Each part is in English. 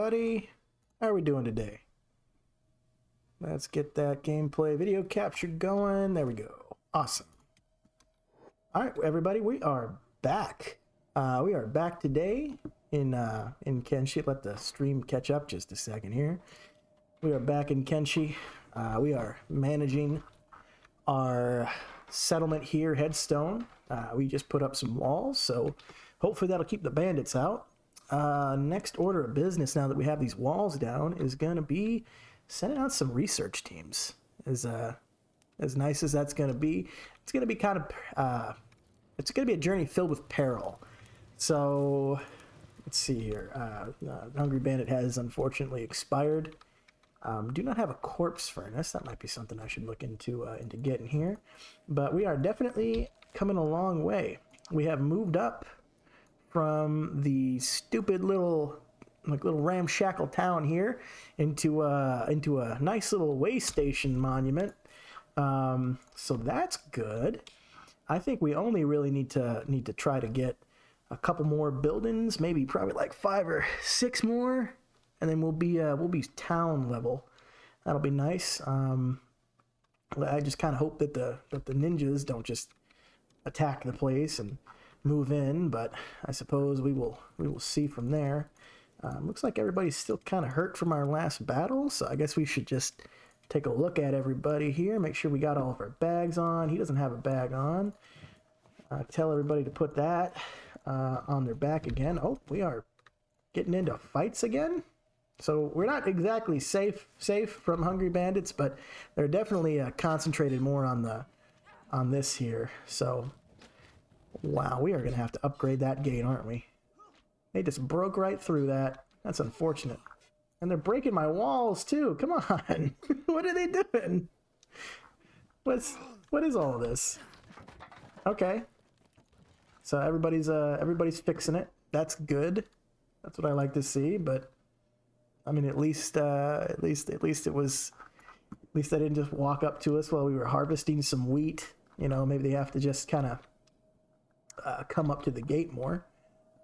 everybody. How are we doing today? Let's get that gameplay video capture going. There we go. Awesome. All right, everybody, we are back. We are back today in Kenshi. Let the stream catch up just a second here. We are back in Kenshi. We are managing our settlement here, Headstone. We just put up some walls, so hopefully that'll keep the bandits out. Next order of business, now that we have these walls down, is going to be sending out some research teams. As nice as that's going to be, it's going to be kind of it's going to be a journey filled with peril. So let's see here. Hungry Bandit has unfortunately expired. Do not have a corpse furnace. That might be something I should look into getting here. But we are definitely coming a long way. We have moved up from the stupid little ramshackle town here into a nice little way station monument. So that's good. I think we only really need to try to get a couple more buildings, maybe probably like 5 or 6 more, and then we'll be town level. That'll be nice. I just kind of hope that the ninjas don't just attack the place and move in, but I suppose we will see from there. Looks like everybody's still kind of hurt from our last battle, so I guess we should just take a look at everybody here, make sure we got all of our bags on. He doesn't have a bag on. Tell everybody to put that on their back again. Oh, we are getting into fights again. So we're not exactly safe from Hungry Bandits, but they're definitely concentrated more on this here. So wow, we are going to have to upgrade that gate, aren't we? They just broke right through that. That's unfortunate. And they're breaking my walls too. Come on. What are they doing? What is all this? Okay. So everybody's fixing it. That's good. That's what I like to see, but I mean, at least they didn't just walk up to us while we were harvesting some wheat. You know, maybe they have to just kind of come up to the gate more.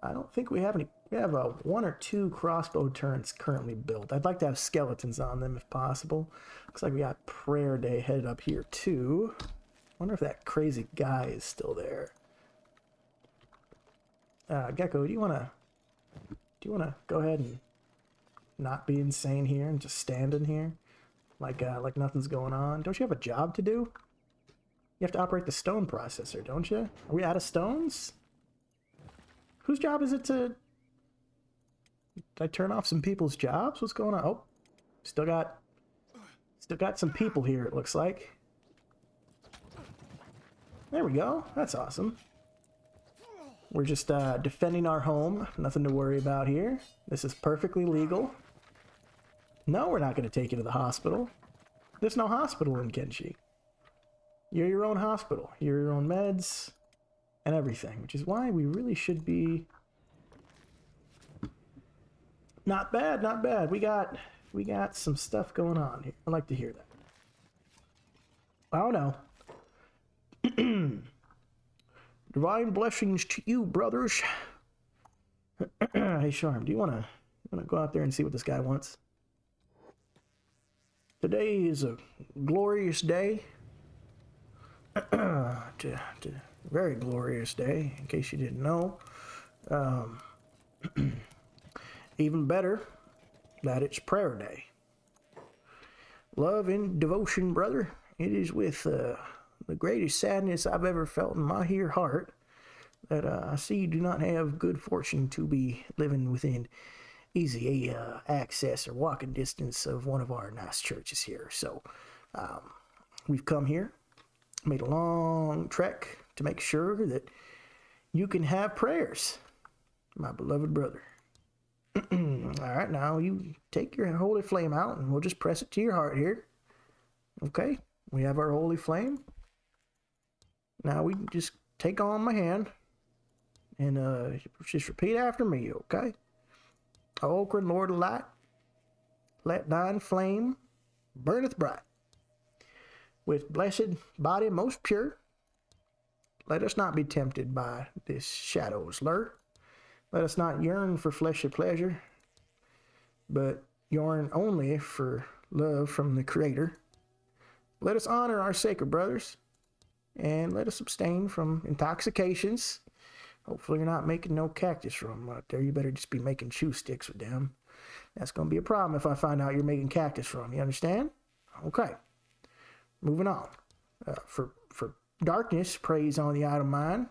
I don't think we have any. We have 1 or 2 crossbow turrets currently built. I'd like to have skeletons on them if possible. Looks like we got Prayer Day headed up here too. Wonder if that crazy guy is still there. Gecko, do you wanna go ahead and not be insane here and just stand in here like nothing's going on? Don't you have a job to do? You have to operate the stone processor, don't you? Are we out of stones? Whose job is it to... Did I turn off some people's jobs? What's going on? Oh, still got some people here, it looks like. There we go. That's awesome. We're just defending our home. Nothing to worry about here. This is perfectly legal. No, we're not going to take you to the hospital. There's no hospital in Kenshi. You're your own hospital. You're your own meds and everything, which is why we really should be... Not bad, not bad. We got some stuff going on here. I like to hear that. Oh no. Divine blessings to you, brothers. Hey, Sharm, do you wanna go out there and see what this guy wants? Today is a glorious day. Very glorious day, in case you didn't know. Even better, that it's prayer day. Love and devotion, brother. It is with the greatest sadness I've ever felt in my here heart that I see you do not have good fortune to be living within easy access or walking distance of one of our nice churches here. So we've come here, made a long trek to make sure that you can have prayers, my beloved brother. All right, now you take your holy flame out and we'll just press it to your heart here. Okay, we have our holy flame. Now we just take on my hand and just repeat after me, okay? O Okran, Lord of light, let thine flame burneth bright. With blessed body most pure, let us not be tempted by this shadow's lure. Let us not yearn for fleshly pleasure, but yearn only for love from the Creator. Let us honor our sacred brothers, and let us abstain from intoxications. Hopefully you're not making no cactus rum out there. You better just be making chew sticks with them. That's going to be a problem if I find out you're making cactus rum. You understand? Okay. Moving on. For darkness, praise on the idle mind.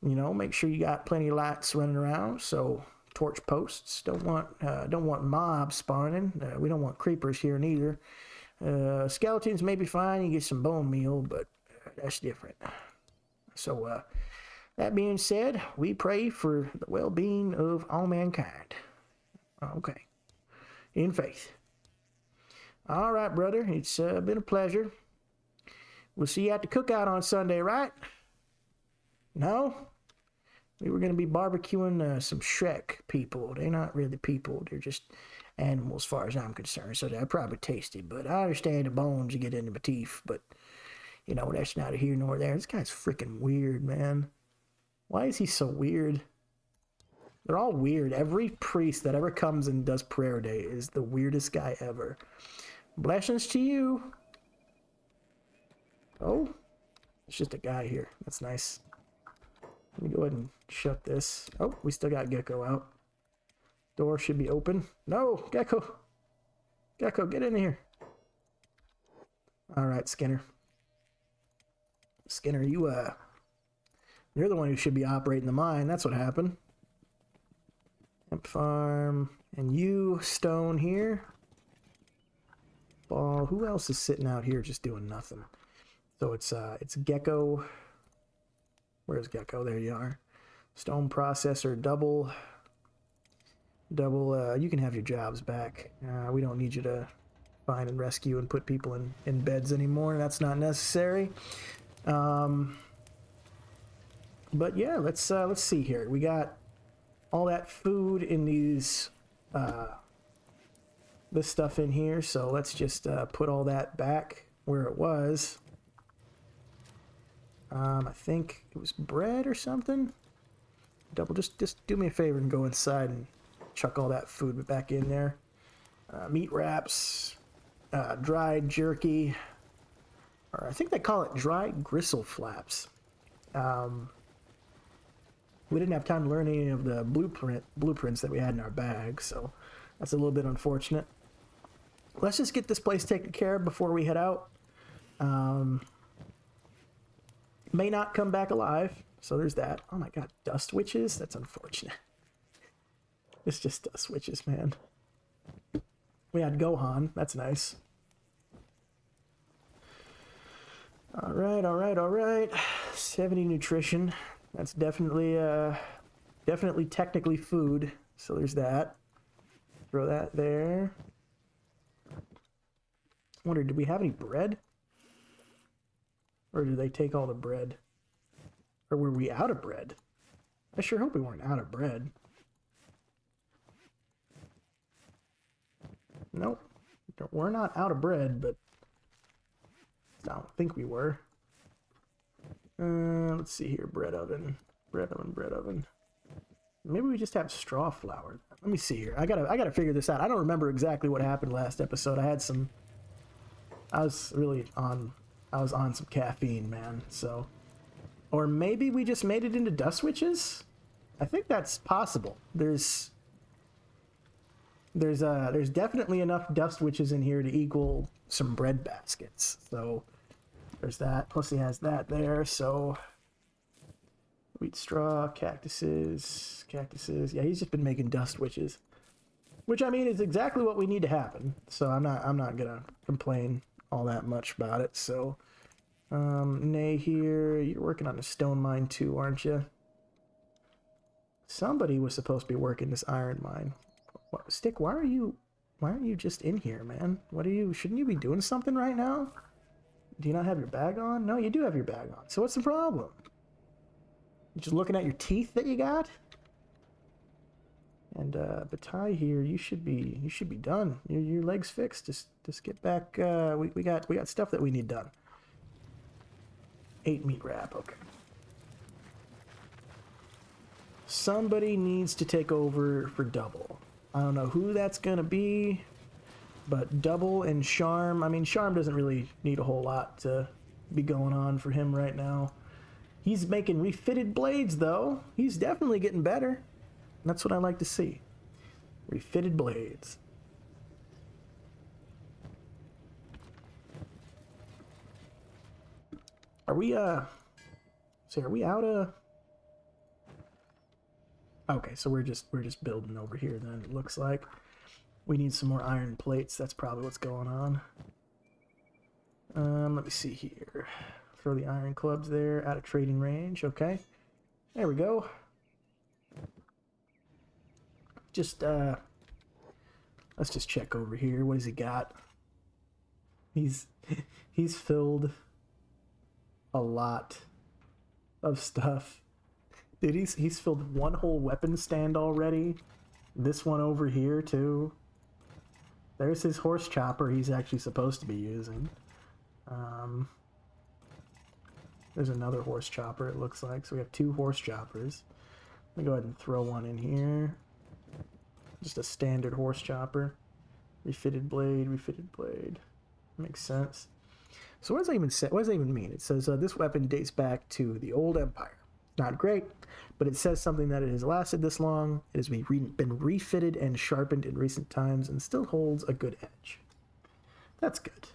You know, make sure you got plenty of lights running around. So torch posts. Don't want mobs spawning. We don't want creepers here neither. Skeletons may be fine. You get some bone meal, but that's different. So that being said, we pray for the well-being of all mankind. Okay. In faith. All right, brother. It's been a pleasure. We'll see you at the cookout on Sunday, right? No? We were going to be barbecuing some Shrek people. They're not really people. They're just animals as far as I'm concerned. So they're probably tasty. But I understand the bones you get into my teeth. But, you know, that's neither here nor there. This guy's freaking weird, man. Why is he so weird? They're all weird. Every priest that ever comes and does prayer day is the weirdest guy ever. Blessings to you. Oh, it's just a guy here. That's nice. Let me go ahead and shut this. Oh, we still got Gecko out. Door should be open. No, Gecko. Gecko, get in here. All right, Skinner. Skinner, you're the one who should be operating the mine. That's what happened. Hemp farm. And you, Stone, here. Ball. Who else is sitting out here just doing nothing? So it's Gecko. Where's Gecko? There you are. Stone processor, double. You can have your jobs back. We don't need you to find and rescue and put people in beds anymore. That's not necessary. But yeah, let's see here. We got all that food in these this stuff in here, so let's just put all that back where it was. I think it was bread or something. Just do me a favor and go inside and chuck all that food back in there. Meat wraps, dried jerky, or I think they call it dried gristle flaps. We didn't have time to learn any of the blueprints that we had in our bag, so that's a little bit unfortunate. Let's just get this place taken care of before we head out. May not come back alive, so there's that. Oh my god, dust witches? That's unfortunate. It's just dust witches, man. We had Gohan. That's nice. All right. 70 nutrition. That's definitely technically food. So there's that. Throw that there. I wonder, did we have any bread? Or did they take all the bread? Or were we out of bread? I sure hope we weren't out of bread. Nope. We're not out of bread, but I don't think we were. Let's see here. Bread oven. Maybe we just have straw flour. Let me see here. I gotta figure this out. I don't remember exactly what happened last episode. I was on some caffeine, man. So, or maybe we just made it into dust witches. I think that's possible. There's definitely enough dust witches in here to equal some bread baskets. So there's that. Plus he has that there. So wheat straw, cactuses. Yeah, he's just been making dust witches, which I mean is exactly what we need to happen. So I'm not gonna complain all that much about it. So Nay here, you're working on a stone mine too, aren't you? Somebody was supposed to be working this iron mine. What, Stick, why aren't you just in here, man? Shouldn't you be doing something right now? Do you not have your bag on? No, you do have your bag on. So what's the problem? You just looking at your teeth that you got? And Batai here, you should be done. Your leg's fixed. Just get back. We got stuff that we need done. 8 meat wrap. Okay. Somebody needs to take over for double. I don't know who that's going to be, but Double and Charm. I mean, Charm doesn't really need a whole lot to be going on for him right now. He's making refitted blades, though. He's definitely getting better. That's what I like to see. Refitted blades. Are we, are we out of... Okay, so we're just building over here then, it looks like. We need some more iron plates. That's probably what's going on. Let me see here. Throw the iron clubs there, out of trading range. Okay. There we go. Just, let's just check over here. What has he got? He's filled a lot of stuff. Dude, he's filled one whole weapon stand already. This one over here, too. There's his horse chopper he's actually supposed to be using. There's another horse chopper, it looks like. So we have 2 horse choppers. Let me go ahead and throw one in here. Just a standard horse chopper. Refitted blade, refitted blade. Makes sense. So what does that even say? What does that even mean? It says this weapon dates back to the old empire. Not great, but it says something that it has lasted this long. It has been refitted and sharpened in recent times and still holds a good edge. That's good.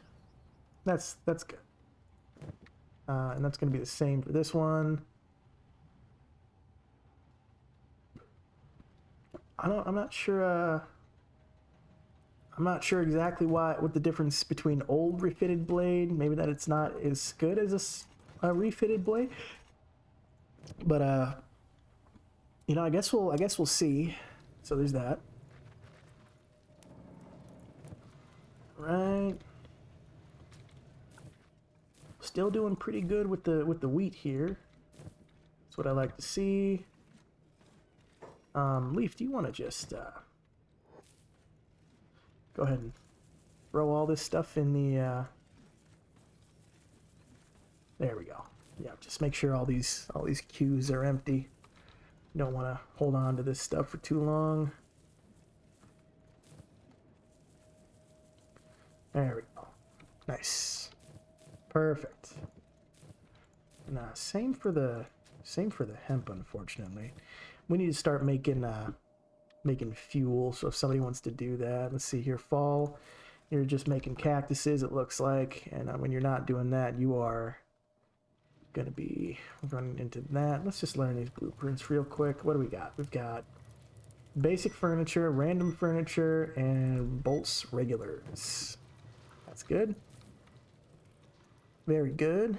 That's good. And that's going to be the same for this one. I'm not sure. I'm not sure exactly what the difference between old refitted blade. Maybe that it's not as good as a refitted blade. But you know, I guess we'll see. So there's that. Right. Still doing pretty good with the wheat here. That's what I like to see. Leaf, do you want to just go ahead and throw all this stuff in the there we go. Yeah, just make sure all these queues are empty. You don't want to hold on to this stuff for too long. There we go. Nice. Perfect. Nah, same for the hemp, unfortunately. We need to start making fuel, so if somebody wants to do that, let's see here, fall. You're just making cactuses, it looks like, and when you're not doing that, you are going to be running into that. Let's just learn these blueprints real quick. What do we got? We've got basic furniture, random furniture, and bolts regulars. That's good. Very good.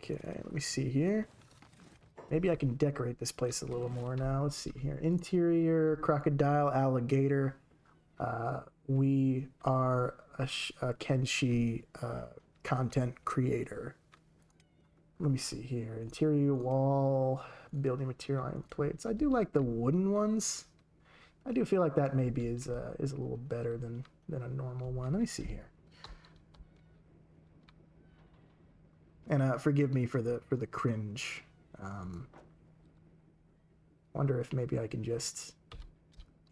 Okay, let me see here. Maybe I can decorate this place a little more now. Let's see here. Interior, crocodile, alligator. We are a Kenshi content creator. Let me see here. Interior wall, building material, iron plates. I do like the wooden ones. I do feel like that maybe is a little better than a normal one. Let me see here. And forgive me for the cringe. Wonder if maybe I can just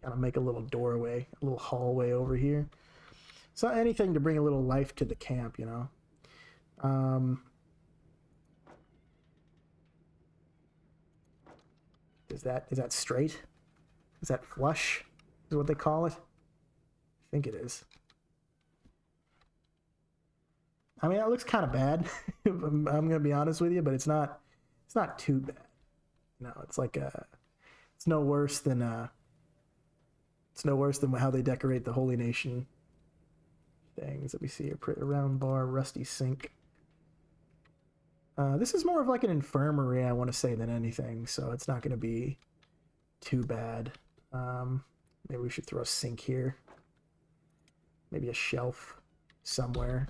kind of make a little doorway, a little hallway over here. So anything to bring a little life to the camp, you know. Is that straight? Is that flush? Is what they call it? I think it is. I mean, that looks kind of bad. I'm gonna be honest with you, but it's not too bad. No, it's like it's no worse than how they decorate the Holy Nation things that we see here. A round bar, rusty sink. This is more of like an infirmary, I want to say, than anything, so it's not going to be too bad. Maybe we should throw a sink here. Maybe a shelf somewhere,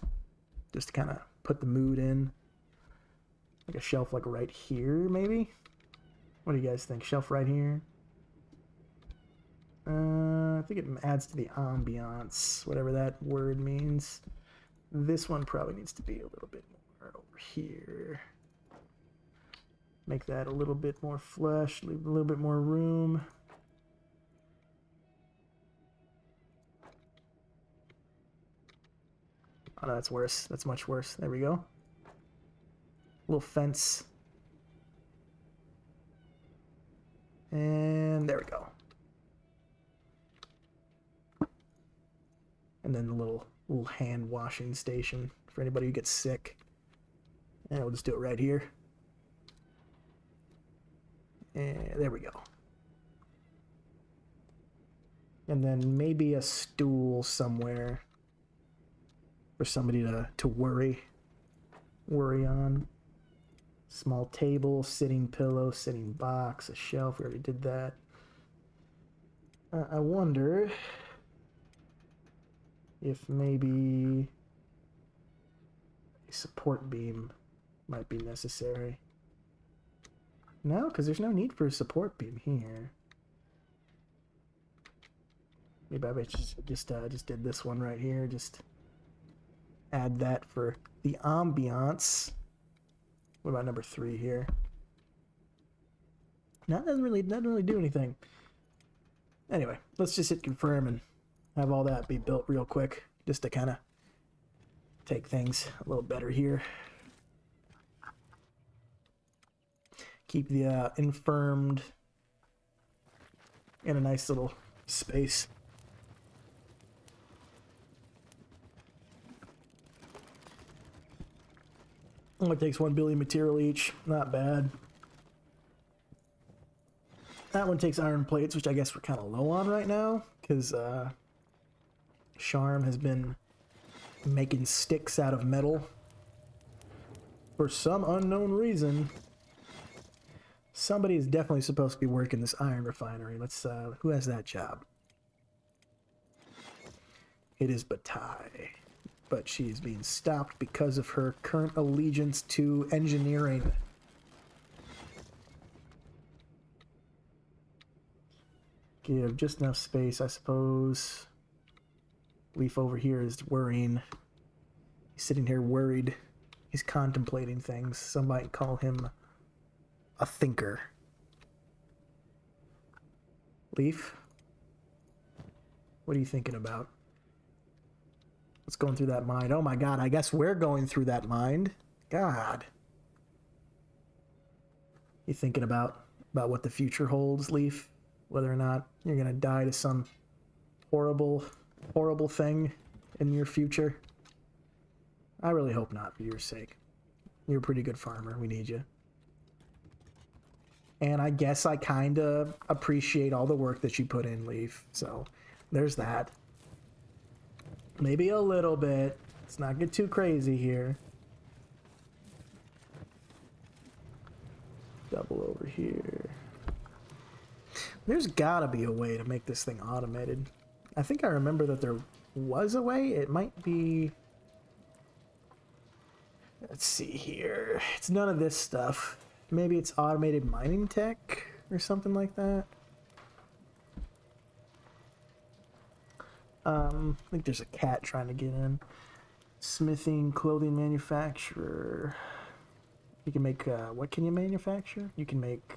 just to kind of put the mood in. Like a shelf like right here, maybe? What do you guys think? Shelf right here? I think it adds to the ambiance, whatever that word means. This one probably needs to be a little bit more over here. Make that a little bit more flush, leave a little bit more room. no, that's worse. That's much worse. There we go. Little fence. And there we go. And then the little hand washing station for anybody who gets sick. And we'll just do it right here. And there we go. And then maybe a stool somewhere for somebody to worry on. Small table, sitting pillow, sitting box, a shelf. We already did that. I wonder if maybe a support beam might be necessary. No, because there's no need for a support beam here. Maybe I just did this one right here. Just add that for the ambiance. What about number 3 here? No, that doesn't really do anything. Anyway, let's just hit confirm and have all that be built real quick, just to kind of take things a little better here. Keep the infirmed in a nice little space. Only takes 1 billion material each. Not bad. That one takes iron plates, which I guess we're kind of low on right now, because Charm has been making sticks out of metal for some unknown reason. Somebody is definitely supposed to be working this iron refinery. Let's who has that job? It is Bataille, but she is being stopped because of her current allegiance to engineering. Give just enough space, I suppose. Leaf over here is worrying. He's sitting here worried. He's contemplating things. Some might call him a thinker. Leaf, what are you thinking about? What's going through that mind? Oh my god, I guess we're going through that mind. God. You thinking about what the future holds, Leaf? Whether or not you're gonna die to some horrible thing in your future? I really hope not, for your sake. You're a pretty good farmer. We need you. And I guess I kind of appreciate all the work that you put in, Leaf. So there's that. Maybe a little bit. Let's not get too crazy here. Double over here. There's gotta be a way to make this thing automated. I think I remember that there was a way. It might be... Let's see here. It's none of this stuff. Maybe it's automated mining tech or something like that. I think there's a cat trying to get in. Smithing, clothing manufacturer. You can make, what can you manufacture? You can make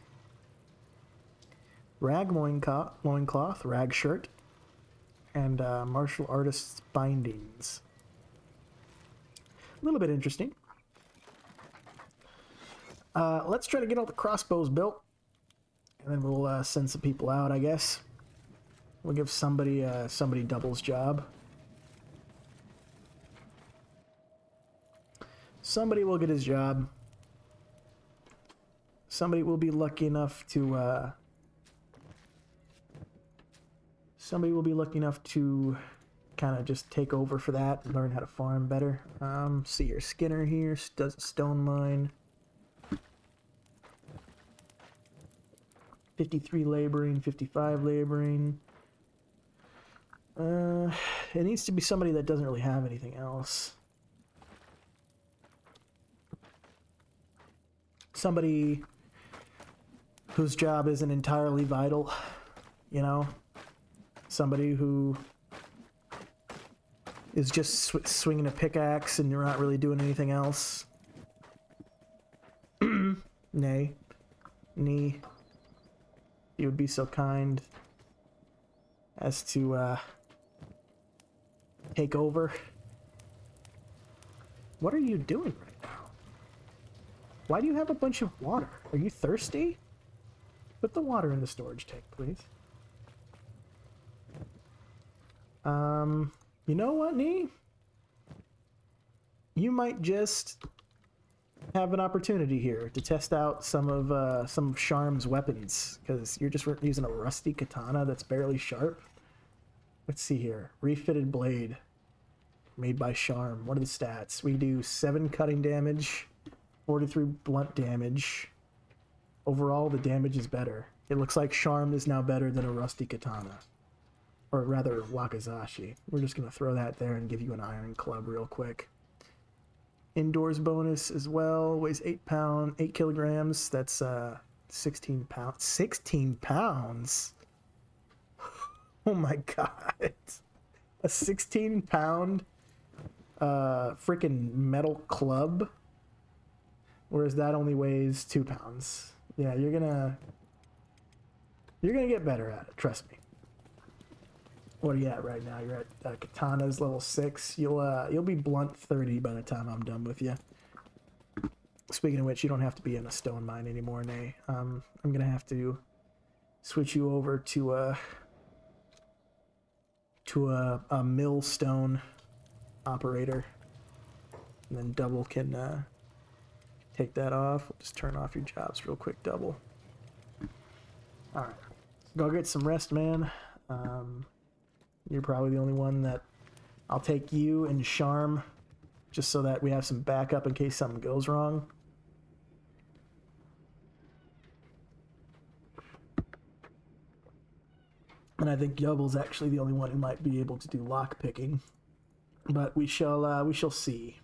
rag loincloth, rag shirt, and martial artist's bindings. A little bit interesting. Let's try to get all the crossbows built, and then we'll send some people out, I guess. We'll give somebody double's job. Somebody will get his job. Somebody will be lucky enough to kind of just take over for that and learn how to farm better. See your Skinner here does a stone mine. 53 laboring, 55 laboring. It needs to be somebody that doesn't really have anything else. Somebody whose job isn't entirely vital, you know? Somebody who is just swinging a pickaxe and you're not really doing anything else. Nay. Knee. You would be so kind as to take over. What are you doing right now? Why do you have a bunch of water? Are you thirsty? Put the water in the storage tank, please. You know what, Nee? You might just have an opportunity here to test out some of Sharm's weapons, because you're just using a rusty katana that's barely sharp. Let's see here. Refitted blade. Made by Sharm. What are the stats? We do 7 cutting damage, 43 blunt damage. Overall, the damage is better. It looks like Sharm is now better than a rusty katana. Or rather, Wakizashi. We're just going to throw that there and give you an iron club real quick. Indoors bonus as well. Weighs 8 kilograms. That's 16 pounds. 16 pounds? Oh my god. A 16-pound freaking metal club, whereas that only weighs 2 pounds. Yeah, you're gonna get better at it, trust me. What are you at right now? You're at katana's level 6. You'll be blunt 30 by the time I'm done with you. Speaking of which, you don't have to be in a stone mine anymore, Nay. I'm gonna have to switch you over to a millstone operator, and then Double can take that off. We'll just turn off your jobs real quick, Double. All right, go get some rest, man. You're probably the only one that I'll take you and Sharm, just so that we have some backup in case something goes wrong. And I think Double's actually the only one who might be able to do lock picking, but we shall see.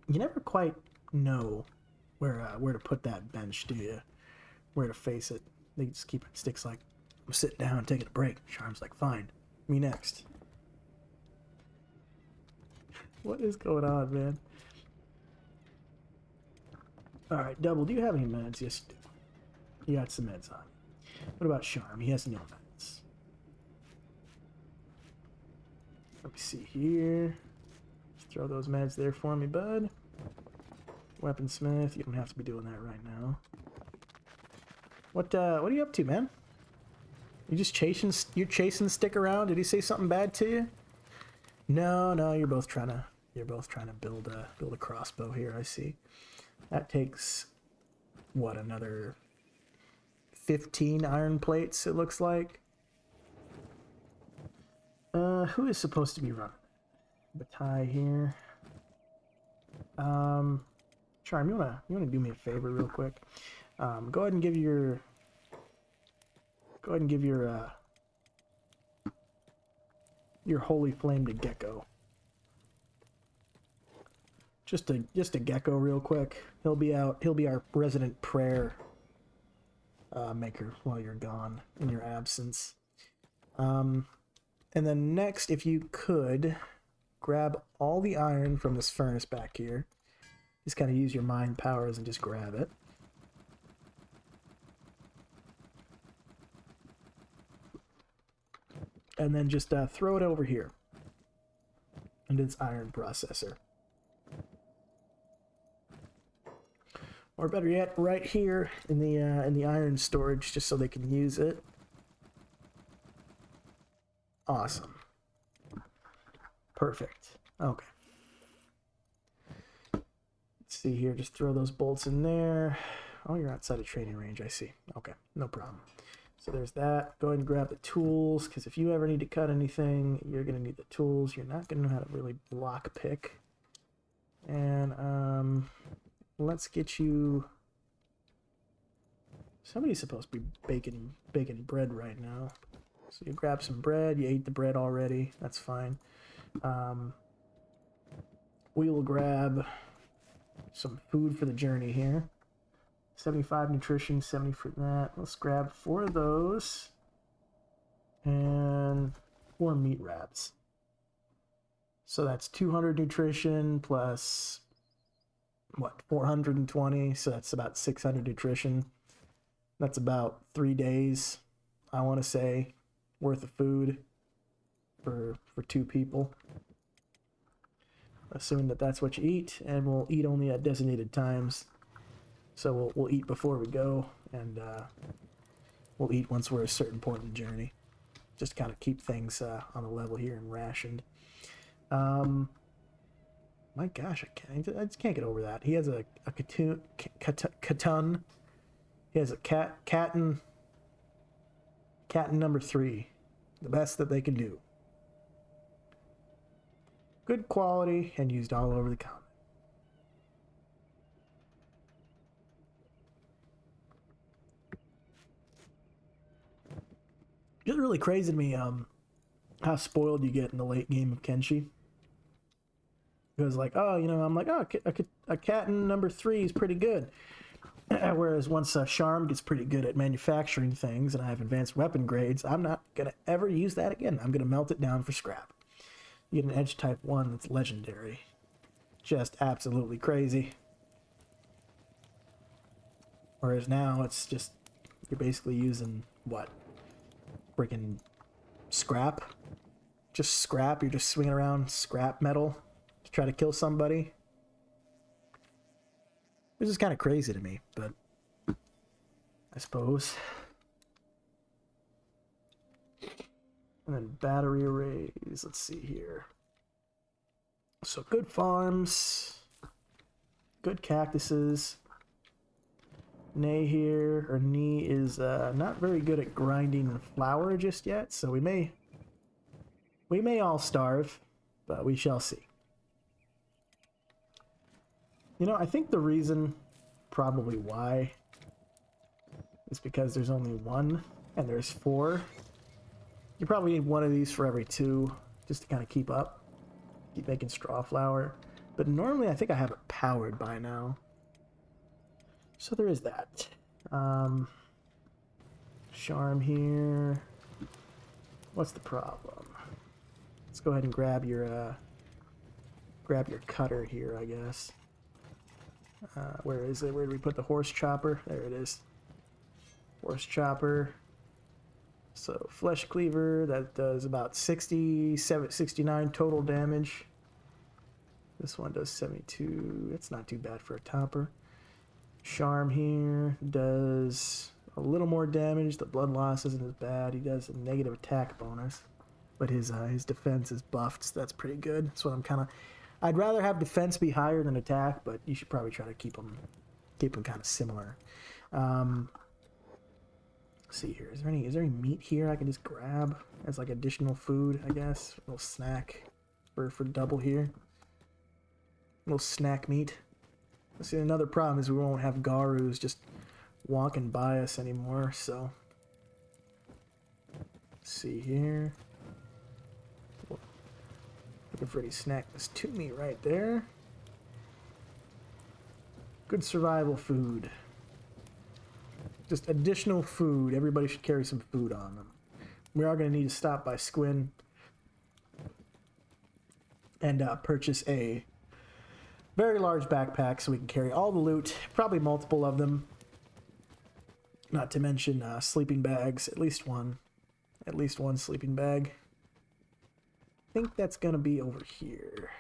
You never quite know where to put that bench, do you? Where to face it? They just keep it sticks like, I'm sitting down, taking a break. Sharm's like, fine, me next. What is going on, man? All right, Double, do you have any meds? Yes, you do. You got some meds on. What about Sharm? He has no meds. Let me see here. Just throw those meds there for me, bud. Weaponsmith, you don't have to be doing that right now. What are you up to, man? You just chasing stick around? Did he say something bad to you? No, you're both trying to build a crossbow here, I see. That takes what, another 15 iron plates, it looks like. Who is supposed to be running it? Batai here. Charm, you wanna do me a favor real quick? Go ahead and give your holy flame to Gecko. Just a Gecko real quick. He'll be our resident prayer maker while you're gone, in your absence. And then next, if you could grab all the iron from this furnace back here. Just kind of use your mind powers and just grab it. And then just throw it over here into this iron processor. Or better yet, right here in the iron storage, just so they can use it. Awesome. Perfect. Okay. Let's see here. Just throw those bolts in there. Oh, you're outside of training range. I see. Okay, no problem. So there's that. Go ahead and grab the tools, because if you ever need to cut anything, you're going to need the tools. You're not going to know how to really block pick. And let's get you... Somebody's supposed to be baking bread right now. So you grab some bread. You ate the bread already. That's fine. We will grab some food for the journey here. 75 nutrition, 70 for that. Let's grab 4 of those. And 4 meat wraps. So that's 200 nutrition plus, what, 420? So that's about 600 nutrition. That's about 3 days, I want to say, worth of food for 2 people. assume that that's what you eat, and we'll eat only at designated times. So we'll eat before we go, and we'll eat once we're at a certain point in the journey. Just to kind of keep things on the level here and rationed. My gosh, I just can't get over that. He has a Katun. He has a Katten number 3. The best that they can do. Good quality and used all over the continent. It's really crazy to me how spoiled you get in the late game of Kenshi. Because like, oh, you know, I'm like, oh, a Katten number 3 is pretty good. Whereas once Charm gets pretty good at manufacturing things and I have advanced weapon grades, I'm not going to ever use that again. I'm going to melt it down for scrap. You get an edge type 1 that's legendary. Just absolutely crazy. Whereas now it's just, you're basically using what? Freaking scrap? Just scrap? You're just swinging around scrap metal to try to kill somebody? This is kind of crazy to me, but I suppose. And then battery arrays. Let's see here. So good farms, good cactuses. Nay here, or Knee is not very good at grinding flour just yet, so we may all starve, but we shall see. You know, I think the reason, probably why, is because there's only 1 and there's 4. You probably need 1 of these for every 2 just to kind of keep up. Keep making straw flour. But normally I think I have it powered by now. So there is that. Charm here. What's the problem? Let's go ahead and grab your cutter here, I guess. Where is it? Where did we put the horse chopper? There it is. Horse chopper. So flesh cleaver, that does about 69 total damage. This one does 72. It's not too bad for a topper. Charm here does a little more damage. The blood loss isn't as bad. He does a negative attack bonus, but his defense is buffed, so that's pretty good. So I'm kind of, I'd rather have defense be higher than attack, but you should probably try to keep them kind of similar. Let's see here. Is there any meat here I can just grab as like additional food? I guess a little snack for double here. A little snack meat. See, another problem is we won't have Garus just walking by us anymore, so. Let's see here. Looking for any snack. This 2 meat right there. Good survival food. Just additional food. Everybody should carry some food on them. We are going to need to stop by Squin and purchase a very large backpack so we can carry all the loot, probably multiple of them. Not to mention sleeping bags, at least one sleeping bag. I think that's gonna be over here.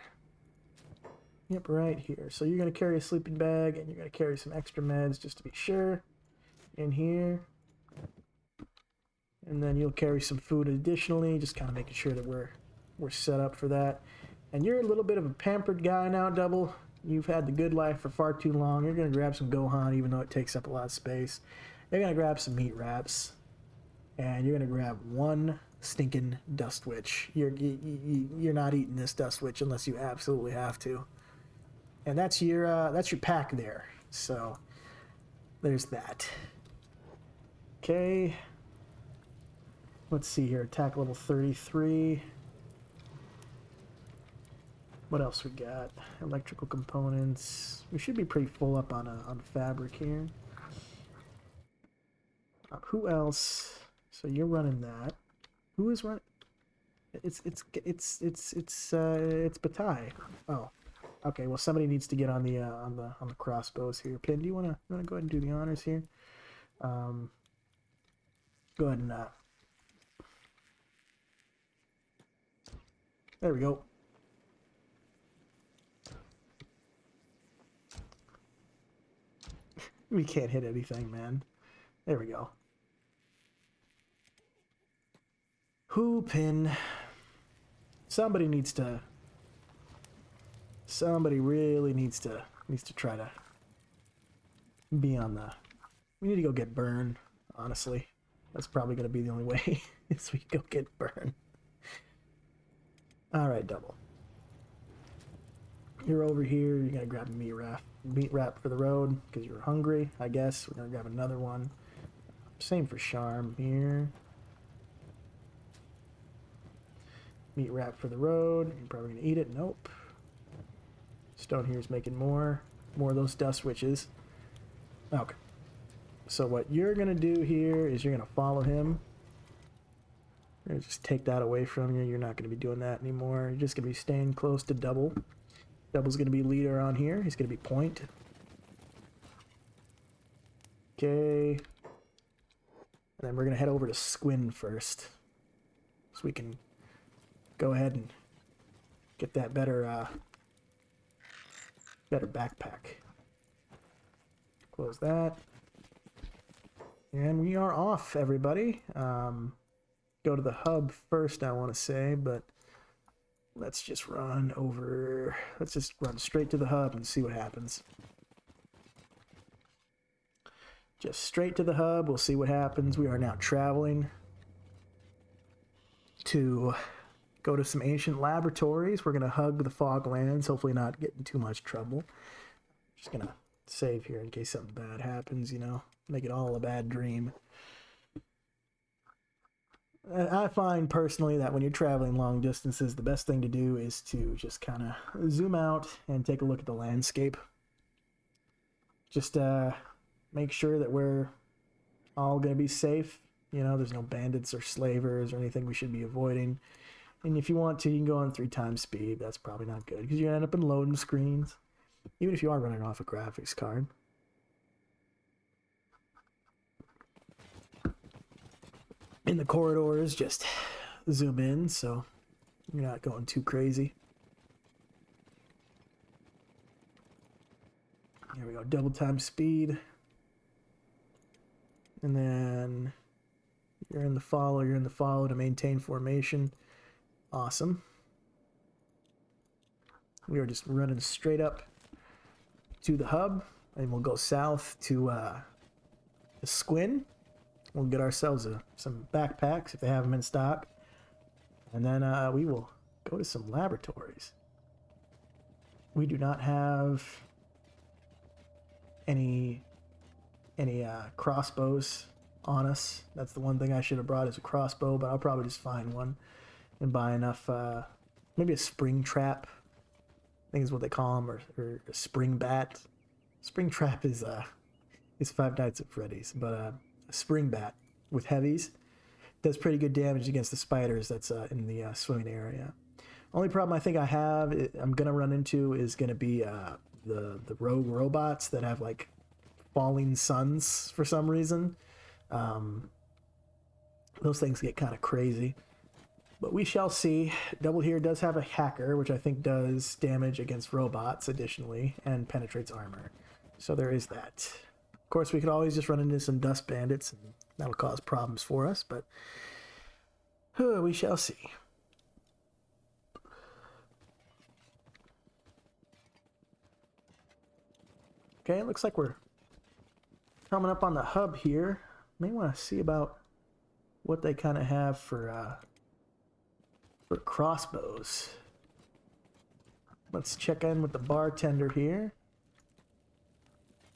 Yep, right here. So you're gonna carry a sleeping bag and you're gonna carry some extra meds just to be sure. In here. And then you'll carry some food additionally, just kind of making sure that we're set up for that. And you're a little bit of a pampered guy now, Double. You've had the good life for far too long. You're going to grab some Gohan, even though it takes up a lot of space. You're going to grab some meat wraps. And you're going to grab 1 stinking Dust Witch. You're not eating this Dust Witch unless you absolutely have to. And that's your pack there. So, there's that. Okay. Let's see here. Attack level 33. What else we got? Electrical components. We should be pretty full up on fabric here. Who else? So you're running that. Who is running? It's Batai. Oh, okay. Well, somebody needs to get on the crossbows here. Pin, do you wanna go ahead and do the honors here? Go ahead and there we go. We can't hit anything, man. There we go. Hoopin. Somebody really needs to try to be on the. We need to go get Burn, honestly. That's probably going to be the only way is we go get Burn. All right, double. You're over here. You're going to grab a meat wrap for the road because you're hungry, I guess. We're going to grab another one. Same for Charm here. Meat wrap for the road. You're probably going to eat it. Nope. Stone here is making more of those dust witches. Okay. So what you're going to do here is you're going to follow him. You're going to just take that away from you. You're not going to be doing that anymore. You're just going to be staying close to Double. Double's going to be leader on here. He's going to be point. Okay. And then we're going to head over to Squin first. So we can go ahead and get that better backpack. Close that. And we are off, everybody. Go to the hub first, I want to say, but let's just run over. Let's just run straight to the hub and see what happens. Just straight to the hub. We'll see what happens. We are now traveling to go to some ancient laboratories. We're going to hug the Foglands, hopefully not get in too much trouble. Just going to save here in case something bad happens, you know. Make it all a bad dream. I find personally that when you're traveling long distances, the best thing to do is to just kind of zoom out and take a look at the landscape. Just make sure that we're all going to be safe. You know, there's no bandits or slavers or anything we should be avoiding. And if you want to, you can go on 3 times speed. That's probably not good because you end up in loading screens, even if you are running off a graphics card. In the corridors, just zoom in so you're not going too crazy. Here we go, double time speed. And then you're in the follow to maintain formation. Awesome. We are just running straight up to the hub, and we'll go south to the Squin. We'll get ourselves some backpacks if they have them in stock. And then we will go to some laboratories. We do not have any crossbows on us. That's the one thing I should have brought is a crossbow, but I'll probably just find one and buy enough, maybe a spring trap. I think is what they call them, or a spring bat. Spring trap is Five Nights at Freddy's, but a spring bat with heavies does pretty good damage against the spiders that's in the swimming area. Only problem I think I'm gonna run into is gonna be the rogue robots that have like falling suns for some reason. Those things get kind of crazy, but we shall see. Double here does have a hacker, which I think does damage against robots additionally and penetrates armor, so there is that. Of course, we could always just run into some dust bandits, and that'll cause problems for us, but we shall see. Okay, it looks like we're coming up on the hub here. May want to see about what they kind of have for crossbows. Let's check in with the bartender here.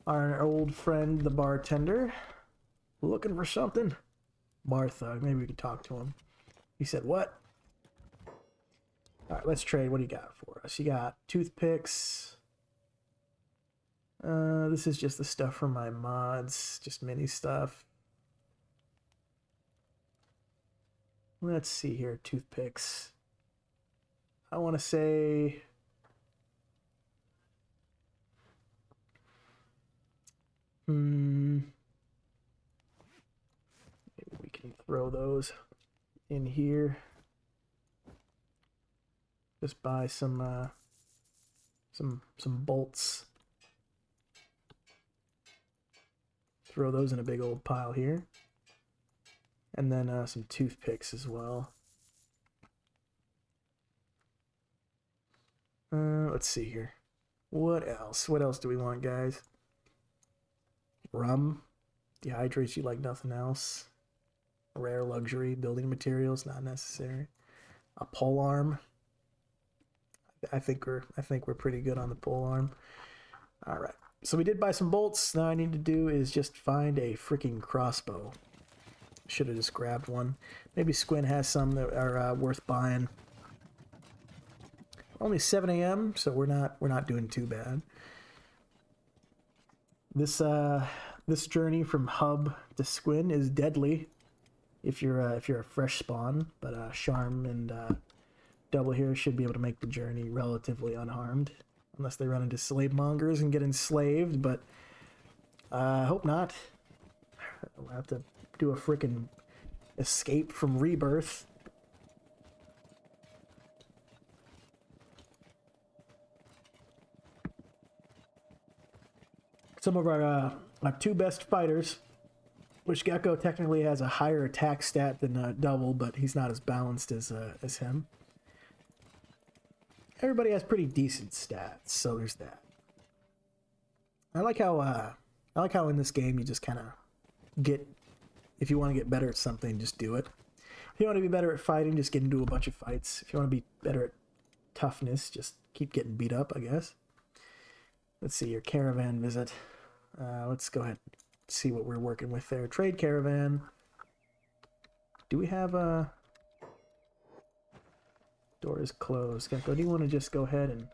Our old friend, the bartender. Looking for something? Martha, maybe we can talk to him. He said, what? Alright, let's trade. What do you got for us? You got toothpicks. This is just the stuff from my mods. Just mini stuff. Let's see here. Toothpicks. I want to say... Maybe we can throw those in here. Just buy some bolts. Throw those in a big old pile here. And then some toothpicks as well. Let's see here. What else? What else do we want, guys? Rum. Dehydrates you like nothing else. Rare luxury. Building materials, not necessary. A pole arm. I think we're pretty good on the pole arm. All right. So we did buy some bolts. Now I need to do is just find a freaking crossbow. Should have just grabbed one. Maybe Squin has some that are worth buying. Only 7 a.m., so we're not doing too bad. This journey from Hub to Squin is deadly if you're a fresh spawn, but Charm and Double here should be able to make the journey relatively unharmed, unless they run into slave mongers and get enslaved. But I hope not. I'll have to do a freaking escape from Rebirth. Some of our two best fighters, which Gecko technically has a higher attack stat than Double, but he's not as balanced as him. Everybody has pretty decent stats, so there's that. I like how in this game you just kind of get, if you want to get better at something, just do it. If you want to be better at fighting, just get into a bunch of fights. If you want to be better at toughness, just keep getting beat up, I guess. Let's see, your caravan visit. Let's go ahead and see what we're working with there. Trade caravan. Do we have a... Door is closed. Gecko, do you want to just go ahead and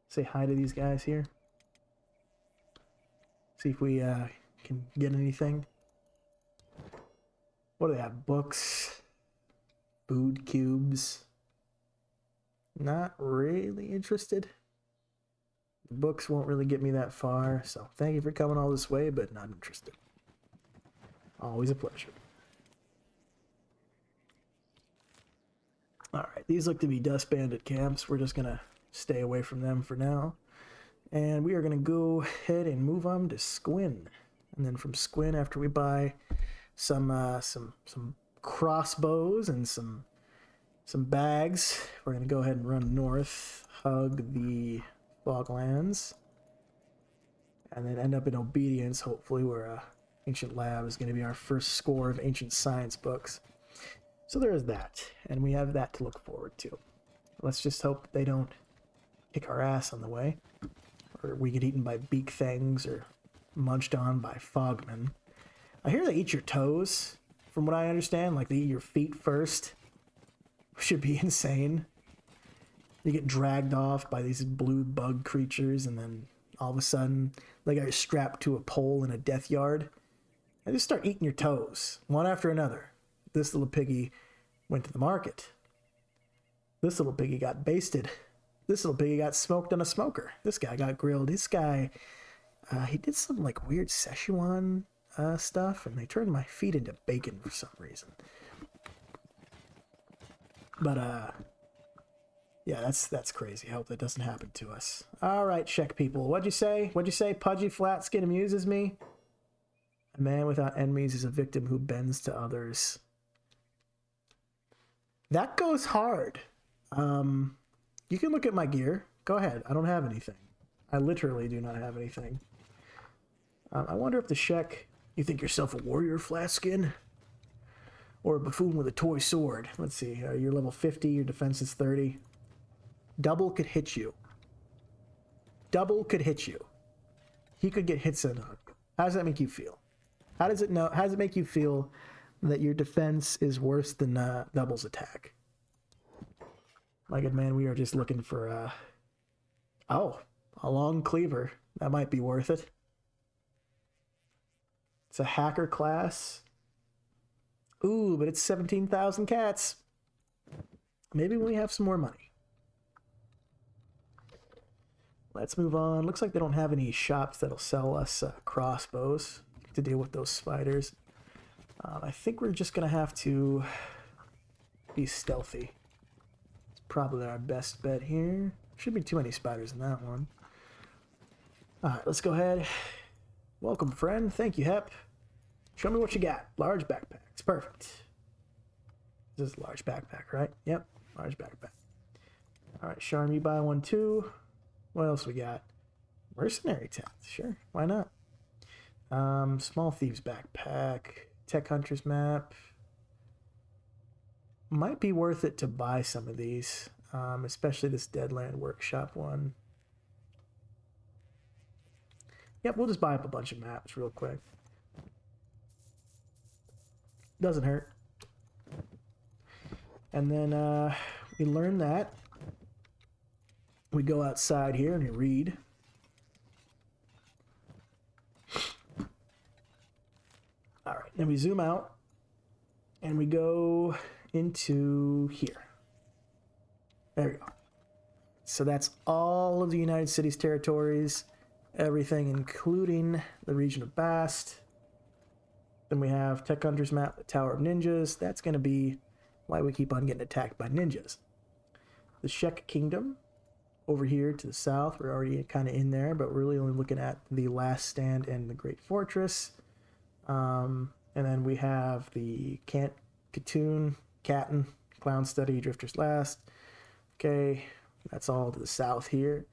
say hi to these guys here? See if we can get anything. What do they have? Books. Food cubes. Not really interested. Books won't really get me that far, so thank you for coming all this way, but not interested. Always a pleasure. Alright, these look to be Dust Bandit camps. We're just going to stay away from them for now. And we are going to go ahead and move on to Squin. And then from Squin, after we buy some crossbows and some bags, we're going to go ahead and run north, hug the Foglands, and then end up in Obedience, hopefully, where Ancient Lab is going to be our first score of Ancient Science books. So there is that, and we have that to look forward to. Let's just hope they don't kick our ass on the way, or we get eaten by beak things or munched on by fogmen. I hear they eat your toes, from what I understand, like they eat your feet first. Should be insane. You get dragged off by these blue bug creatures, and then all of a sudden, they got you strapped to a pole in a death yard. And just start eating your toes, one after another. This little piggy went to the market. This little piggy got basted. This little piggy got smoked on a smoker. This guy got grilled. This guy, he did some like weird Szechuan stuff, and they turned my feet into bacon for some reason. But yeah, that's crazy. I hope that doesn't happen to us. All right, check people. What'd you say? What'd you say? Pudgy flat skin amuses me. A man without enemies is a victim who bends to others. That goes hard. You can look at my gear. Go ahead. I don't have anything. I literally do not have anything. I wonder if the Shek... You think yourself a warrior, Flaskin? Or a buffoon with a toy sword? Let's see. You're level 50. Your defense is 30. Double could hit you. Double could hit you. He could get hits in on you. How does that make you feel? How does it make you feel that your defense is worse than Double's attack? My good man, we are just looking for a long cleaver. That might be worth it. It's a hacker class. Ooh, but it's 17,000 cats. Maybe when we have some more money. Let's move on. Looks like they don't have any shops that'll sell us crossbows to deal with those spiders. I think we're just going to have to be stealthy. It's probably our best bet here. Shouldn't be too many spiders in that one. Alright, let's go ahead. Welcome, friend. Thank you, Hep. Show me what you got. Large backpacks. Perfect. This is a large backpack, right? Yep, large backpack. All right, Charm, you buy one too. What else we got? Mercenary tent. Sure, why not? Small Thieves backpack. Tech Hunters map. Might be worth it to buy some of these, especially this Deadland Workshop one. Yep, we'll just buy up a bunch of maps real quick. Doesn't hurt. And then we learn that. We go outside here and we read. All right, then we zoom out and we go into here. There we go. So that's all of the United States territories, everything including the region of Bast. Then we have Tech Hunters map, the Tower of Ninjas. That's going to be why we keep on getting attacked by ninjas. The Shek Kingdom over here to the south. We're already kind of in there, but we're really only looking at the Last Stand and the Great Fortress. And then we have the Katoon, Clown Study, Drifter's Last. Okay, that's all to the south here.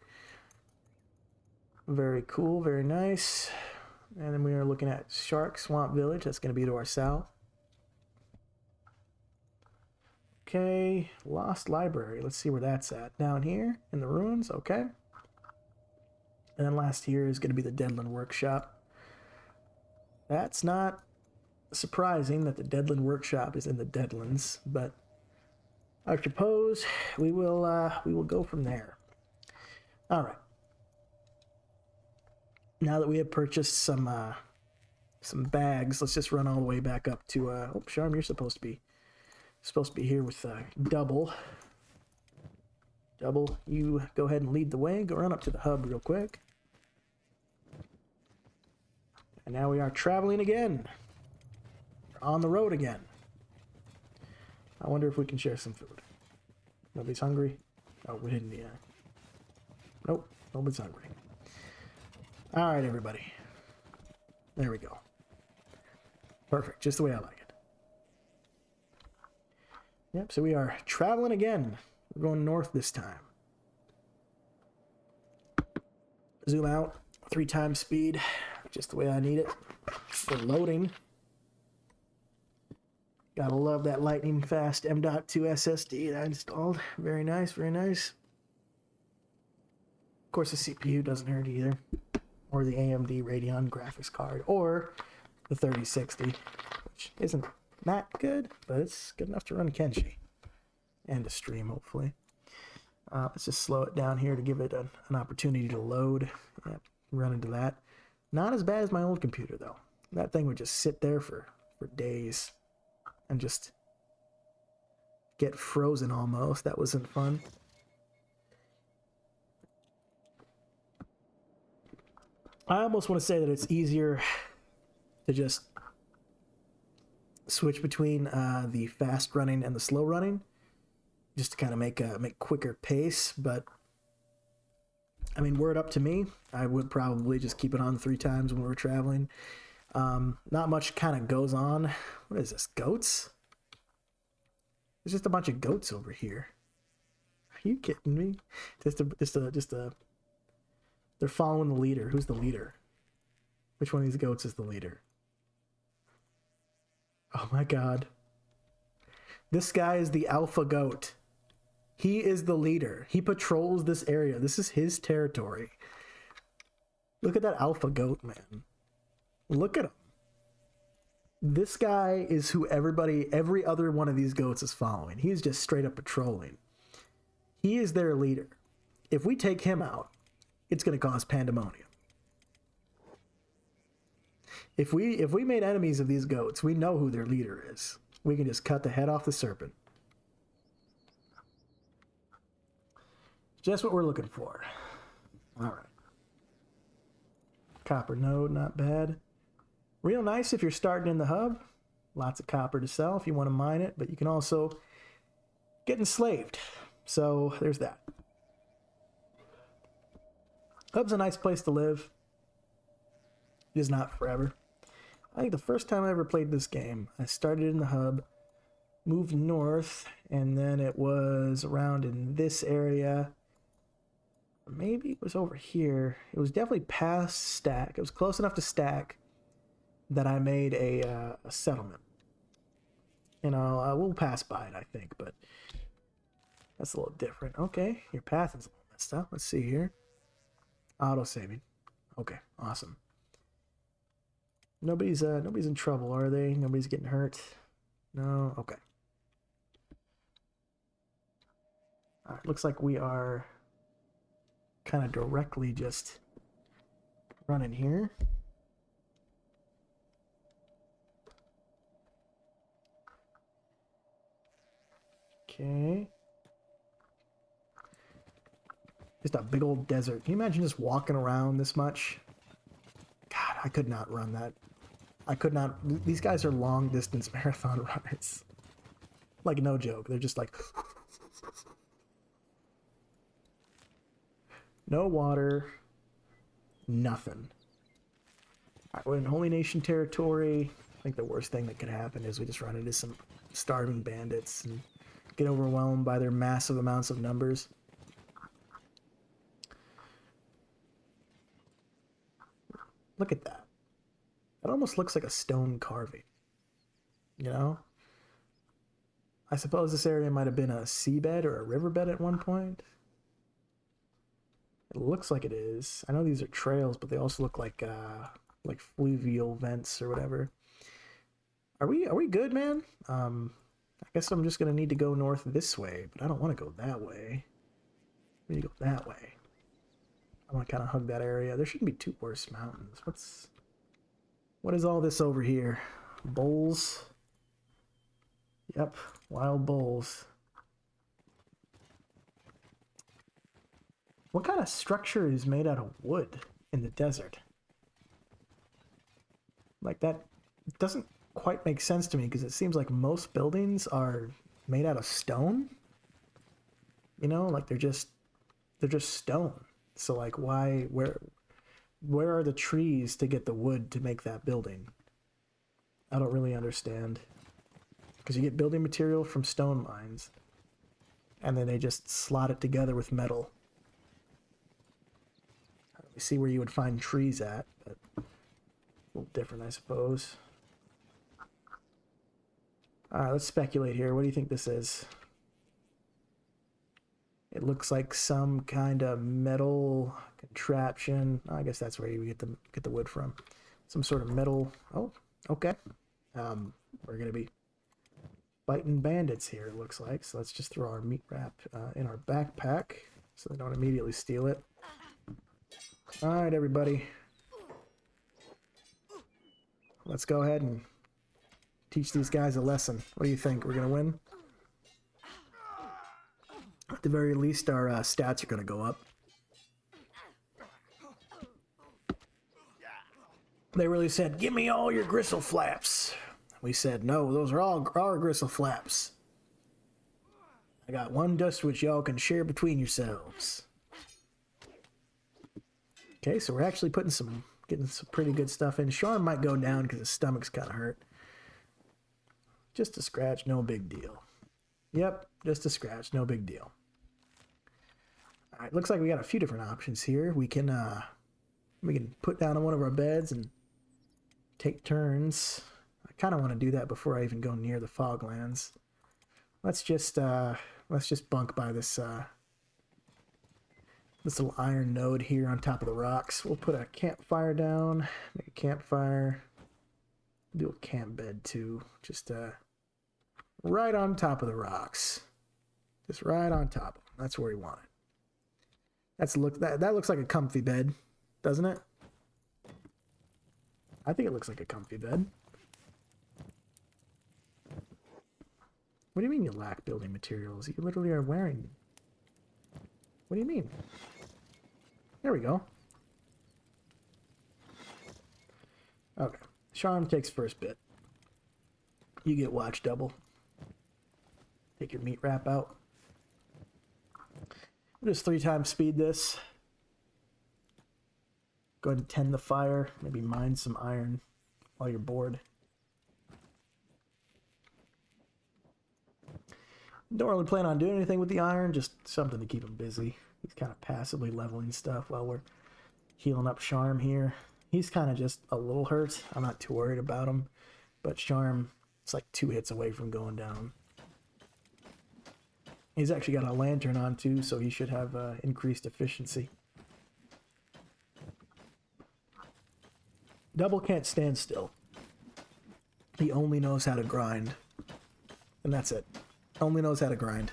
Very cool, very nice. And then we are looking at Shark Swamp Village. That's going to be to our south. Okay, Lost Library. Let's see where that's at. Down here in the ruins. Okay. And then last here is going to be the Deadland Workshop. That's not surprising that the Deadland Workshop is in the Deadlands, but I suppose we will go from there. All right. Now that we have purchased some bags, let's just run all the way back up to oh, Charm, you're supposed to be here with Double. Double, you go ahead and lead the way. Go run up to the hub real quick. And now we are traveling again. We're on the road again. I wonder if we can share some food. Nobody's hungry? Oh, we didn't. Yeah. Nope, nobody's hungry. All right, everybody. There we go. Perfect, just the way I like it. Yep, so we are traveling again. We're going north this time. Zoom out, 3 times speed, just the way I need it. For loading. Gotta love that lightning fast M.2 SSD that I installed. Very nice, very nice. Of course, the CPU doesn't hurt either. Or the AMD Radeon graphics card. Or the 3060, which isn't that good, but it's good enough to run Kenshi. And to stream, hopefully. Let's just slow it down here to give it an opportunity to load. Yep, run into that. Not as bad as my old computer, though. That thing would just sit there for days and just get frozen almost. That wasn't fun. I almost want to say that it's easier to just switch between the fast running and the slow running, just to kind of make quicker pace. But I mean, were it up to me, I would probably just keep it on 3 times when we're traveling. Not much kind of goes on. What is this? Goats? There's just a bunch of goats over here. Are you kidding me? Just a. They're following the leader. Who's the leader? Which one of these goats is the leader? Oh my god. This guy is the alpha goat. He is the leader. He patrols this area. This is his territory. Look at that alpha goat, man. Look at him. This guy is who every other one of these goats is following. He is just straight up patrolling. He is their leader. If we take him out, it's going to cause pandemonium. If we made enemies of these goats, we know who their leader is. We can just cut the head off the serpent. Just what we're looking for. All right. Copper node, not bad. Real nice if you're starting in the hub. Lots of copper to sell if you want to mine it, but you can also get enslaved. So there's that. Hub's a nice place to live. It is not forever. I think the first time I ever played this game, I started in the hub, moved north, and then it was around in this area. Maybe it was over here. It was definitely past Stack. It was close enough to Stack that I made a settlement. You know, we'll pass by it, I think, but that's a little different. Okay, your path is a little messed up. Let's see here. Auto saving. Okay, awesome. Nobody's in trouble, are they? Nobody's getting hurt. No. Okay. All right, looks like we are kind of directly just running here. Okay. Just a big old desert. Can you imagine just walking around this much? God, I could not run that. I could not. These guys are long distance marathon runners. Like, no joke. They're just like... No water. Nothing. Alright, we're in Holy Nation territory. I think the worst thing that could happen is we just run into some starving bandits and get overwhelmed by their massive amounts of numbers. Look at that. It almost looks like a stone carving. You know? I suppose this area might have been a seabed or a riverbed at one point. It looks like it is. I know these are trails, but they also look like fluvial vents or whatever. Are we good, man? I guess I'm just gonna need to go north this way, but I don't want to go that way. I need to go that way. I want to kind of hug that area. There shouldn't be too worse mountains. What is all this over here? Bulls. Yep, wild bulls. What kind of structure is made out of wood in the desert? Like, that doesn't quite make sense to me, because it seems like most buildings are made out of stone. You know, like they're just stone. So like, where are the trees to get the wood to make that building? I don't really understand. Because you get building material from stone mines, and then they just slot it together with metal. We see where you would find trees at, but a little different, I suppose. Alright, let's speculate here. What do you think this is? It looks like some kind of metal contraption. I guess that's where you get the wood from. Some sort of metal. Oh, okay. We're gonna be fighting bandits here, it looks like. So let's just throw our meat wrap in our backpack so they don't immediately steal it. Alright, everybody. Let's go ahead and teach these guys a lesson. What do you think? We're gonna win? At the very least, our stats are gonna go up. They really said, "Give me all your gristle flaps." We said, "No, those are all our gristle flaps. I got one dust which y'all can share between yourselves." Okay, so we're actually getting some pretty good stuff in. Sean might go down because his stomach's kind of hurt. Just a scratch, no big deal. Yep, just a scratch, no big deal. All right, looks like we got a few different options here. We can put down on one of our beds and take turns. I kind of want to do that before I even go near the Foglands. Let's just bunk by this little iron node here on top of the rocks. We'll put a campfire down, make a campfire, do a camp bed too, just right on top of the rocks, just right on top. That's where we want it. That looks like a comfy bed, doesn't it? I think it looks like a comfy bed. What do you mean you lack building materials? You literally are wearing them. What do you mean? There we go. Okay. Charm takes first bit. You get watch double. Take your meat wrap out. We'll just 3 times speed this. Go ahead and tend the fire. Maybe mine some iron while you're bored. Don't really plan on doing anything with the iron, just something to keep him busy. He's kind of passively leveling stuff while we're healing up Charm here. He's kind of just a little hurt. I'm not too worried about him. But Charm, it's like 2 hits away from going down. He's actually got a lantern on too, so he should have increased efficiency. Double can't stand still. He only knows how to grind. And that's it. Only knows how to grind.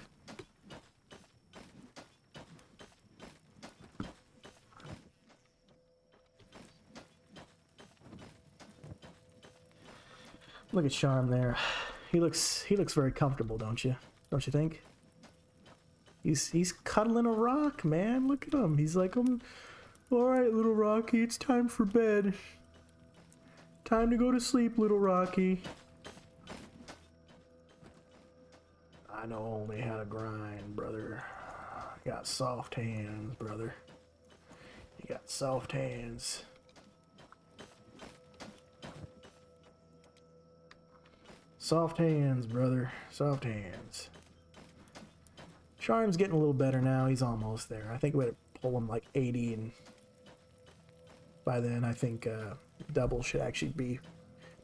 Look at Charm there. He looks very comfortable, don't you? Don't you think? He's cuddling a rock, man. Look at him. He's like, all right, little Rocky, it's time for bed. Time to go to sleep, little Rocky. I know only how to grind, brother. You got soft hands, brother. You got soft hands. Soft hands, brother. Soft hands. Charm's getting a little better now. He's almost there. I think we had to pull him like 80, and by then I think Double should actually be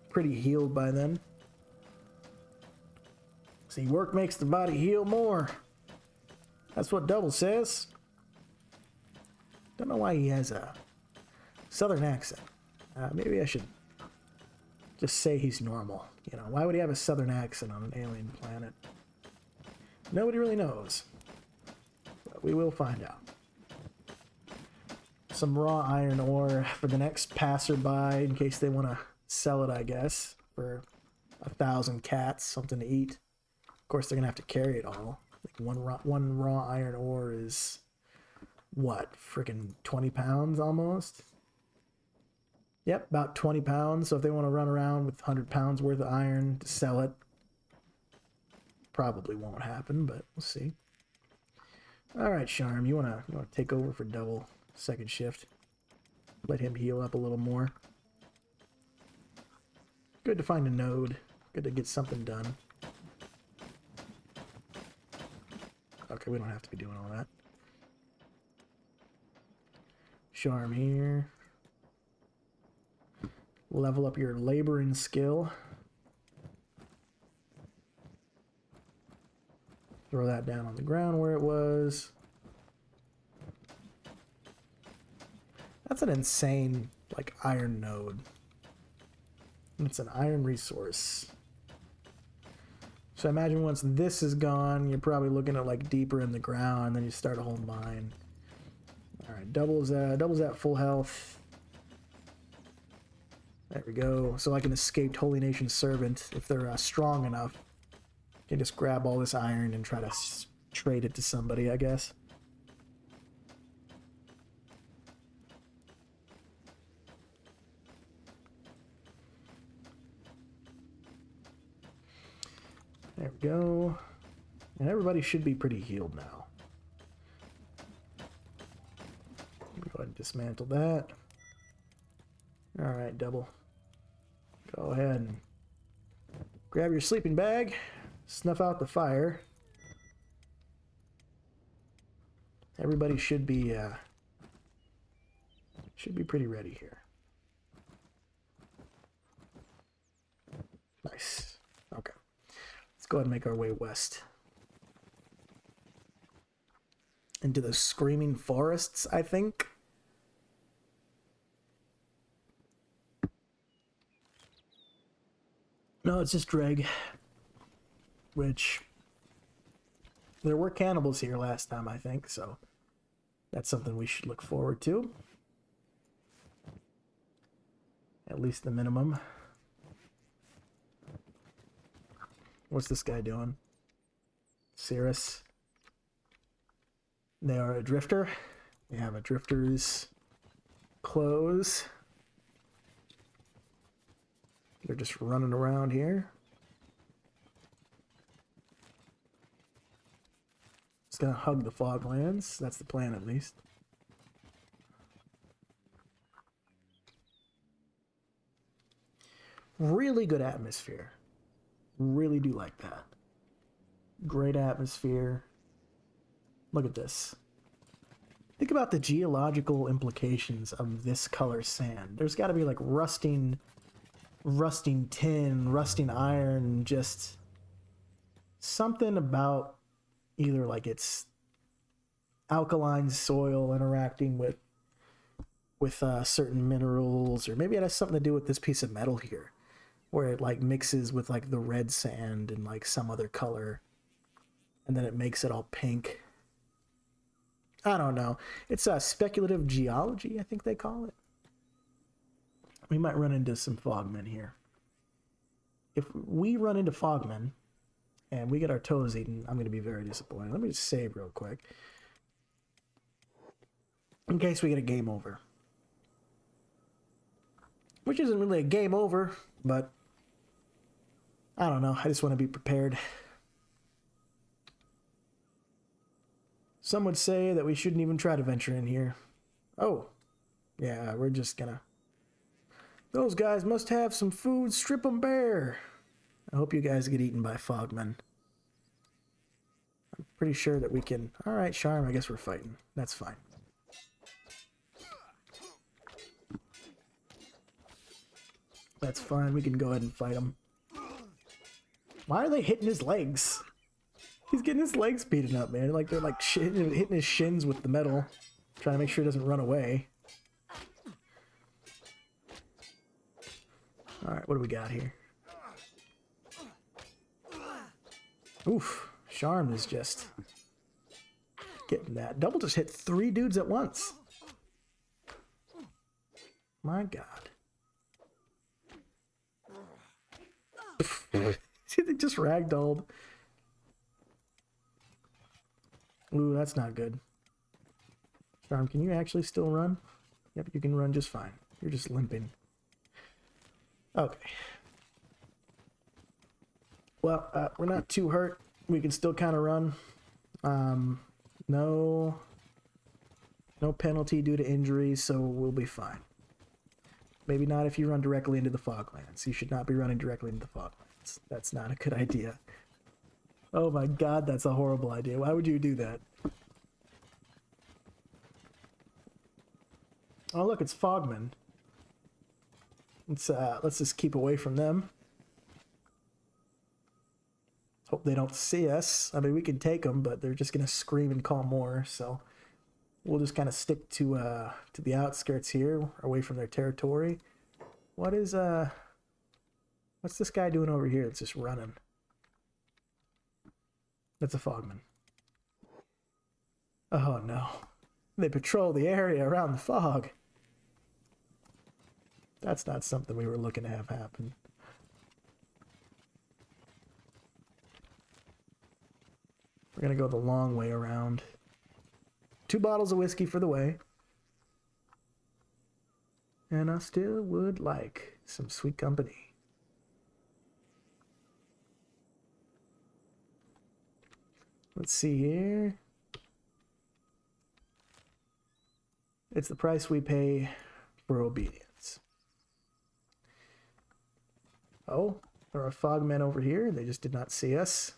pretty healed by then. See, work makes the body heal more. That's what Double says. Don't know why he has a southern accent. Maybe I should just say he's normal. You know, why would he have a southern accent on an alien planet? Nobody really knows. But we will find out. Some raw iron ore for the next passerby in case they want to sell it, I guess, for 1,000 cats, something to eat. Of course, they're going to have to carry it all. Like one raw iron ore is, what, freaking 20 pounds almost? Yep, about 20 pounds. So if they want to run around with 100 pounds worth of iron to sell it, probably won't happen, but we'll see. All right, Charm, you wanna take over for Double second shift? Let him heal up a little more. Good to find a node. Good to get something done. Okay, we don't have to be doing all that. Charm here. Level up your laboring skill. Throw that down on the ground where it was. That's an insane, like, iron node. It's an iron resource. So imagine once this is gone, you're probably looking at, like, deeper in the ground, then you start a whole mine. Alright, doubles at full health. There we go. So like an escaped Holy Nation servant, if they're strong enough, you can just grab all this iron and try to trade it to somebody, I guess. There we go. And everybody should be pretty healed now. Go ahead and dismantle that. Alright, Double. Go ahead and grab your sleeping bag. Snuff out the fire. Everybody should be pretty ready here. Nice. Okay. Let's go ahead and make our way west. Into the Screaming Forests, I think. No, it's just Dreg. Which, there were cannibals here last time, I think, so that's something we should look forward to. At least the minimum. What's this guy doing? Cirrus. They are a drifter. They have a drifter's clothes. They're just running around here. It's gonna hug the Foglands. That's the plan, at least. Really good atmosphere. Really do like that. Great atmosphere. Look at this. Think about the geological implications of this color sand. There's got to be like rusting tin, rusting iron, just something about either like it's alkaline soil interacting with certain minerals, or maybe it has something to do with this piece of metal here, where it like mixes with like the red sand and like some other color, and then it makes it all pink. I don't know. It's speculative geology, I think they call it. We might run into some fogmen here. If we run into fogmen and we get our toes eaten, I'm going to be very disappointed. Let me just save real quick, in case we get a game over. Which isn't really a game over, but I don't know. I just want to be prepared. Some would say that we shouldn't even try to venture in here. Oh, yeah, we're just gonna... Those guys must have some food. Strip them bare. I hope you guys get eaten by fogmen. I'm pretty sure that we can... Alright, Charm, I guess we're fighting. That's fine. That's fine, we can go ahead and fight him. Why are they hitting his legs? He's getting his legs beaten up, man. Like they're like hitting his shins with the metal, trying to make sure he doesn't run away. Alright, what do we got here? Oof, Charm is just getting that. Double just hit 3 dudes at once. My God. They just ragdolled. Ooh, that's not good. Charm, can you actually still run? Yep, you can run just fine. You're just limping. Okay. Well, we're not too hurt. We can still kind of run. No penalty due to injuries, so we'll be fine. Maybe not if you run directly into the foglands. You should not be running directly into the foglands. That's not a good idea. Oh my God, that's a horrible idea. Why would you do that? Oh look, it's fogmen. Let's just keep away from them. Hope they don't see us. I mean, we can take them, but they're just gonna scream and call more. So we'll just kind of stick to the outskirts here, away from their territory. What's this guy doing over here? That's just running. That's a fogman. Oh no. They patrol the area around the fog. That's not something we were looking to have happen. We're gonna go the long way around. 2 bottles of whiskey for the way. And I still would like some sweet company. Let's see here. It's the price we pay for obedience. Oh, there are fogmen over here. They just did not see us.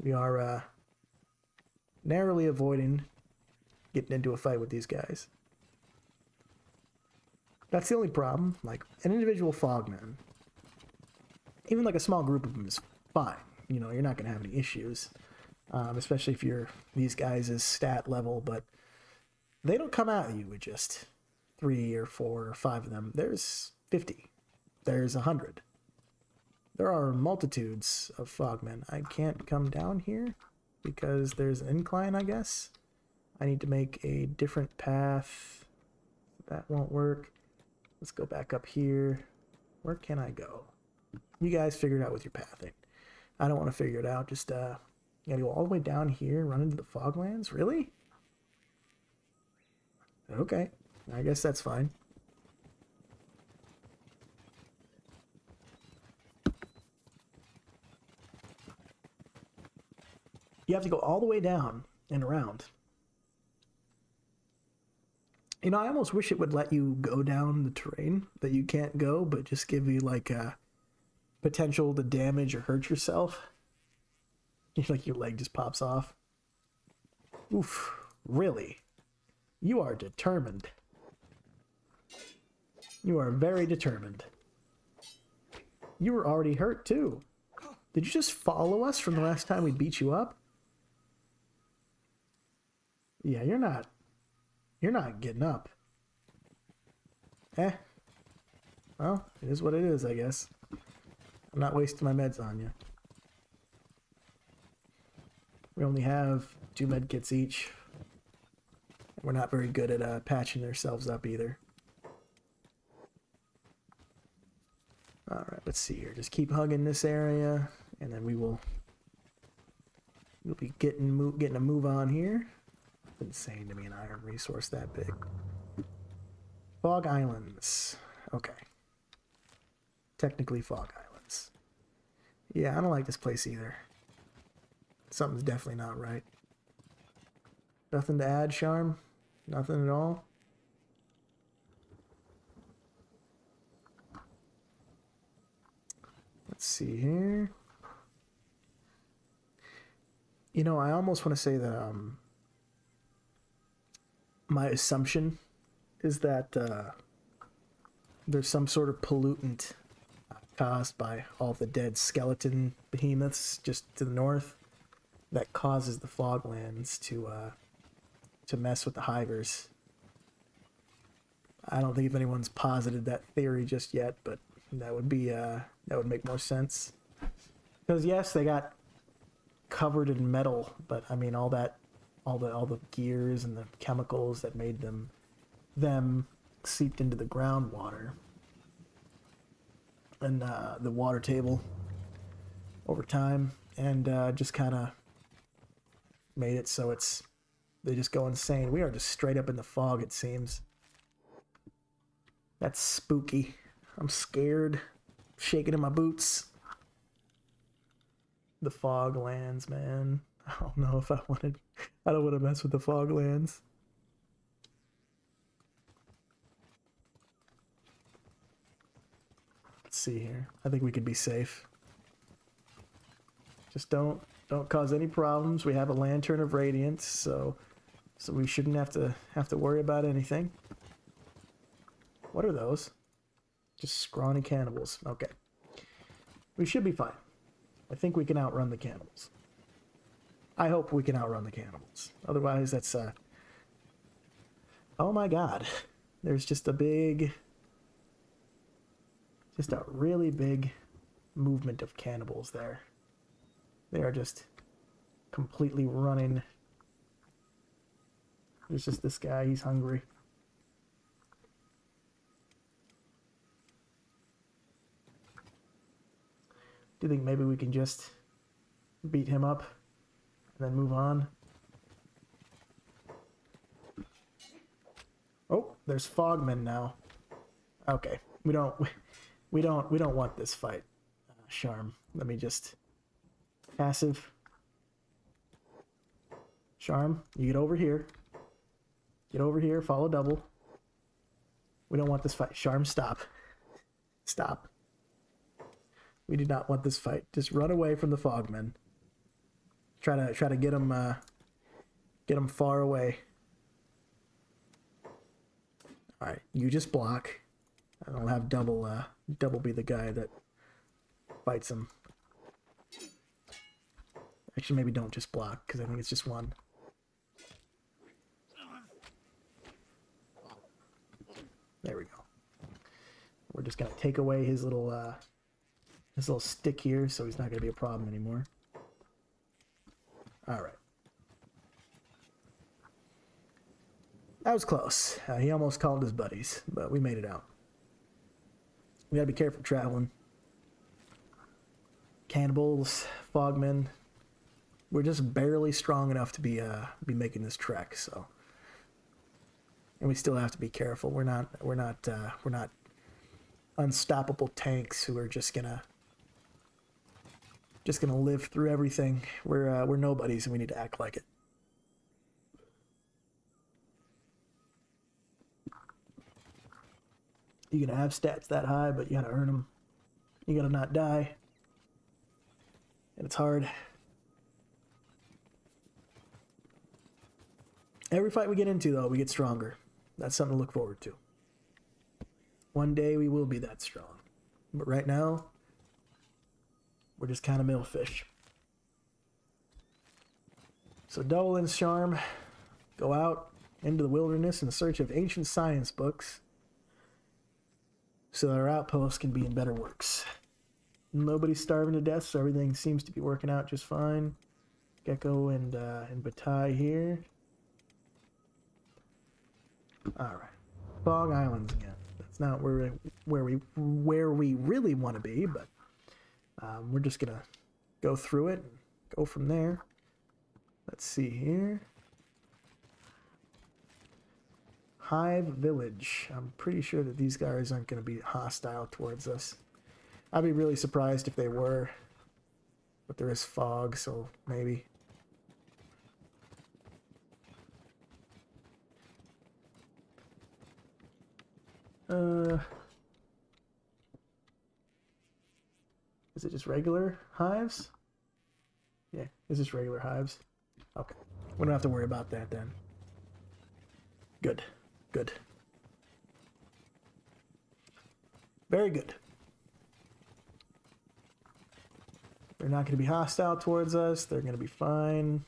We are narrowly avoiding getting into a fight with these guys. That's the only problem. Like, an individual fogman, even like a small group of them, is fine. You know, you're not going to have any issues. Especially if you're these guys' stat level, but they don't come at you with just 3 or 4 or 5 of them. There's 50. There's 100. There are multitudes of fogmen. I can't come down here because there's an incline, I guess. I need to make a different path. That won't work. Let's go back up here. Where can I go? You guys figure it out with your pathing. I don't want to figure it out. Just, you gotta go all the way down here, run into the foglands? Really? Okay. I guess that's fine. You have to go all the way down and around. You know, I almost wish it would let you go down the terrain that you can't go, but just give you like a potential to damage or hurt yourself. Like your leg just pops off. Oof, really? You are determined. You are very determined. You were already hurt too. Did you just follow us from the last time we beat you up? Yeah, you're not getting up. Eh. Well, it is what it is, I guess. I'm not wasting my meds on you. We only have 2 med kits each. We're not very good at patching ourselves up either. Alright, let's see here. Just keep hugging this area, and then we'll be getting a move on here. It's insane to me an iron resource that big. Fog Islands. Okay. Technically Fog Islands. Yeah, I don't like this place either. Something's definitely not right. Nothing to add, Charm? Nothing at all? Let's see here. You know, I almost want to say that my assumption is that there's some sort of pollutant caused by all the dead skeleton behemoths just to the north that causes the foglands to mess with the hivers. I don't think if anyone's posited that theory just yet, but that would make more sense. Because yes, they got covered in metal, but I mean all the gears and the chemicals that made them seeped into the groundwater and the water table over time, and just kind of made it so they just go insane. We are just straight up in the fog, it seems. That's spooky. I'm scared. Shaking in my boots. The fog lands, man. I don't know if I don't want to mess with the fog lands. Let's see here. I think we could be safe. Just don't cause any problems. We have a lantern of radiance, so we shouldn't have to worry about anything. What are those? Just scrawny cannibals. Okay. We should be fine. I think we can outrun the cannibals. I hope we can outrun the cannibals. Otherwise, that's oh my god. There's just a really big movement of cannibals there. They are just completely running. There's just this guy, he's hungry. Do you think maybe we can just beat him up and then move on? Oh, there's fogmen now. Okay, we don't want this fight. Charm. Let me just passive. Charm, you get over here. Get over here, follow double. We don't want this fight. Charm, stop. Stop. We do not want this fight. Just run away from the fogmen. Try to get them far away. All right, you just block. I'll have double be the guy that fights him. Actually, maybe don't just block because I think it's just one. There we go. We're just gonna take away his little stick here, so he's not gonna be a problem anymore. All right. That was close. He almost called his buddies, but we made it out. We gotta be careful traveling. Cannibals, fogmen. We're just barely strong enough to be making this trek, so. And we still have to be careful. We're not unstoppable tanks who are just gonna live through everything. We're nobodies, and we need to act like it. You can have stats that high, but you gotta earn them. You gotta not die. And it's hard. Every fight we get into, though, we get stronger. That's something to look forward to. One day we will be that strong. But right now, we're just kind of millfish. So Dolan's charm, go out into the wilderness in search of ancient science books so that our outpost can be in better works. Nobody's starving to death, so everything seems to be working out just fine. Gecko and Batai here. All right, Bog Islands again. That's not where we really want to be, but we're just gonna go through it and go from there. Let's see here. Hive Village. I'm pretty sure that these guys aren't going to be hostile towards us. I'd be really surprised if they were. But there is fog, so maybe. Is it just regular hives? Yeah, it's just regular hives. Okay. We don't have to worry about that then. Good. Good. Very good. They're not going to be hostile towards us. They're going to be fine.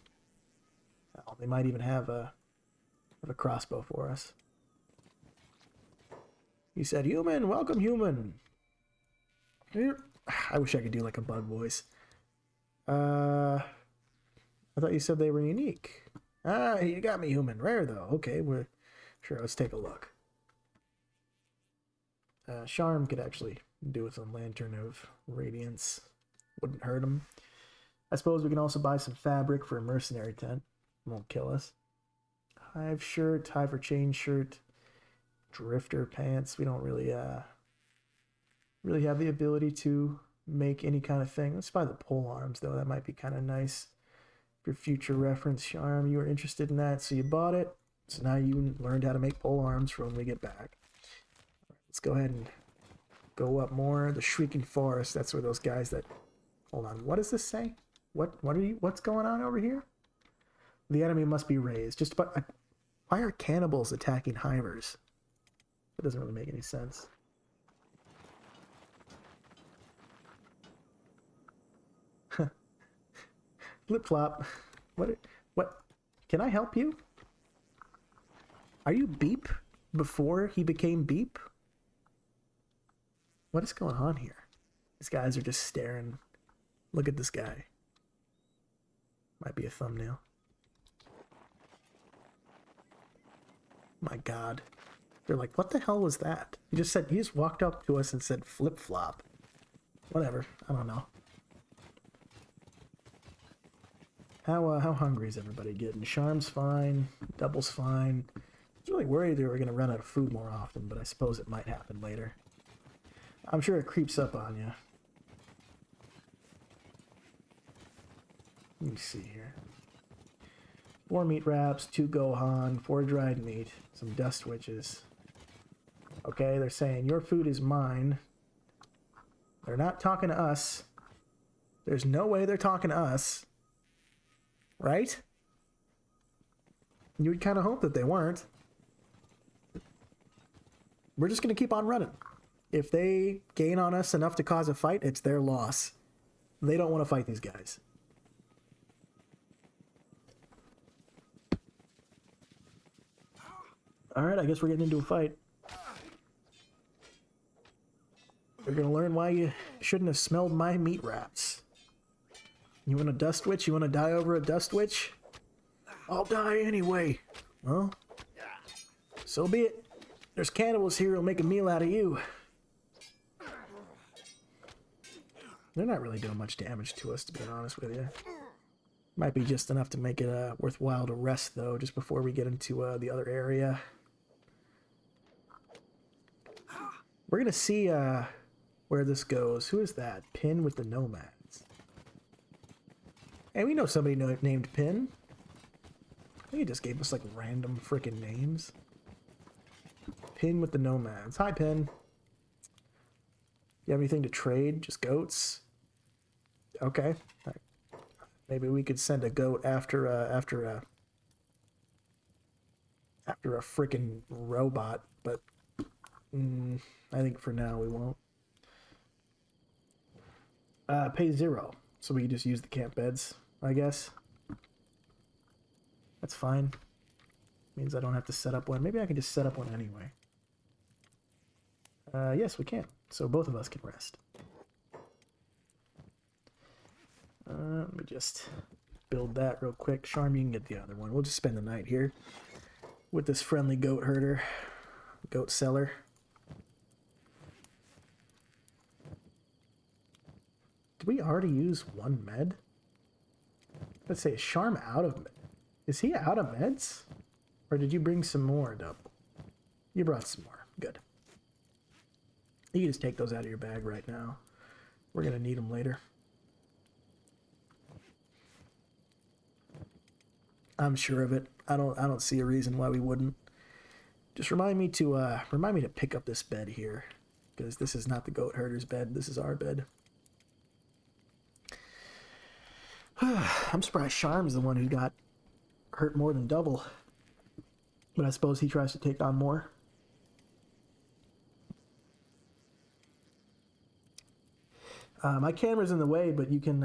Oh, they might even have a crossbow for us. He said, "Human, welcome, human." Here. I wish I could do like a bug voice. I thought you said they were unique. Ah, you got me, human. Rare though. Okay, we're sure. Let's take a look. Charm could actually do with a Lantern of Radiance. Wouldn't hurt him. I suppose we can also buy some fabric for a mercenary tent. Won't kill us. Hive shirt, Hive for chain shirt, drifter pants. We don't really have the ability to make any kind of thing. Let's buy the pole arms though. That might be kind of nice for future reference. Charm, you were interested in that, so you bought it. So now you learned how to make pole arms for when we get back. Let's go ahead and go up more. The Shrieking Forest. That's where those guys that. Hold on. What does this say? What's going on over here? The enemy must be raised. Just about. Why are cannibals attacking hivers? That doesn't really make any sense. Flip flop. What? Can I help you? Are you Beep before he became Beep? What is going on here? These guys are just staring. Look at this guy. Might be a thumbnail. My God. They're like, what the hell was that? He just walked up to us and said flip flop. Whatever. I don't know. How hungry is everybody getting? Charm's fine. Double's fine. I was really worried they were going to run out of food more often, but I suppose it might happen later. I'm sure it creeps up on you. Let me see here. 4 meat wraps, 2 gohan, 4 dried meat, some dust witches. Okay, they're saying, your food is mine. They're not talking to us. There's no way they're talking to us. Right? You would kind of hope that they weren't. We're just going to keep on running. If they gain on us enough to cause a fight, it's their loss. They don't want to fight these guys. Alright, I guess we're getting into a fight. You're going to learn why you shouldn't have smelled my meat wraps. You want a dust witch? You want to die over a dust witch? I'll die anyway. Well, so be it. There's cannibals here who'll make a meal out of you. They're not really doing much damage to us, to be honest with you. Might be just enough to make it worthwhile to rest, though, just before we get into the other area. We're going to see where this goes. Who is that? Pin with the Nomads. Hey, we know somebody named Pin. I think he just gave us, like, random freaking names. Pin with the Nomads. Hi, Pin. You have anything to trade? Just goats? Okay. Maybe we could send a goat after a freaking robot, but I think for now we won't. Pay 0, so we can just use the camp beds, I guess. That's fine. Means I don't have to set up one. Maybe I can just set up one anyway. Yes, we can. So both of us can rest. Let me just build that real quick. Charm, you can get the other one. We'll just spend the night here with this friendly goat herder, goat seller. Did we already use one med? Let's say, is Charm out of med? Is he out of meds? Or did you bring some more, Double? You brought some more. Good. You can just take those out of your bag right now. We're going to need them later. I'm sure of it. I don't see a reason why we wouldn't. Just remind me to pick up this bed here, because this is not the goat herder's bed. This is our bed. I'm surprised Charm's the one who got hurt more than Double. But I suppose he tries to take on more. My camera's in the way, but you can...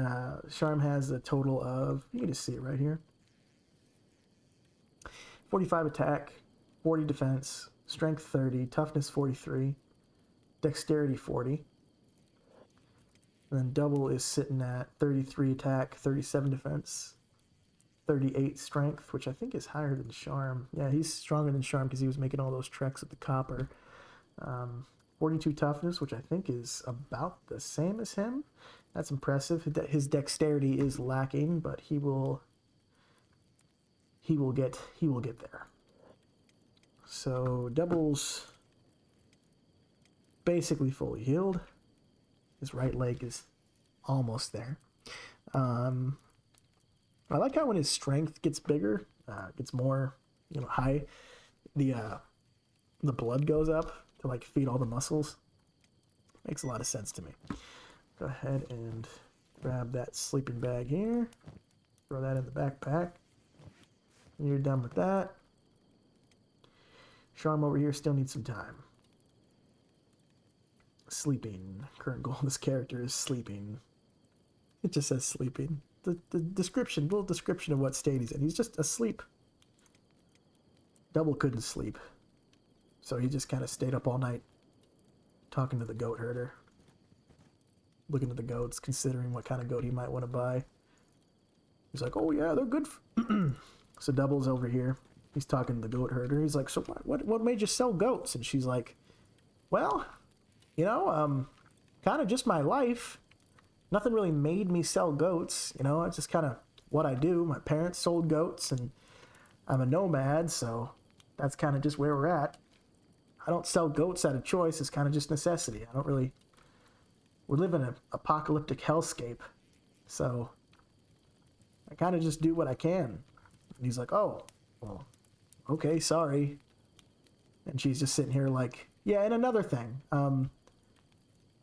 Charm has a total of... You can just see it right here. 45 attack, 40 defense, strength 30, toughness 43, dexterity 40. And then Double is sitting at 33 attack, 37 defense, 38 strength, which I think is higher than Charm. Yeah, he's stronger than Charm because he was making all those treks with the copper. 42 toughness, which I think is about the same as him. That's impressive. His dexterity is lacking, but he will get there. So Double's basically fully healed. His right leg is almost there. I like how when his strength gets bigger, gets more, high, the blood goes up to like feed all the muscles. Makes a lot of sense to me. Go ahead and grab that sleeping bag here. Throw that in the backpack. You're done with that. Charm over here still needs some time. Sleeping. Current goal of this character is sleeping. It just says sleeping. The description, little description of what state he's in. He's just asleep. Double couldn't sleep. So he just kind of stayed up all night talking to the goat herder. Looking at the goats, considering what kind of goat he might want to buy. He's like, oh yeah, they're good. So Double's over here. He's talking to the goat herder. He's like, so what made you sell goats? And she's like, well, kind of just my life. Nothing really made me sell goats. It's just kind of what I do. My parents sold goats, and I'm a nomad, so that's kind of just where we're at. I don't sell goats out of choice. It's kind of just necessity. We live in an apocalyptic hellscape, so I kind of just do what I can. And he's like, oh, well, okay, sorry. And she's just sitting here like, yeah, and another thing.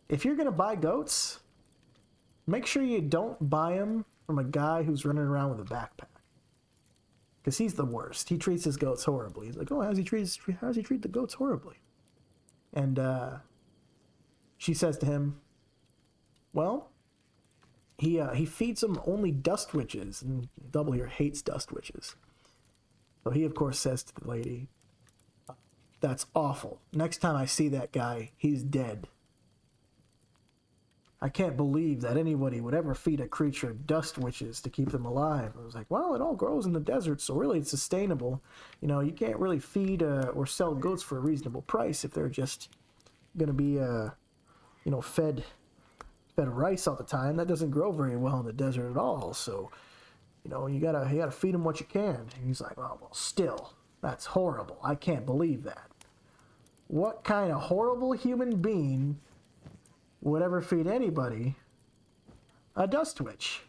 If you're going to buy goats, make sure you don't buy them from a guy who's running around with a backpack. Because he's the worst. He treats his goats horribly. He's like, oh, how does he treat the goats horribly? And she says to him, well, he feeds them only dust witches. And Double here hates dust witches. So he, of course, says to the lady, that's awful. Next time I see that guy, he's dead. I can't believe that anybody would ever feed a creature dust witches to keep them alive. I was like, well, it all grows in the desert, so really it's sustainable. You can't really feed or sell goats for a reasonable price if they're just going to be, fed rice all the time. That doesn't grow very well in the desert at all. So, you gotta feed them what you can. And he's like, well, still, that's horrible. I can't believe that. What kind of horrible human being would ever feed anybody a dust witch?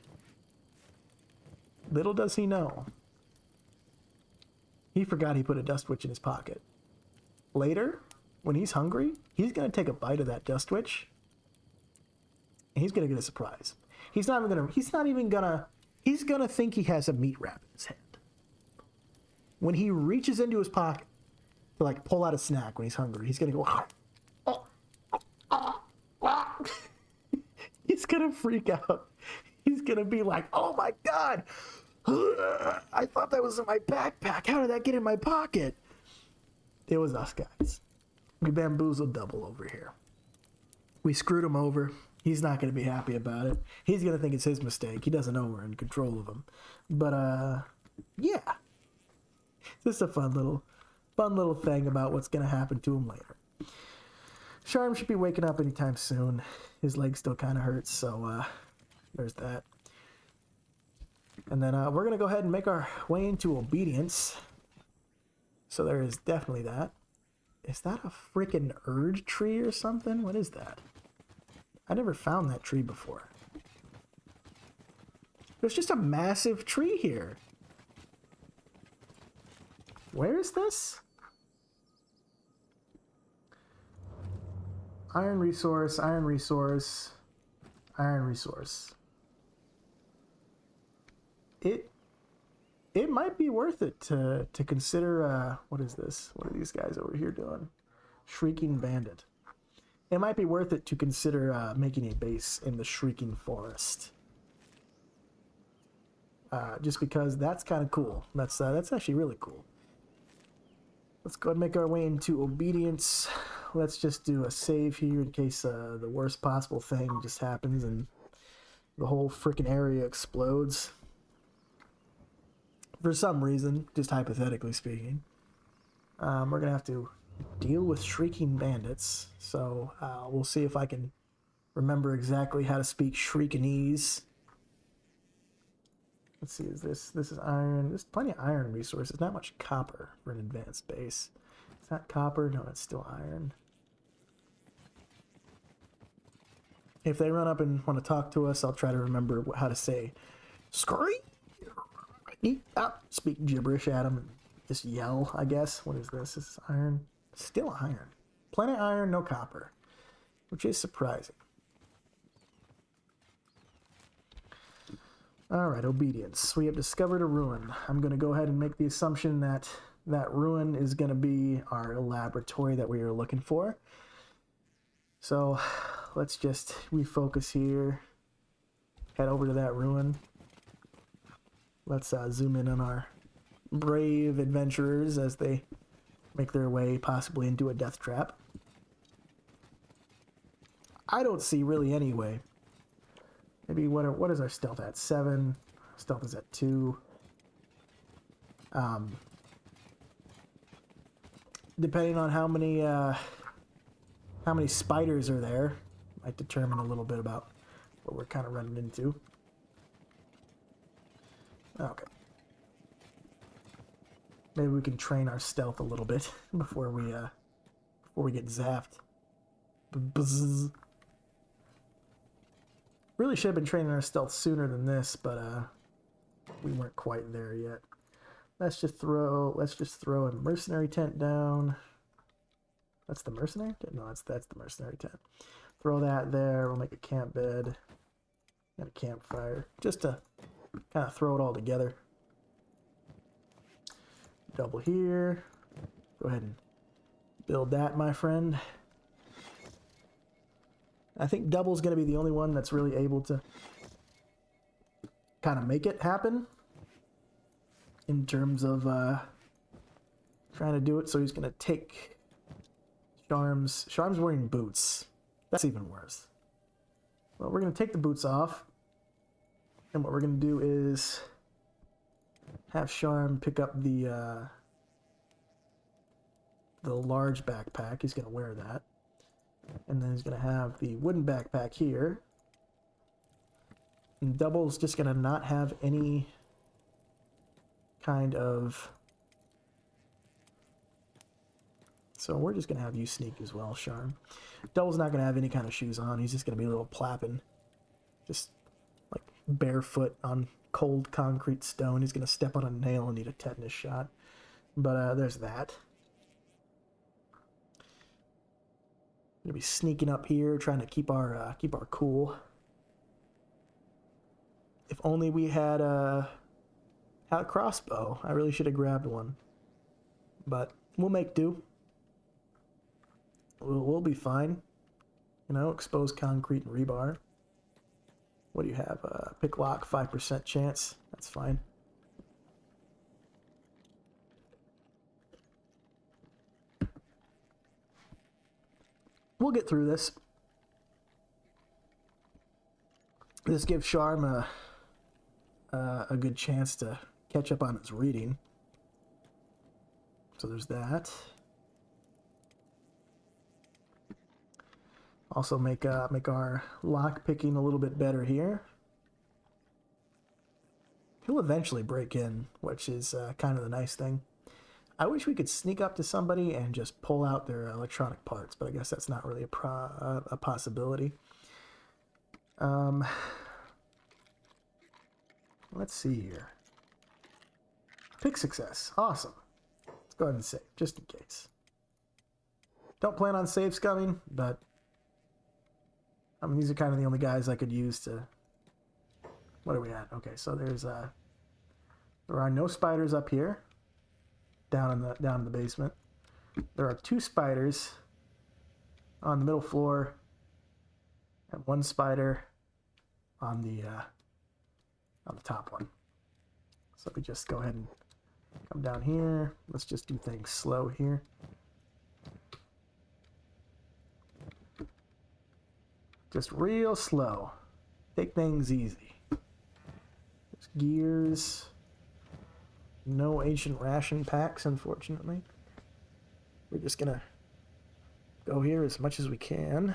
Little does he know. He forgot he put a dust witch in his pocket. Later, when he's hungry, he's going to take a bite of that dust witch, And he's gonna get a surprise. He's gonna think he has a meat wrap in his hand. When he reaches into his pocket to like pull out a snack when he's hungry, he's gonna go, he's gonna freak out. He's gonna be like, oh my God, I thought that was in my backpack. How did that get in my pocket? It was us, guys. We bamboozled Double over here. We screwed him over. He's not going to be happy about it. He's going to think it's his mistake. He doesn't know we're in control of him. But, yeah. Just a fun little thing about what's going to happen to him later. Charm should be waking up anytime soon. His leg still kind of hurts, so, there's that. And then, we're going to go ahead and make our way into obedience. So there is definitely that. Is that a freaking Erd tree or something? What is that? I never found that tree before. There's just a massive tree here. Where is this? Iron resource, iron resource, iron resource. It might be worth it to consider, what is this? What are these guys over here doing? Shrieking Bandit. It might be worth it to consider making a base in the Shrieking Forest. Just because that's kind of cool. That's actually really cool. Let's go ahead and make our way into Obedience. Let's just do a save here in case the worst possible thing just happens and the whole freaking area explodes. For some reason, just hypothetically speaking. We're going to have to deal with Shrieking Bandits. So we'll see if I can remember exactly how to speak Shriekinese. Let's see, is this is iron. There's plenty of iron resources. Not much copper for an advanced base. Is that copper? No, it's still iron. If they run up and want to talk to us, I'll try to remember how to say scurry. Speak gibberish at them and just yell, I guess. What is this? This is iron. Still iron. Plenty of iron, no copper. Which is surprising. Alright, obedience. We have discovered a ruin. I'm going to go ahead and make the assumption that that ruin is going to be our laboratory that we are looking for. So, let's just refocus here. Head over to that ruin. Let's zoom in on our brave adventurers as they make their way possibly into a death trap. I don't see really any way. Maybe what is our stealth at? 7. Stealth is at 2. Depending on how many spiders are there, might determine a little bit about what we're kind of running into. Okay. Maybe we can train our stealth a little bit before we get zapped. Buzz. Really should have been training our stealth sooner than this, but we weren't quite there yet. Let's just throw a mercenary tent down. That's the mercenary tent? No, that's the mercenary tent. Throw that there. We'll make a camp bed and a campfire just to kind of throw it all together. Double here. Go ahead and build that, my friend. I think Double's going to be the only one that's really able to kind of make it happen in terms of trying to do it. So he's going to take Charm's wearing boots. That's even worse. Well, we're going to take the boots off. And what we're going to do is have Charm pick up the large backpack. He's going to wear that. And then he's going to have the wooden backpack here. And Double's just going to not have any kind of... So we're just going to have you sneak as well, Charm. Double's not going to have any kind of shoes on. He's just going to be a little plapping. Just like barefoot on cold concrete stone. He's going to step on a nail and need a tetanus shot. But there's that. Gonna be sneaking up here, trying to keep our cool. If only we had a crossbow. I really should have grabbed one. But we'll make do. We'll be fine. You know, exposed concrete and rebar. What do you have? Pick lock, 5% chance. That's fine. We'll get through this. This gives Sharm a good chance to catch up on his reading. So there's that. Also make our lock picking a little bit better here. He'll eventually break in, which is kind of the nice thing. I wish we could sneak up to somebody and just pull out their electronic parts, but I guess that's not really a possibility. Let's see here. Pick success. Awesome. Let's go ahead and save, just in case. Don't plan on save scumming, but I mean, these are kind of the only guys I could use to... What are we at? Okay, so there's there are no spiders up here, down in the basement. There are 2 spiders on the middle floor, and 1 spider on the top one. So we just go ahead and come down here. Let's just do things slow here. Just real slow. Take things easy. There's gears. No ancient ration packs, unfortunately. We're just gonna go here as much as we can.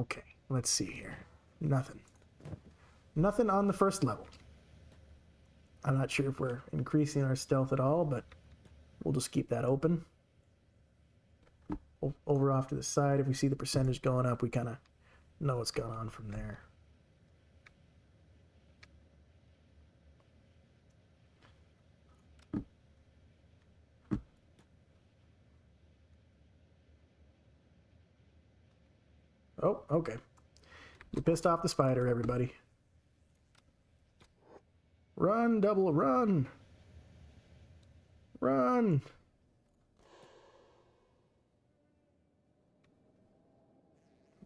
Okay, let's see here. Nothing. Nothing on the first level. I'm not sure if we're increasing our stealth at all, but we'll just keep that open. Over off to the side, if we see the percentage going up, we kind of know what's going on from there. Oh, okay. You pissed off the spider, everybody. Run, double, run! Run!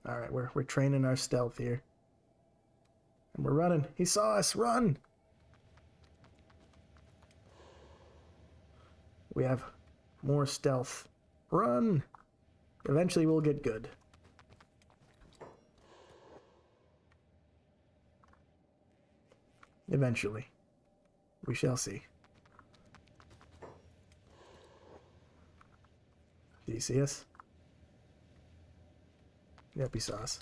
Alright, we're training our stealth here. And we're running. He saw us! Run! We have more stealth. Run! Eventually we'll get good. Eventually. We shall see. Did he see us? Yep, he saw us.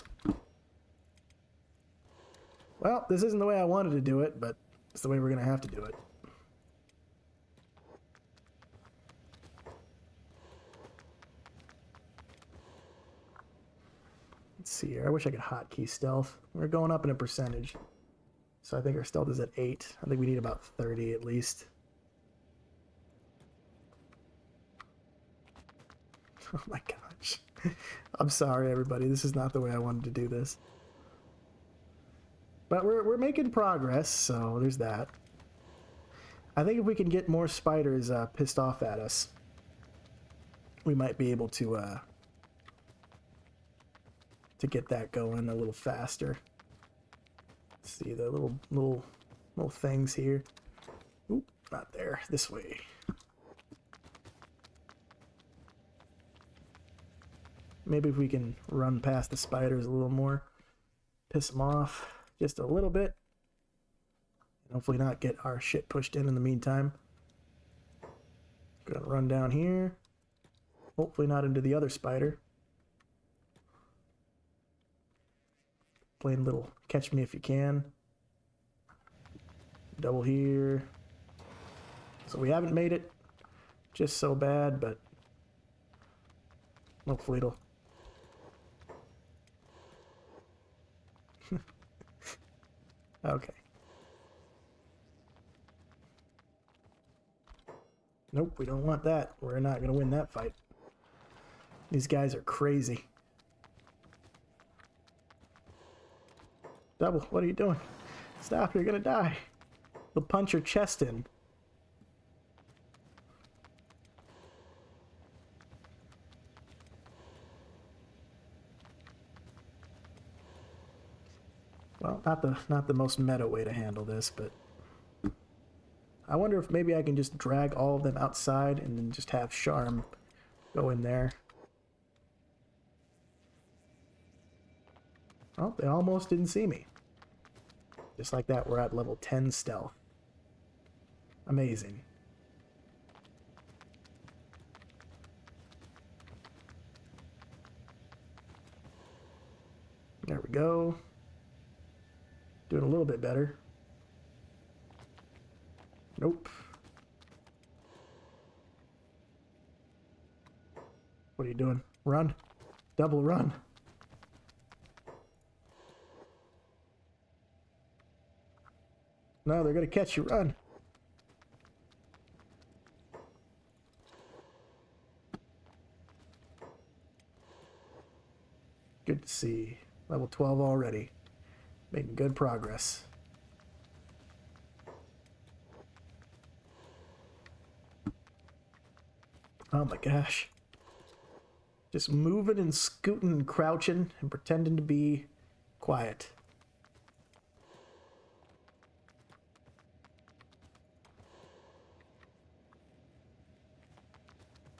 Well, this isn't the way I wanted to do it, but it's the way we're going to have to do it. Let's see here. I wish I could hotkey stealth. We're going up in a percentage. So I think our stealth is at 8. I think we need about 30 at least. Oh my gosh. I'm sorry, everybody. This is not the way I wanted to do this. But we're making progress, so there's that. I think if we can get more spiders pissed off at us, we might be able to get that going a little faster. Let's see the little things here. Oop, not there. This way. Maybe if we can run past the spiders a little more, piss them off just a little bit, and hopefully not get our shit pushed in the meantime. Gonna run down here. Hopefully not into the other spider. Playing a little catch me if you can. Double here. So we haven't made it just so bad, but hopefully it'll... Okay. Nope, we don't want that. We're not going to win that fight. These guys are crazy. Double, what are you doing? Stop, you're gonna die. He'll punch your chest in. Well, not the most meta way to handle this, but I wonder if maybe I can just drag all of them outside and then just have Charm go in there. Oh, they almost didn't see me. Just like that, we're at level 10 stealth. Amazing. There we go. Doing a little bit better. Nope. What are you doing? Run. Double run. No, they're gonna catch you. Run. Good to see. Level 12 already. Making good progress. Oh my gosh. Just moving and scooting and crouching and pretending to be quiet.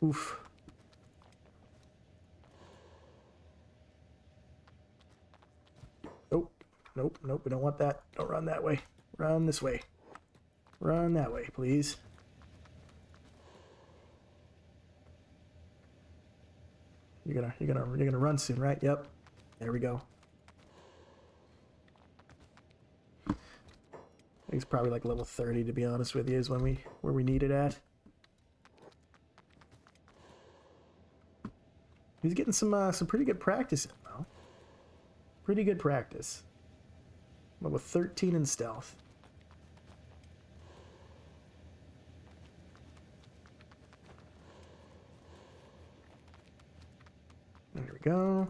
Oof. Nope. Nope. Nope. We don't want that. Don't run that way. Run this way. Run that way, please. You're gonna run soon, right? Yep. There we go. I think it's probably like level 30, to be honest with you, is when where we need it at. He's getting some pretty good practice in, though. Pretty good practice. Level 13 in stealth. There we go.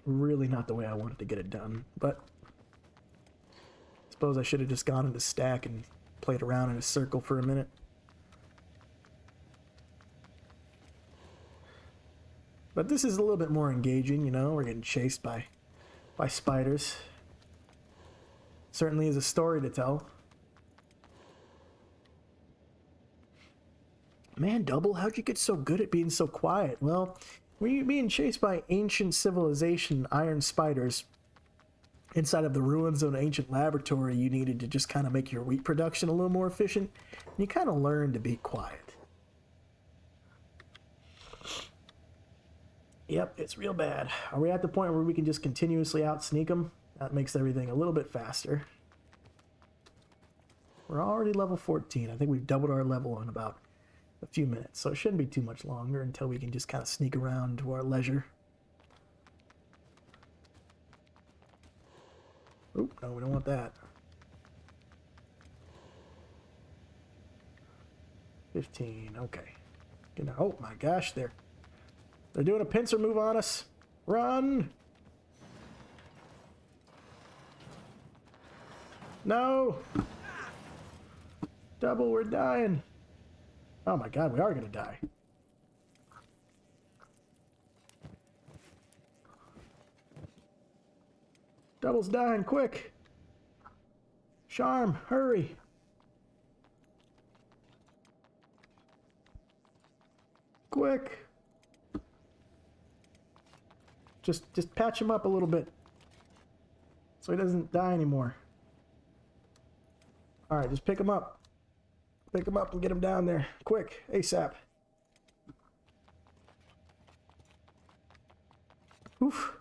Really not the way I wanted to get it done, but I suppose I should have just gone into stack and played around in a circle for a minute. But this is a little bit more engaging, you know. We're getting chased by spiders. Certainly is a story to tell. Man, Double, how'd you get so good at being so quiet? Well, when you're being chased by ancient civilization iron spiders inside of the ruins of an ancient laboratory, you needed to just kind of make your wheat production a little more efficient. You kind of learn to be quiet. Yep, it's real bad. Are we at the point where we can just continuously out-sneak them? That makes everything a little bit faster. We're already level 14. I think we've doubled our level in about a few minutes, so it shouldn't be too much longer until we can just kind of sneak around to our leisure. Oop, no, we don't want that. 15, okay. Oh my gosh, they're doing a pincer move on us. Run! No! Double, we're dying. Oh my god, we are gonna die. Double's dying, quick! Charm, hurry! Quick! Just patch him up a little bit so he doesn't die anymore. Alright, just pick him up. Pick him up and get him down there. Quick, ASAP. Oof.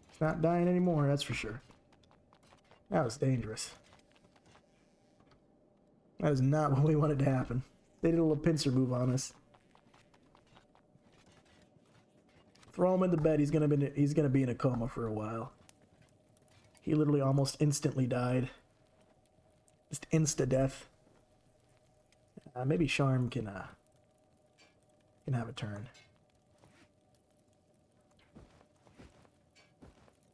He's not dying anymore, that's for sure. That was dangerous. That is not what we wanted to happen. They did a little pincer move on us. Throw him in the bed. He's gonna be in a coma for a while. He literally almost instantly died. Just insta-death. Maybe Charm can have a turn.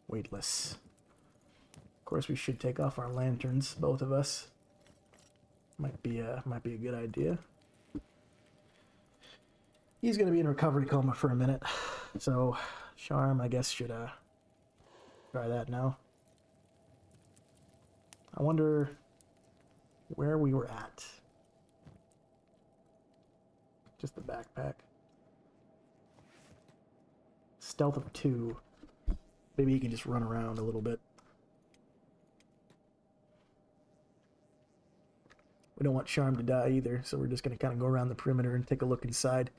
weightless. Of course, we should take off our lanterns, both of us. Might be a good idea. He's gonna be in recovery coma for a minute, so Charm, I guess, should try that now. I wonder where we were at. Just the backpack. Stealth of 2. Maybe he can just run around a little bit. We don't want Charm to die either, so we're just going to kind of go around the perimeter and take a look inside.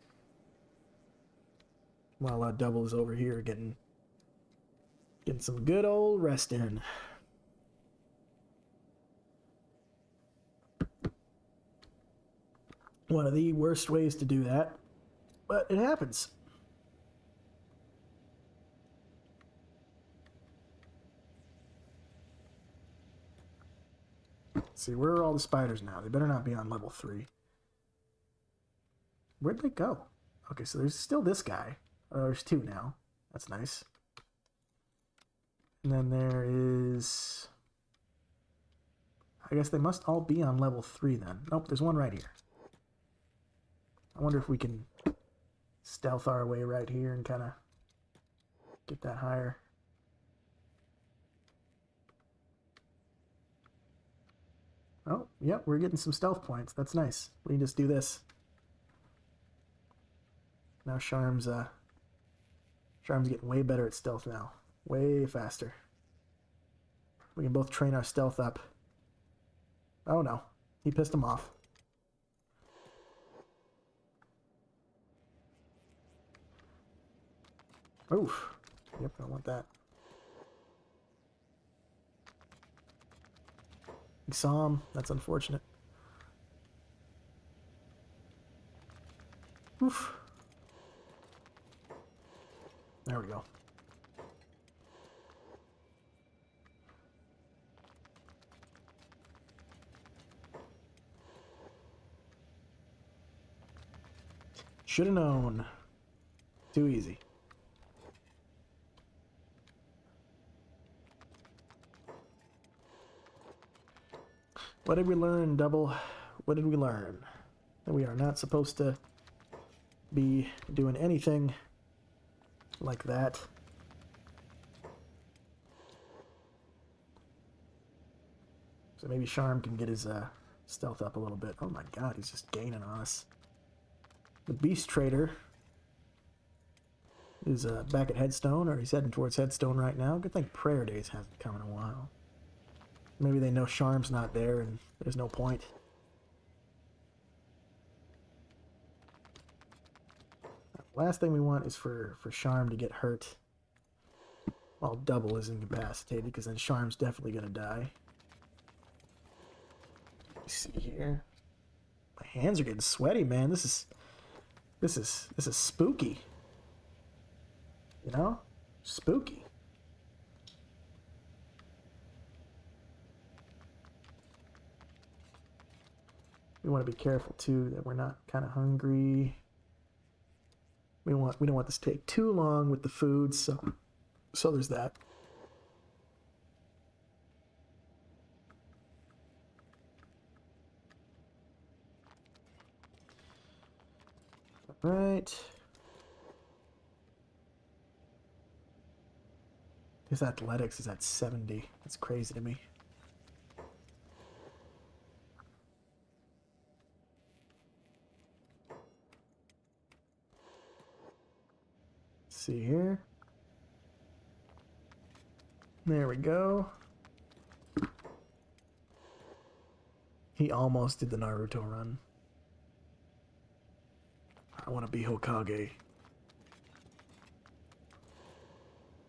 While Double is over here getting some good old rest in. One of the worst ways to do that, but it happens. See, where are all the spiders now? They better not be on level 3. Where'd they go? Okay, so there's still this guy. There's 2 now. That's nice. And then there is... I guess they must all be on level 3 then. Nope, there's one right here. I wonder if we can stealth our way right here and kind of get that higher. Oh, yep, we're getting some stealth points. That's nice. We can just do this. Now Charm's getting way better at stealth now. Way faster. We can both train our stealth up. Oh no, he pissed him off. Oof. Yep, I don't want that. We saw him. That's unfortunate. Oof. There we go. Should have known. Too easy. What did we learn, Double? What did we learn? That we are not supposed to be doing anything like that. So maybe Charm can get his stealth up a little bit. Oh my god, he's just gaining on us. The Beast Trader is back at Headstone, or he's heading towards Headstone right now. Good thing Prayer Days hasn't come in a while. Maybe they know Charm's not there and there's no point. Last thing we want is for Charm to get hurt while Double is incapacitated, because then Charm's definitely gonna die. Let me see here. My hands are getting sweaty, man. This is spooky. You know? Spooky. We want to be careful too that we're not kind of hungry. We don't want this to take too long with the food, so there's that. All right. His athletics is at 70. That's crazy to me. See here. There we go. He almost did the Naruto run. I want to be Hokage.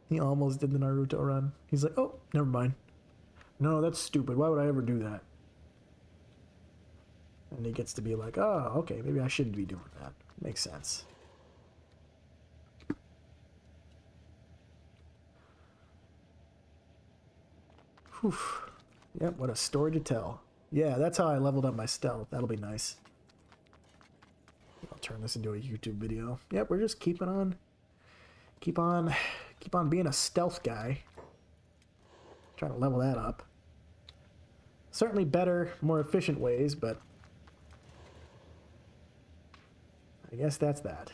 He almost did the Naruto run. He's like, oh, never mind. No, that's stupid. Why would I ever do that? And he gets to be like, oh, okay, maybe I shouldn't be doing that. Makes sense. Whew. Yep, what a story to tell. Yeah, that's how I leveled up my stealth. That'll be nice. I'll turn this into a YouTube video. Yep, we're just keep on being a stealth guy. Trying to level that up. Certainly better, more efficient ways, but I guess that's that.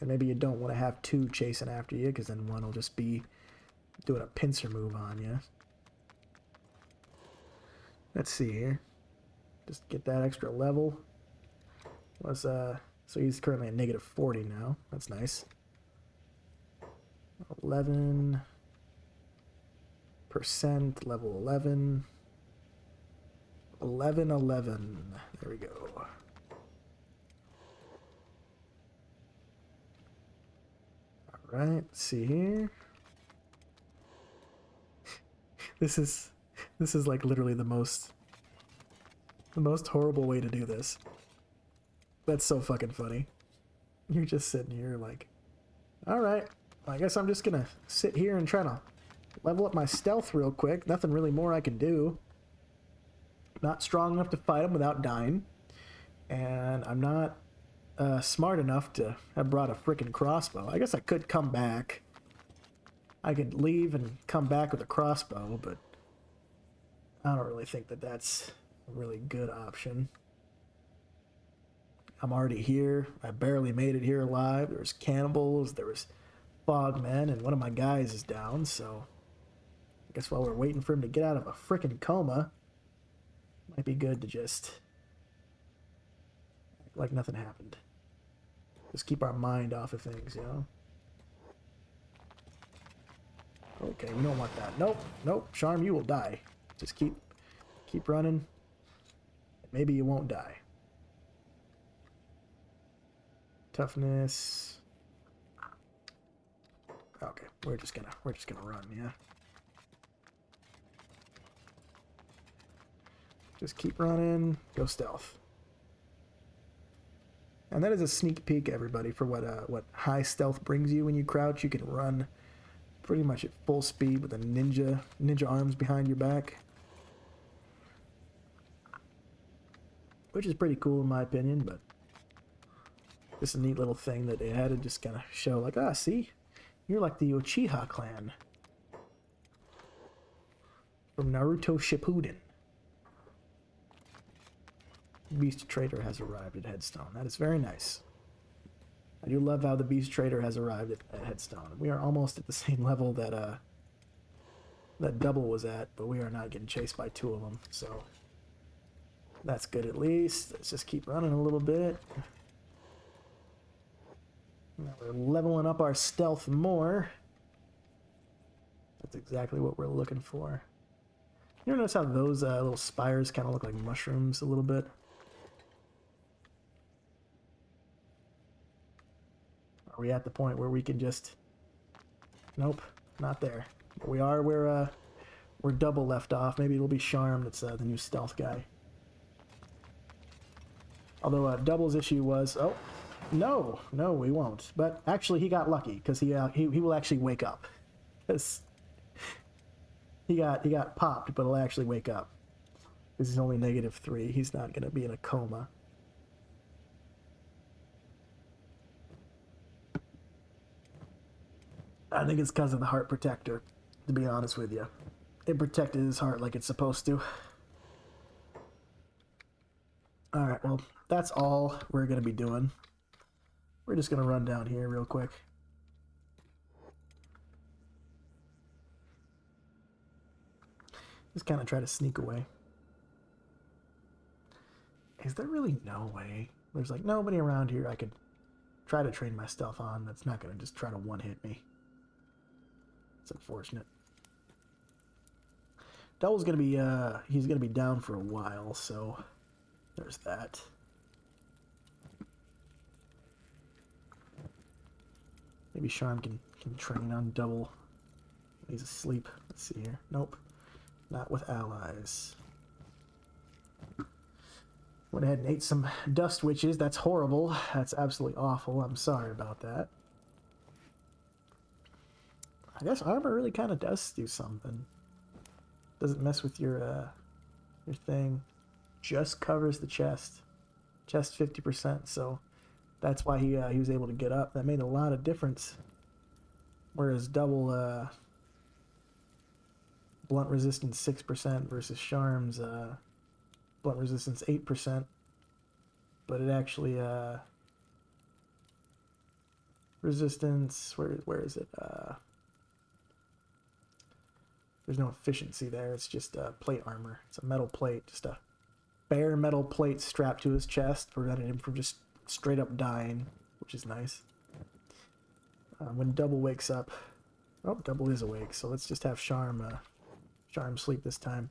And maybe you don't want to have two chasing after you, because then one will just be doing a pincer move on you. Let's see here. Just get that extra level. So he's currently at negative 40 now. That's nice. 11%, level 11. 11. There we go. Alright, let's see here. This is like literally the most horrible way to do this. That's so fucking funny. You're just sitting here like, alright, I guess I'm just gonna sit here and try to level up my stealth real quick. Nothing really more I can do. Not strong enough to fight him without dying. And I'm not smart enough to have brought a freaking crossbow. I guess I could come back. I could leave and come back with a crossbow, but I don't really think that that's a really good option. I'm already here. I barely made it here alive. There was cannibals, there was fogmen, and one of my guys is down, so I guess while we're waiting for him to get out of a frickin' coma, might be good to just act like nothing happened. Just keep our mind off of things, you know? Okay, we don't want that. Nope. Charm, you will die. Just keep running. Maybe you won't die. Toughness. Okay, we're just gonna run, yeah. Just keep running. Go stealth. And that is a sneak peek, everybody, for what high stealth brings you when you crouch. You can run pretty much at full speed with a ninja arms behind your back, which is pretty cool in my opinion. But just a neat little thing that they had to just kind of show, like, see, you're like the Uchiha clan from Naruto Shippuden. Beast Trader has arrived at Headstone. That is very nice. I do love how the Beast Trader has arrived at Headstone. We are almost at the same level that that Double was at, but we are not getting chased by two of them, so that's good at least. Let's just keep running a little bit. Now we're leveling up our stealth more. That's exactly what we're looking for. You ever notice how those little spires kind of look like mushrooms a little bit? Are we at the point where we can just... Nope, not there. But we are where Double left off. Maybe it'll be Charm that's the new stealth guy. Although Double's issue was... Oh, no, we won't. But actually he got lucky, because he will actually wake up. He got popped, but he'll actually wake up. Because he's only -3. He's not going to be in a coma. I think it's because of the heart protector, to be honest with you. It protected his heart like it's supposed to. Alright, well, that's all we're going to be doing. We're just going to run down here real quick. Just kind of try to sneak away. Is there really no way? There's like nobody around here I could try to train my stealth on that's not going to just try to one-hit me. It's unfortunate. Double's going to be, he's going to be down for a while, so there's that. Maybe Charm can train on Double. He's asleep. Let's see here. Nope. Not with allies. Went ahead and ate some dust witches. That's horrible. That's absolutely awful. I'm sorry about that. I guess armor really kind of does do something. Doesn't mess with your thing. Just covers the chest. Chest 50%, so that's why he was able to get up. That made a lot of difference. Whereas double blunt resistance 6% versus Charm's blunt resistance 8%. But it actually resistance, where is it? There's no efficiency there. It's just plate armor. It's a metal plate, just a bare metal plate strapped to his chest, preventing him from just straight up dying, which is nice. When Double wakes up, oh, Double is awake, so let's just have Charm sleep this time.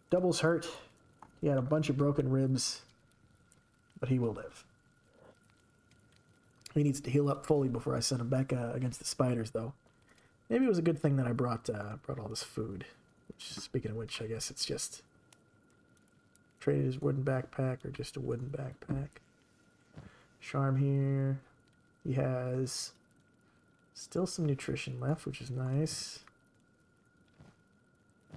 Double's hurt. He had a bunch of broken ribs, but he will live. He needs to heal up fully before I send him back against the spiders, though. Maybe it was a good thing that I brought all this food. Which, speaking of which, I guess it's just traded his wooden backpack or just a wooden backpack. Charm here. He has still some nutrition left, which is nice.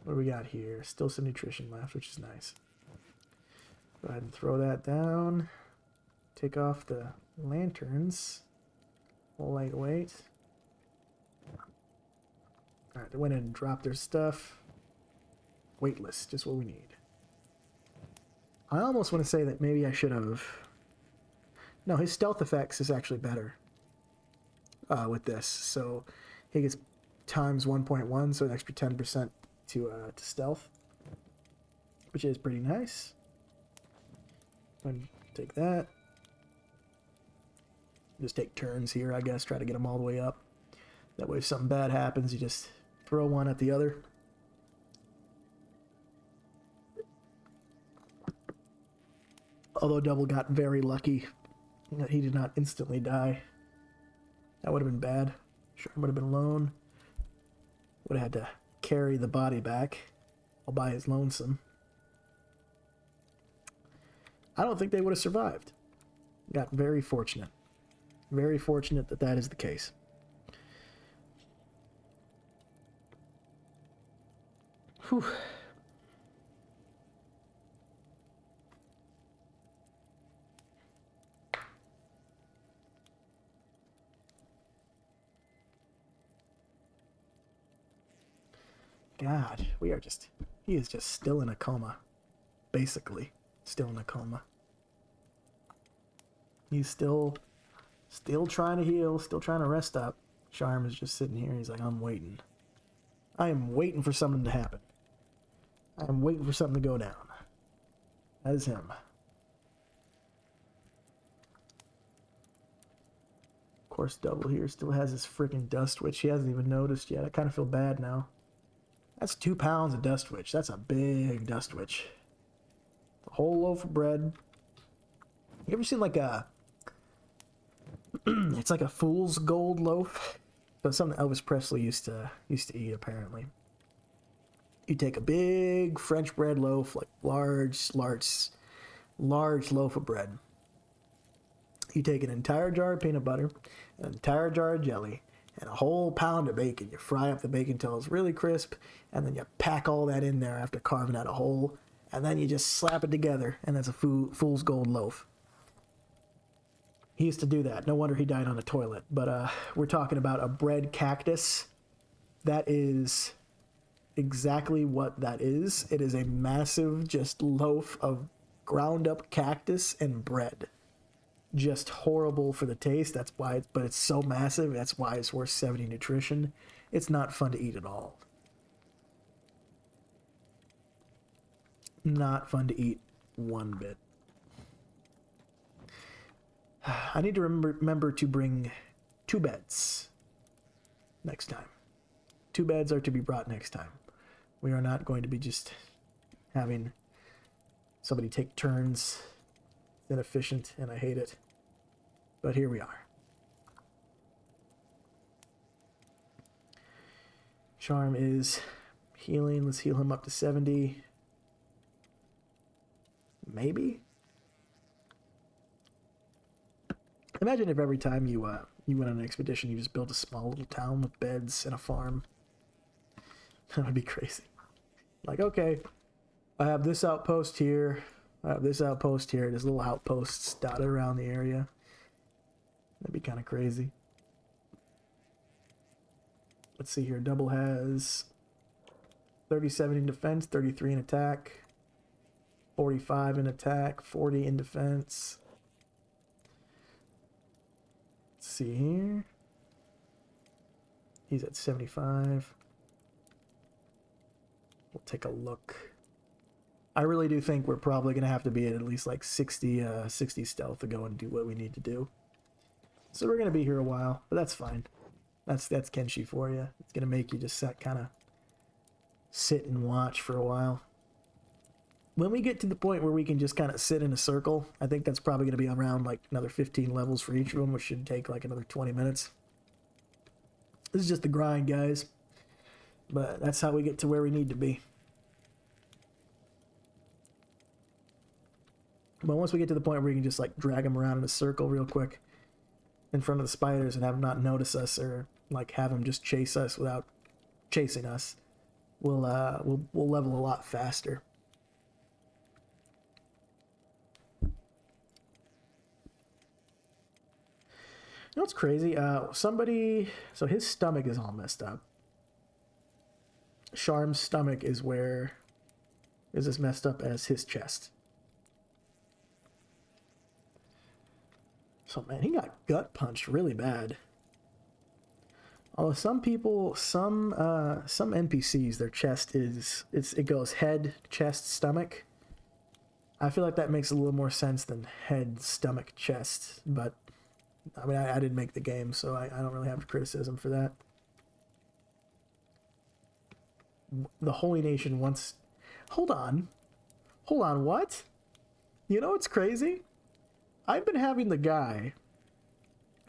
What do we got here? Still some nutrition left, which is nice. Go ahead and throw that down. Take off the lanterns. Lightweight. Alright, they went in and dropped their stuff. Weightless, just what we need. I almost want to say that maybe I should have... No, his stealth effects is actually better with this. So he gets times 1.1, so an extra 10% to stealth, which is pretty nice. And take that. Just take turns here, I guess. Try to get them all the way up. That way if something bad happens, you just throw one at the other. Although Double got very lucky that he did not instantly die. That would have been bad. Sure, would have been alone. Would have had to carry the body back all by his lonesome. I don't think they would have survived. Got very fortunate. Very fortunate that that is the case. Whew. God, we are just... He is just still in a coma. Basically. Still in a coma. He's still trying to heal, still trying to rest up. Charm is just sitting here. He's like, I'm waiting. I am waiting for something to happen. I am waiting for something to go down. That is him. Of course, Double here still has his freaking dust witch. He hasn't even noticed yet. I kind of feel bad now. That's 2 pounds of dust witch. That's a big dust witch. A whole loaf of bread. You ever seen like a... it's like a fool's gold loaf. So it's something Elvis Presley used to eat, apparently. You take a big French bread loaf, like large loaf of bread. You take an entire jar of peanut butter, an entire jar of jelly, and a whole pound of bacon. You fry up the bacon till it's really crisp, and then you pack all that in there after carving out a hole, and then you just slap it together, and that's a fool's gold loaf. He used to do that. No wonder he died on a toilet. But we're talking about a bread cactus. That is exactly what that is. It is a massive just loaf of ground up cactus and bread. Just horrible for the taste. That's why but it's so massive. That's why it's worth 70 nutrition. It's not fun to eat at all. Not fun to eat one bit. I need to remember to bring 2 beds next time. 2 beds are to be brought next time. We are not going to be just having somebody take turns. It's inefficient, and I hate it. But here we are. Charm is healing. Let's heal him up to 70. Maybe? Imagine if every time you went on an expedition, you just built a small little town with beds and a farm. That would be crazy. Like, okay, I have this outpost here. I have this outpost here. There's little outposts dotted around the area. That'd be kind of crazy. let's see here. Double has 37 in defense, 33 in attack, 45 in attack, 40 in defense. Let's see here. He's at 75. We'll take a look. I really do think we're probably going to have to be at least like 60 stealth to go and do what we need to do. So we're going to be here a while, but that's fine. That's Kenshi for you. It's going to make you just kind of sit and watch for a while. When we get to the point where we can just kind of sit in a circle, I think that's probably going to be around like another 15 levels for each of them, which should take like another 20 minutes. This is just the grind, guys. But that's how we get to where we need to be. But once we get to the point where we can just like drag them around in a circle real quick in front of the spiders and have them not notice us, or like have them just chase us without chasing us, we'll level a lot faster. You know what's crazy? Somebody, so his stomach is all messed up. Sharm's stomach is as messed up as his chest. So man, he got gut punched really bad. Although some people, some NPCs, their chest it goes head, chest, stomach. I feel like that makes a little more sense than head, stomach, chest. But I mean, I didn't make the game, so I don't really have criticism for that. The Holy Nation wants... Hold on, what? You know what's crazy? I've been having the guy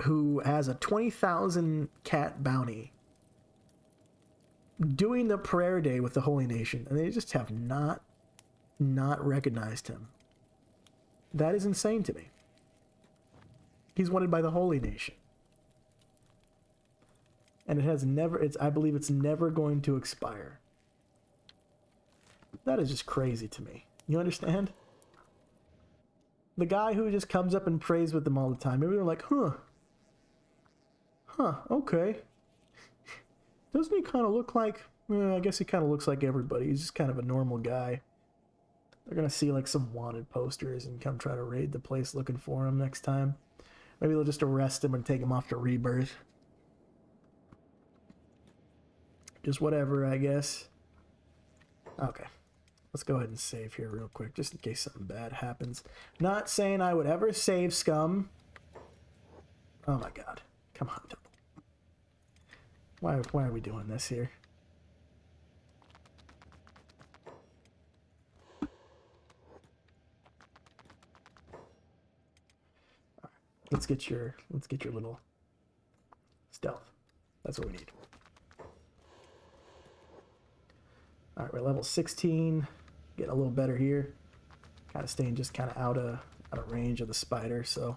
who has a 20,000 cat bounty doing the prayer day with the Holy Nation, and they just have not recognized him. That is insane to me. He's wanted by the Holy Nation. And it has never, I believe it's never going to expire. That is just crazy to me. You understand? The guy who just comes up and prays with them all the time. Maybe they're like, okay. Doesn't he kind of look like, I guess he kind of looks like everybody. He's just kind of a normal guy. They're going to see like some wanted posters and come try to raid the place looking for him next time. Maybe they'll just arrest him and take him off to Rebirth. Just whatever, I guess. Okay. Let's go ahead and save here real quick, just in case something bad happens. Not saying I would ever save scum. Oh my god. Come on. Why are we doing this here? All right. Let's get your little stealth. That's what we need. All right, we're level 16. Getting a little better here. Kind of staying just kind of out of range of the spider, so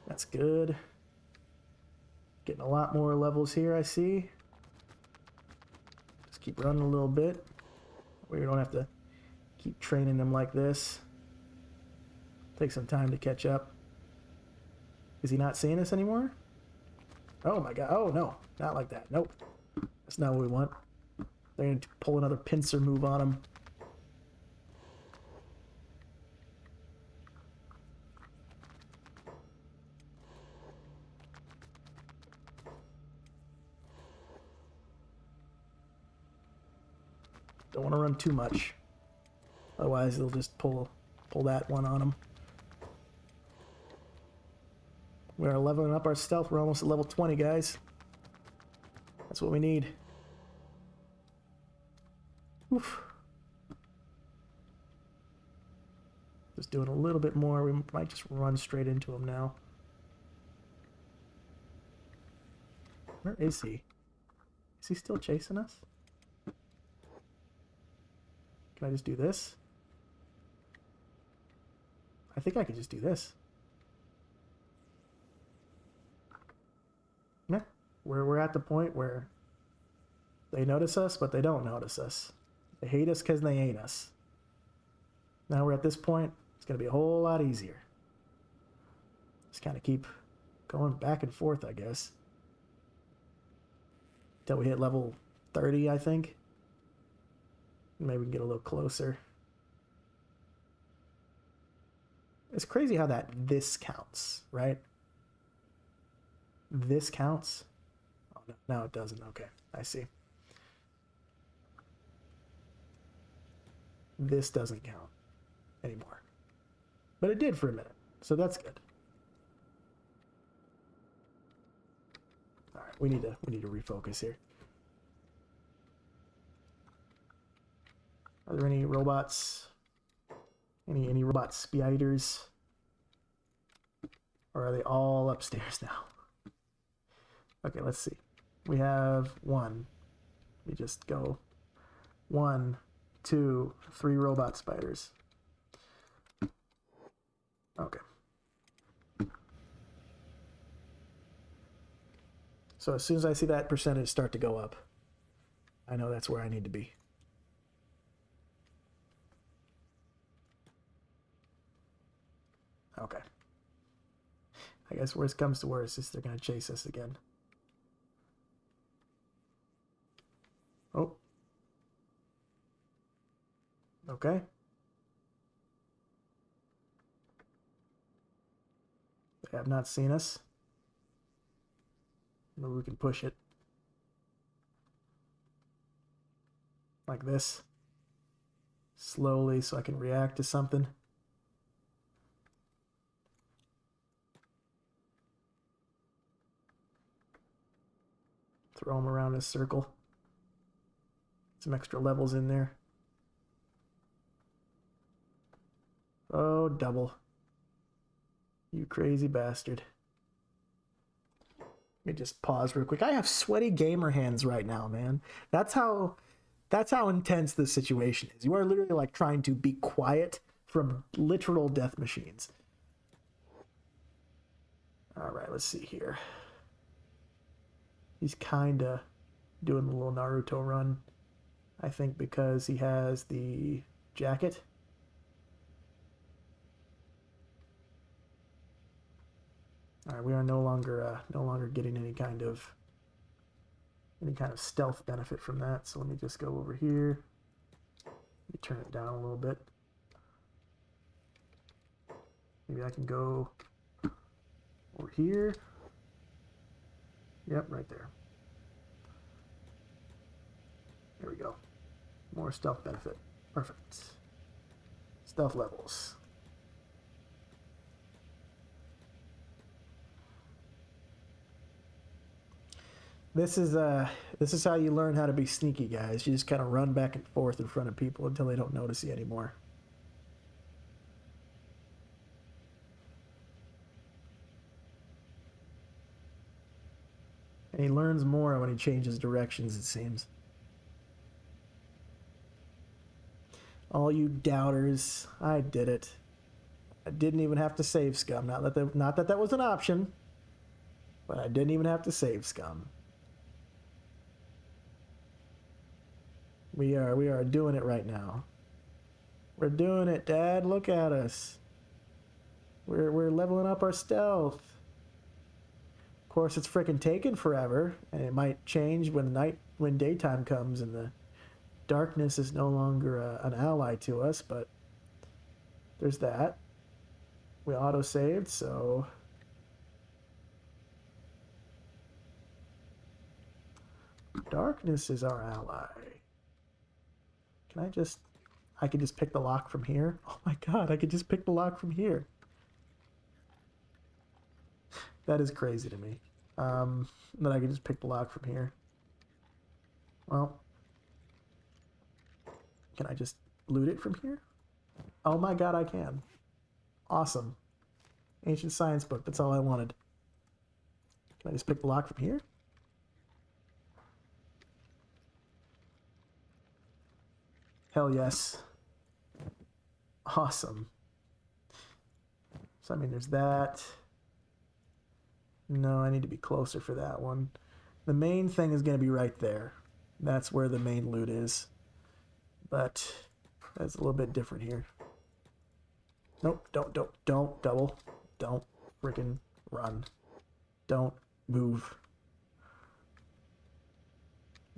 that's good. Getting a lot more levels here, I see. Just keep running a little bit. We don't have to keep training them like this. Take some time to catch up. Is he not seeing us anymore? Oh my god. Oh no, not like that. Nope. That's not what we want. They're going to pull another pincer move on him. Don't want to run too much. Otherwise, they'll just pull that one on him. We are leveling up our stealth. We're almost at level 20, guys. That's what we need. Oof. Just doing a little bit more. We might just run straight into him now. Where is he? Is he still chasing us? Can I just do this? I think I could just do this. Yeah. We're at the point where they notice us, but they don't notice us. They hate us because they ain't us. Now we're at this point. It's going to be a whole lot easier. Just kind of keep going back and forth, I guess. Till we hit level 30, I think. Maybe we can get a little closer. It's crazy how this counts, right? This counts? Oh, no, now it doesn't. Okay, I see. This doesn't count anymore. But it did for a minute, so that's good. All right, we need to refocus here. Are there any robots? Any robot spiders? Or are they all upstairs now? Okay, let's see. We have one. We just go 1, 2, 3 robot spiders. Okay. So as soon as I see that percentage start to go up, I know that's where I need to be. Okay. I guess worst comes to worst is they're going to chase us again. Oh. Okay. They have not seen us. Maybe we can push it. Like this. Slowly so I can react to something. Throw them around a circle. Some extra levels in there. Oh, double. You crazy bastard. Let me just pause real quick. I have sweaty gamer hands right now, man. That's how intense this situation is. You are literally like trying to be quiet from literal death machines. All right, let's see here. He's kind of doing a little Naruto run, I think, because he has the jacket. All right, we are no longer getting any kind of stealth benefit from that. So let me just go over here. Let me turn it down a little bit. Maybe I can go over here. Yep, right there. There we go. More stealth benefit. Perfect. Stealth levels. This is how you learn how to be sneaky, guys. You just kind of run back and forth in front of people until they don't notice you anymore. And he learns more when he changes directions, it seems. All you doubters, I did it. I didn't even have to save scum. Not that that was an option, but I didn't even have to save scum. We are doing it right now. We're doing it, Dad. Look at us. We're leveling up our stealth. Of course, it's freaking taken forever, and it might change when daytime comes and the darkness is no longer an ally to us. But there's that. We auto-saved, so darkness is our ally. I can just pick the lock from here. Oh my god, I could just pick the lock from here. That is crazy to me. That I can just pick the lock from here. Well, can I just loot it from here? Oh my god, I can. Awesome. Ancient science book, that's all I wanted. Can I just pick the lock from here? Hell yes. Awesome. So, I mean, there's that. No, I need to be closer for that one. The main thing is going to be right there. That's where the main loot is. But that's a little bit different here. Nope, don't double. Don't freaking run. Don't move.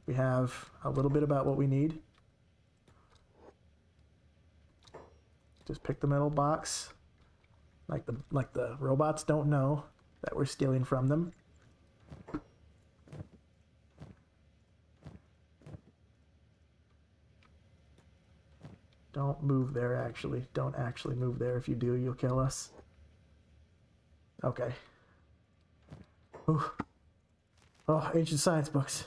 We have a little bit about what we need. Just pick the metal box. Like the robots don't know that we're stealing from them. Don't move there, actually. Don't actually move there. If you do, you'll kill us. Okay. Ooh. Oh, ancient science books.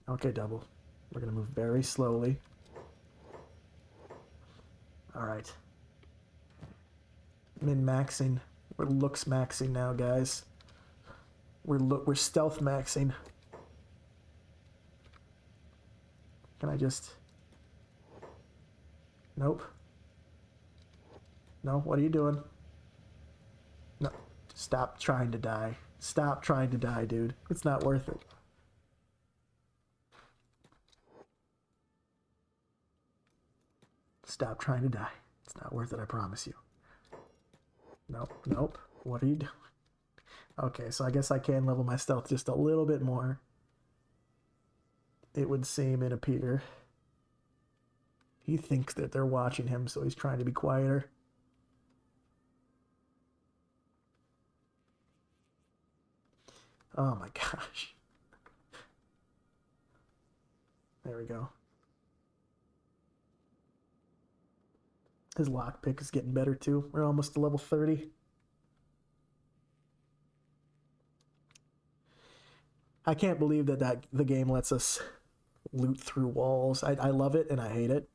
Okay, double. We're going to move very slowly. Alright. Min-maxing. We're looks maxing now, guys. We're stealth maxing. Can I just... Nope. No, what are you doing? No. Stop trying to die. Stop trying to die, dude. It's not worth it. Stop trying to die. It's not worth it, I promise you. Nope, nope. What are you doing? Okay, so I guess I can level my stealth just a little bit more. It would seem and appear. He thinks that they're watching him, so he's trying to be quieter. Oh my gosh. There we go. His lockpick is getting better too. We're almost to level 30. I can't believe that the game lets us loot through walls. I love it and I hate it.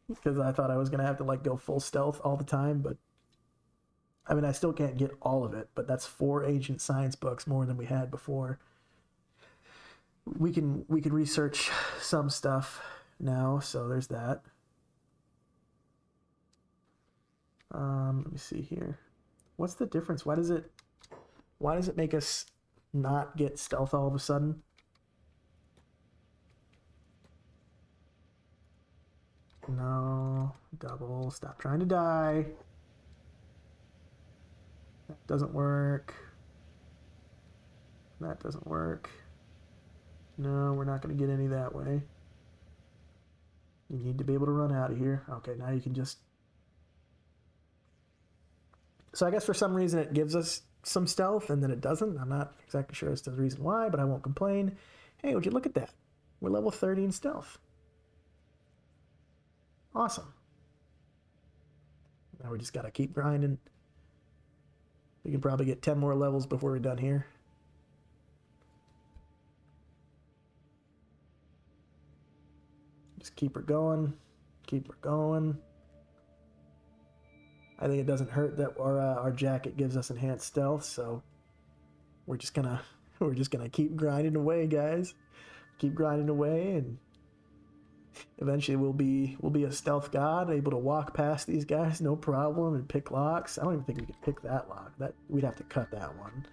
Because I thought I was going to have to like go full stealth all the time, but I mean, I still can't get all of it, but that's 4 ancient science books more than we had before. We can research some stuff now, so there's that. Let me see here. What's the difference? Why does it make us not get stealth all of a sudden? No, double. Stop trying to die. That doesn't work. That doesn't work. No, we're not going to get any that way. You need to be able to run out of here. Okay, now you can just... So I guess for some reason it gives us some stealth and then it doesn't. I'm not exactly sure as to the reason why, but I won't complain. Hey, would you look at that? We're level 30 in stealth. Awesome. Now we just got to keep grinding. We can probably get 10 more levels before we're done here. Just keep her going. Keep her going. I think it doesn't hurt that our jacket gives us enhanced stealth, so we're just gonna keep grinding away, guys. Keep grinding away, and eventually we'll be a stealth god, able to walk past these guys no problem and pick locks. I don't even think we could pick that lock. That we'd have to cut that one,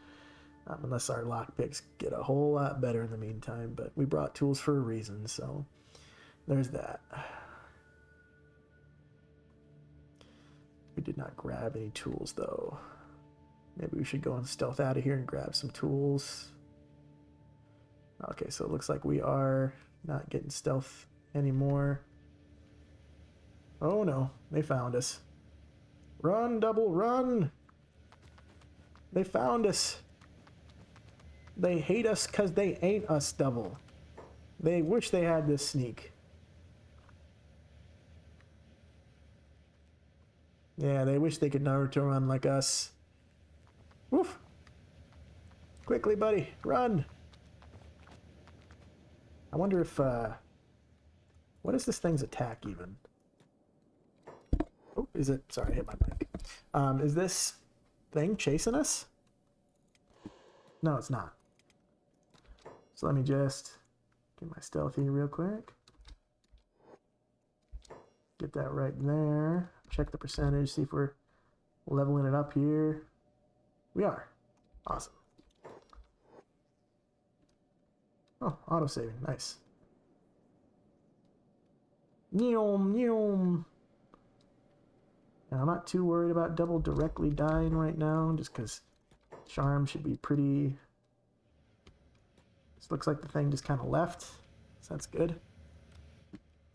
unless our lock picks get a whole lot better in the meantime. But we brought tools for a reason, so there's that. We did not grab any tools though. Maybe we should go and stealth out of here and grab some tools. Okay, so it looks like we are not getting stealth anymore. Oh no, they found us. Run, double, run! They found us. They hate us because they ain't us, double. They wish they had this sneak. Yeah, they wish they could Naruto run like us. Woof! Quickly, buddy, run! I wonder if, what is this thing's attack even? Oh, is it? Sorry, I hit my mic. Is this thing chasing us? No, it's not. So let me just get my stealth here real quick. Get that right there. Check the percentage, see if we're leveling it up here. We are. Awesome. Oh, auto-saving. Nice. Neom, neom. Now, I'm not too worried about double directly dying right now, just because charm should be pretty This looks like the thing just kind of left, so that's good.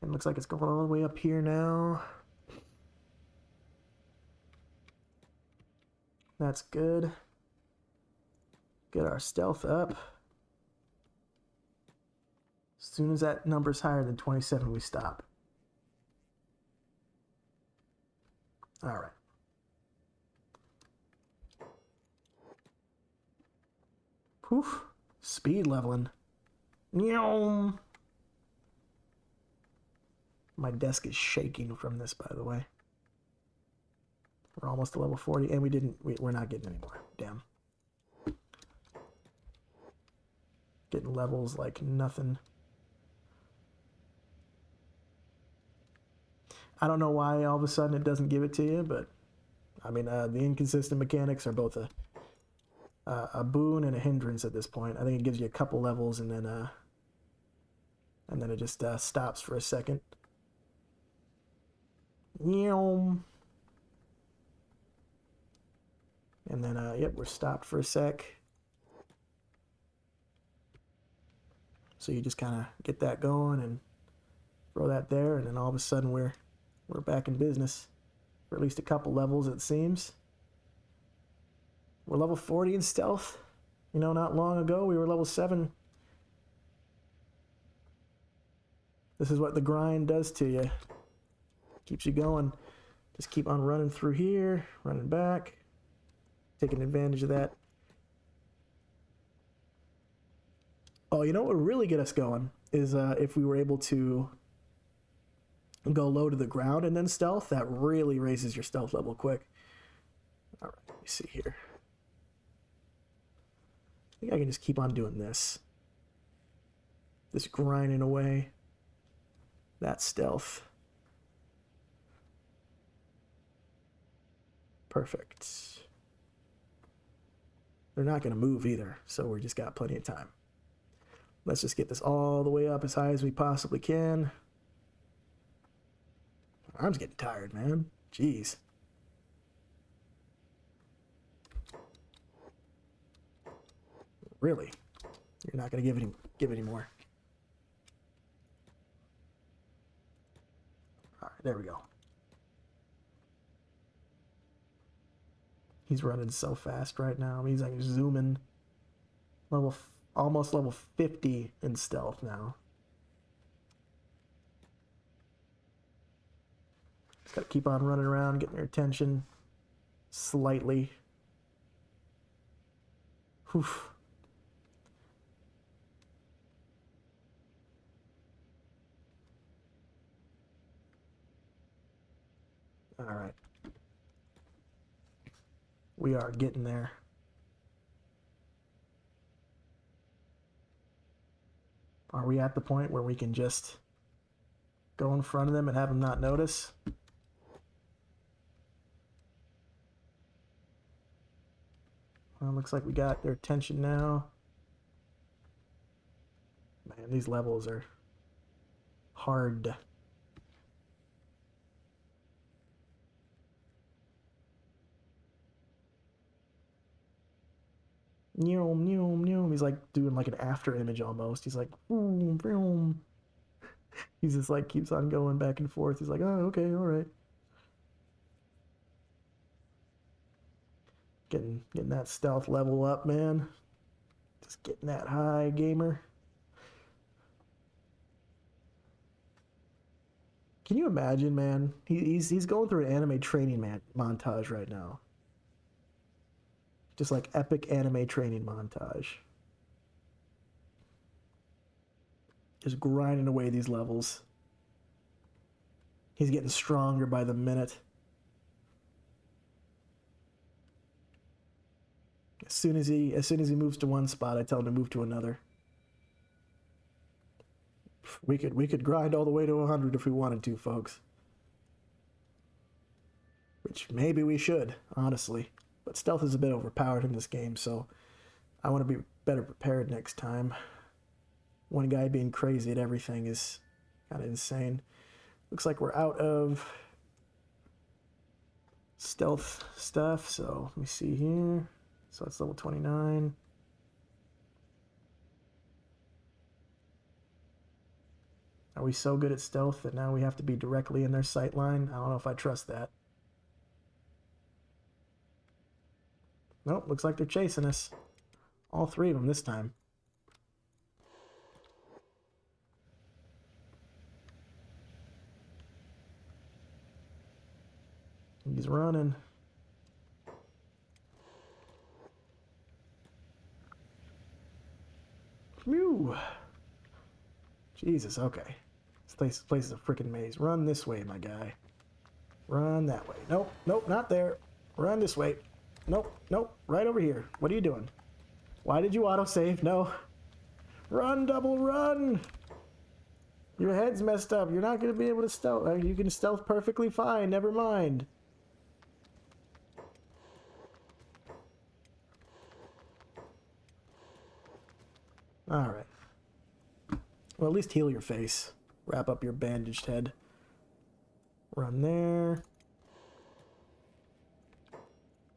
And looks like it's going all the way up here now. That's good. Get our stealth up. As soon as that number's higher than 27, we stop. All right. Poof. Speed leveling. Nyom. My desk is shaking from this, by the way. We're almost to level 40, and we're not getting any more. Damn. Getting levels like nothing. I don't know why all of a sudden it doesn't give it to you, but I mean, the inconsistent mechanics are both a boon and a hindrance at this point. I think it gives you a couple levels and then it just stops for a second. And then, yep, we're stopped for a sec. So you just kind of get that going and throw that there, and then all of a sudden we're back in business for at least a couple levels, it seems. We're level 40 in stealth. You know, not long ago we were level 7. This is what the grind does to you. Keeps you going. Just keep on running through here, running back, taking advantage of that. Oh, you know what would really get us going is if we were able to go low to the ground and then stealth. That really raises your stealth level quick. All right, let me see here. I think I can just keep on doing this. Just grinding away. That stealth. Perfect. They're not going to move either, so we just got plenty of time. Let's just get this all the way up as high as we possibly can. My arm's getting tired, man. Jeez. Really? You're not going to give any more. All right, there we go. He's running so fast right now. He's like zooming. Almost level 50 in stealth now. Just gotta keep on running around, getting their attention slightly. Whew. All right. We are getting there. Are we at the point where we can just go in front of them and have them not notice? Well, looks like we got their attention now. Man, these levels are hard. He's like doing like an after image almost. He's like, boom, boom. He's just like keeps on going back and forth. He's like, oh, okay, all right. Getting that stealth level up, man. Just getting that high, gamer. Can you imagine, man? He's going through an anime training montage right now. Just like epic anime training montage. Just grinding away these levels. He's getting stronger by the minute. As soon as he moves to one spot, I tell him to move to another. We could grind all the way to 100 if we wanted to, folks. Which maybe we should, honestly. But stealth is a bit overpowered in this game, so I want to be better prepared next time. One guy being crazy at everything is kind of insane. Looks like we're out of stealth stuff, so let me see here. So it's level 29. Are we so good at stealth that now we have to be directly in their sight line? I don't know if I trust that. Nope, looks like they're chasing us. All three of them this time. He's running. Phew. Jesus, okay. This place is a freaking maze. Run this way, my guy. Run that way. Nope, nope, not there. Run this way. Nope, nope, right over here. What are you doing? Why did you autosave? No. Run, double run! Your head's messed up. You're not going to be able to stealth. You can stealth perfectly fine. Never mind. Alright. Well, at least heal your face. Wrap up your bandaged head. Run there.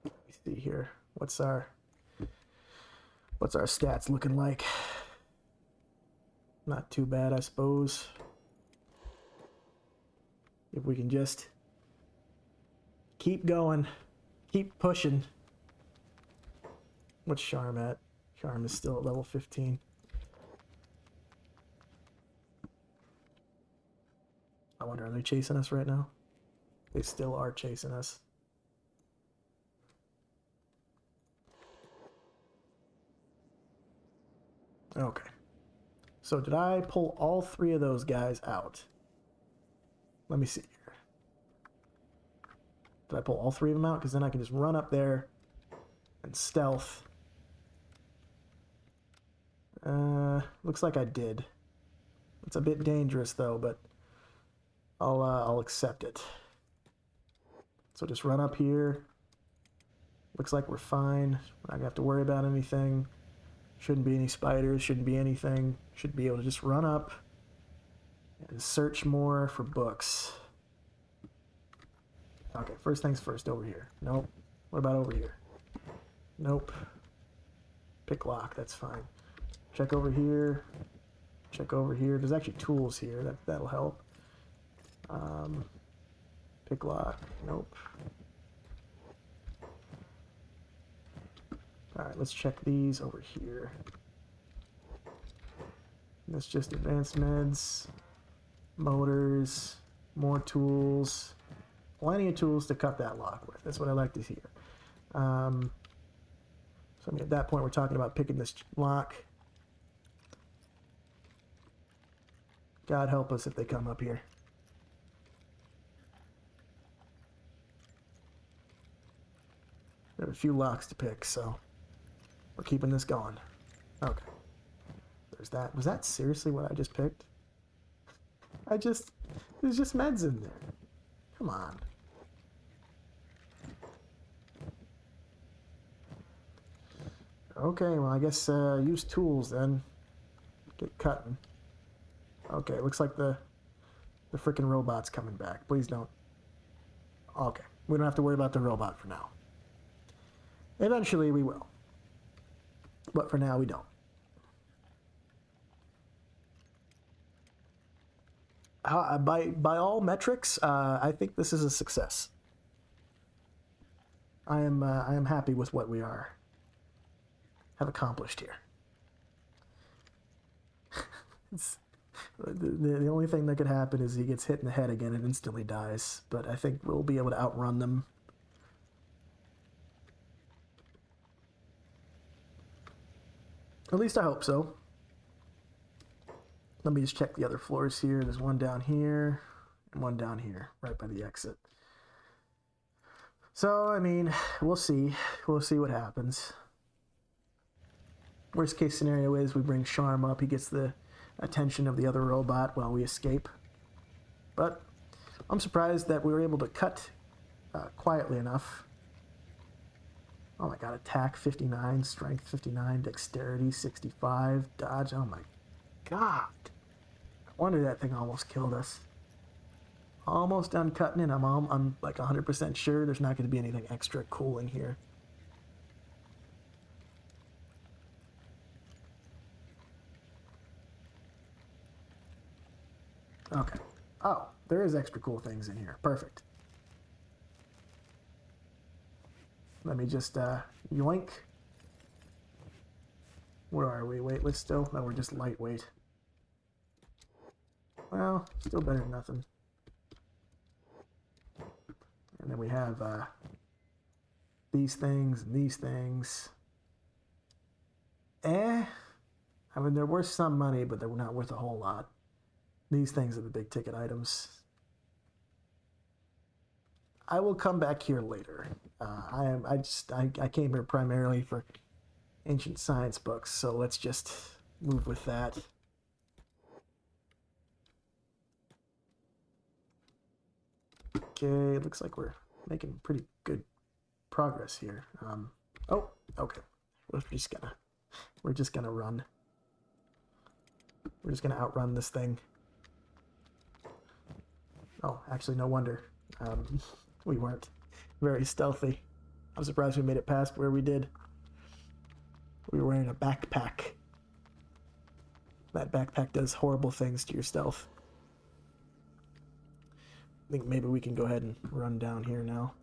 Let me see here. What's our stats looking like? Not too bad, I suppose. If we can just keep going. Keep pushing. What's Charm at? Charm is still at level 15. I wonder, are they chasing us right now? They still are chasing us. Okay. So did I pull all three of those guys out? Let me see here. Did I pull all three of them out? Because then I can just run up there and stealth. Looks like I did. It's a bit dangerous though, but I'll accept it. So just run up here. Looks like we're fine. We're not gonna have to worry about anything. Shouldn't be any spiders, shouldn't be anything. Should be able to just run up and search more for books. Okay, first things first, over here. Nope. What about over here? Nope. Pick lock, that's fine. Check over here. Check over here. There's actually tools here. That'll help. Pick lock. Nope. Alright, let's check these over here. That's just advanced meds, motors, more tools. Plenty of tools to cut that lock with. That's what I like to hear. So I mean, at that point, we're talking about picking this lock. God help us if they come up here. There are a few locks to pick, so we're keeping this going. Okay. There's that. Was that seriously what I just picked? There's just meds in there. Come on. Okay, well, I guess use tools then. Get cutting. Okay, looks like the frickin' robot's coming back. Please don't. Okay, we don't have to worry about the robot for now. Eventually we will. But for now we don't. By all metrics, I think this is a success. I am happy with what we have accomplished here. The only thing that could happen is he gets hit in the head again and instantly dies. But I think we'll be able to outrun them. At least I hope so. Let me just check the other floors here. There's one down here and one down here, right by the exit. So, I mean, we'll see. We'll see what happens. Worst case scenario is we bring Charm up. He gets the attention of the other robot while we escape. But I'm surprised that we were able to cut quietly enough. Oh my god, attack 59, strength 59, dexterity 65, dodge, oh my god. No wonder that thing almost killed us. Almost done cutting it. I'm like 100% sure there's not going to be anything extra cool in here. Okay. Oh, there is extra cool things in here. Perfect. Let me just yoink. Where are we? Weightless still? No, we're just lightweight. Well, still better than nothing. And then we have these things and these things. I mean, they're worth some money, but they're not worth a whole lot. These things are the big ticket items. I will come back here later. I came here primarily for ancient science books, so let's just move with that. Okay, it looks like we're making pretty good progress here. Oh, okay. We're just gonna run. We're just gonna outrun this thing. Oh, actually, no wonder. We weren't very stealthy. I'm surprised we made it past where we did. We were wearing a backpack. That backpack does horrible things to your stealth. I think maybe we can go ahead and run down here now.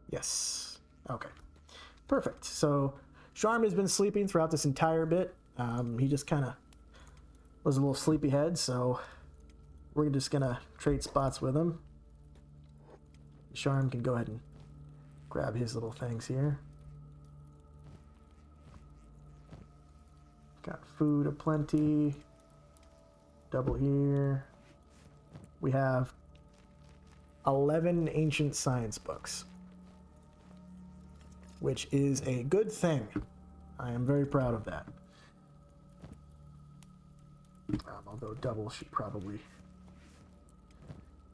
Yes. Okay. Perfect. So Sharm has been sleeping throughout this entire bit. He just kind of was a little sleepyhead, so we're just going to trade spots with him. Sharm can go ahead and grab his little things here. Got food aplenty. Double here. We have 11 ancient science books, which is a good thing. I am very proud of that. Although double should probably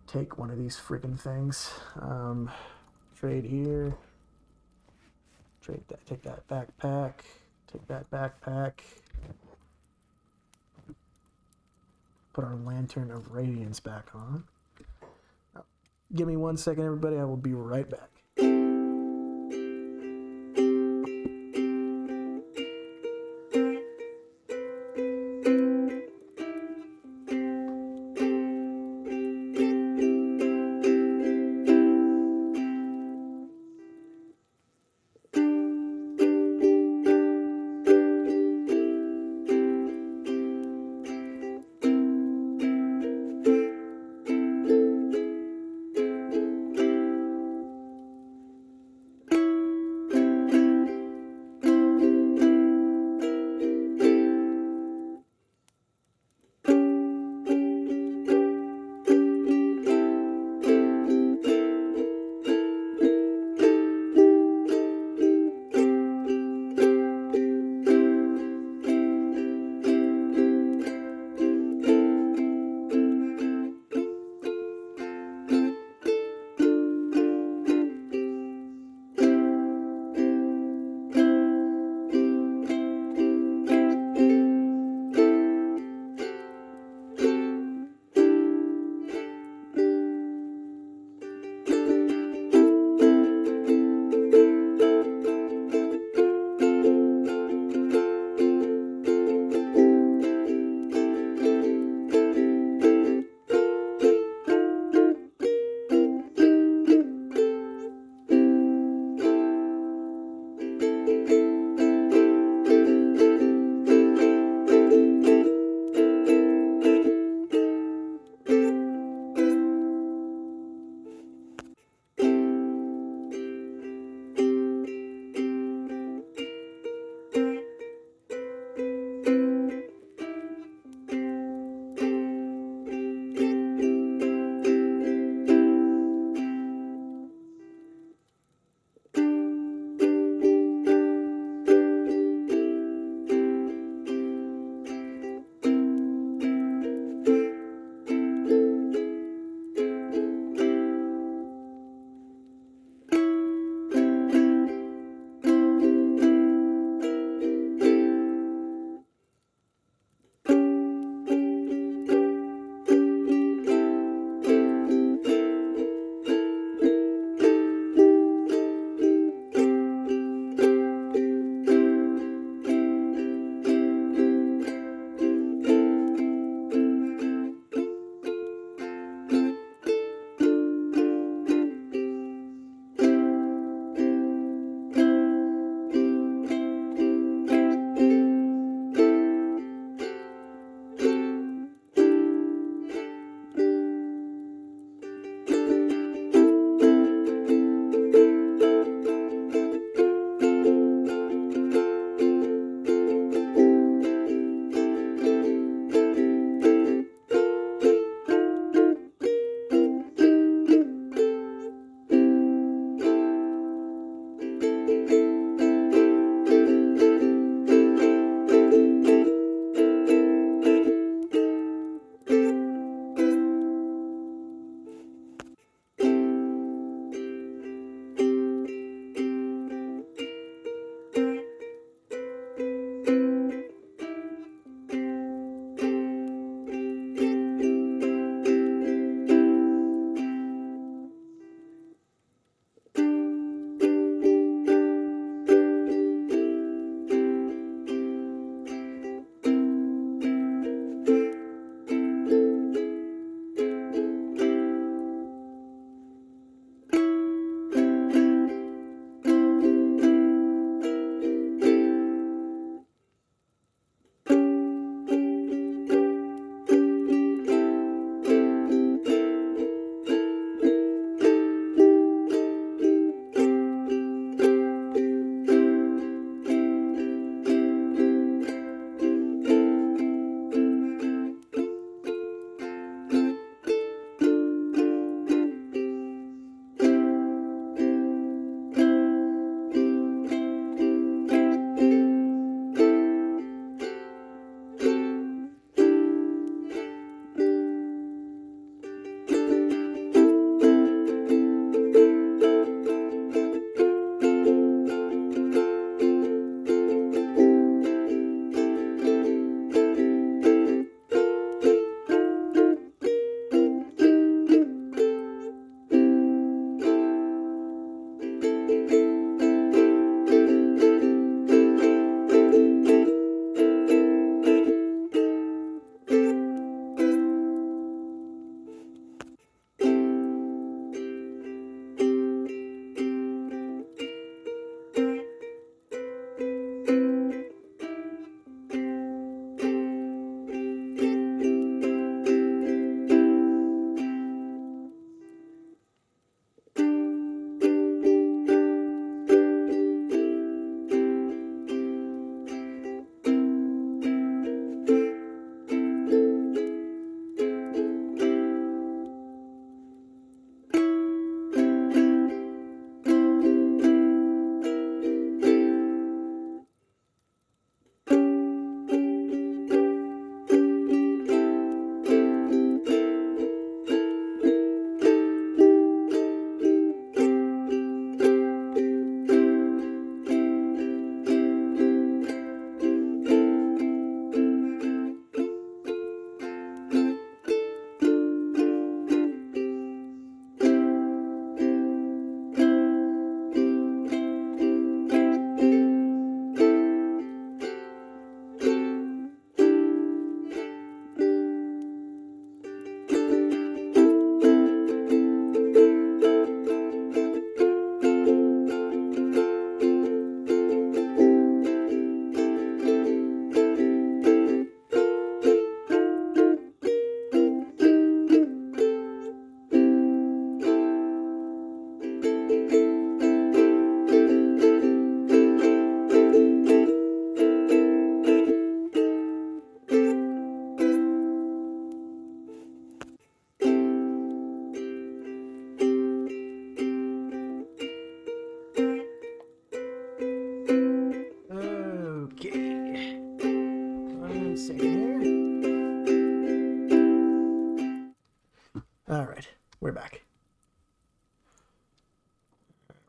take one of these freaking things. Trade here. Trade that. Take that backpack. Take that backpack. Put our Lantern of Radiance back on. Give me 1 second, everybody. I will be right back.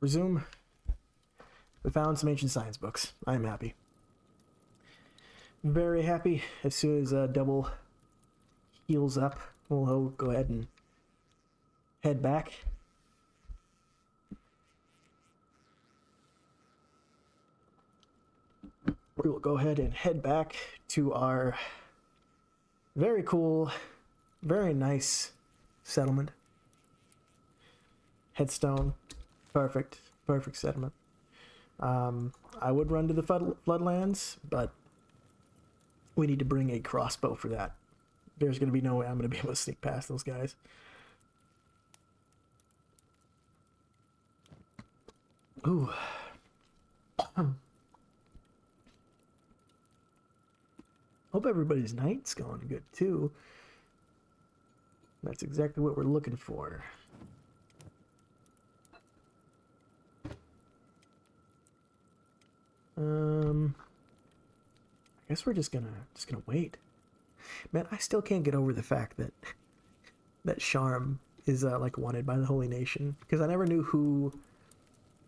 resume. We found some ancient science books. I'm happy. Very happy. As soon as double heals up, we'll go ahead and head back. We will go ahead and head back to our very cool, very nice settlement. Headstone. Perfect settlement. I would run to the Floodlands, but we need to bring a crossbow for that. There's going to be no way I'm going to be able to sneak past those guys. Ooh. Hope everybody's night's going good too. That's exactly what we're looking for. I guess we're just gonna wait. Man, I still can't get over the fact that Charm is like wanted by the Holy Nation, because I never knew who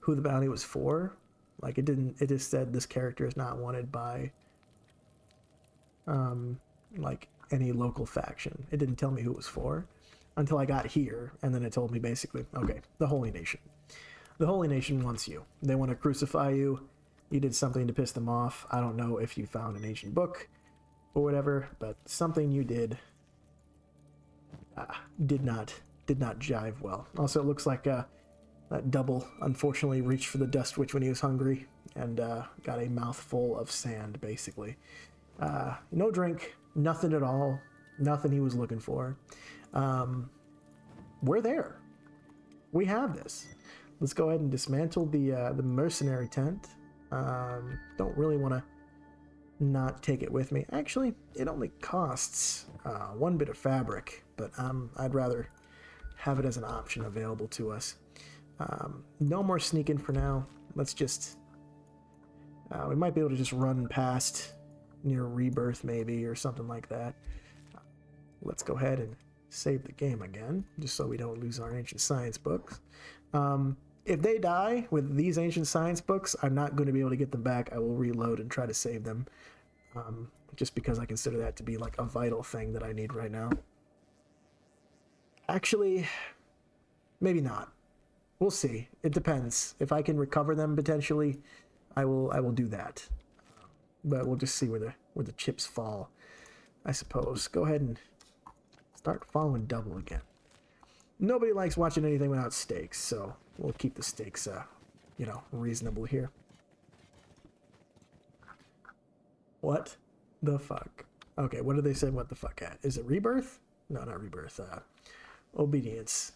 the bounty was for. Like it just said this character is not wanted by like any local faction. It didn't tell me who it was for until I got here, and then it told me basically, okay, the Holy Nation. The Holy Nation wants you. They want to crucify you. You did something to piss them off. I don't know if you found an ancient book or whatever, but something you did did not jive well. Also, it looks like that double unfortunately reached for the Dust Witch when he was hungry and got a mouthful of sand, basically. No drink, nothing at all, nothing he was looking for. We're there. We have this. Let's go ahead and dismantle the mercenary tent. Don't really want to not take it with me. Actually, it only costs 1 bit of fabric, but I'd rather have it as an option available to us. No more sneaking for now. Let's just we might be able to just run past near Rebirth maybe, or something like that. Let's go ahead and save the game again, just so we don't lose our ancient science books. If they die with these ancient science books, I'm not going to be able to get them back. I will reload and try to save them, just because I consider that to be like a vital thing that I need right now. Actually, maybe not. We'll see. It depends. If I can recover them potentially, I will do that. But we'll just see where the chips fall, I suppose. Go ahead and start following double again. Nobody likes watching anything without stakes, so we'll keep the stakes, reasonable here. What the fuck? Okay, what did they say what the fuck at? Is it Rebirth? No, not Rebirth. Obedience.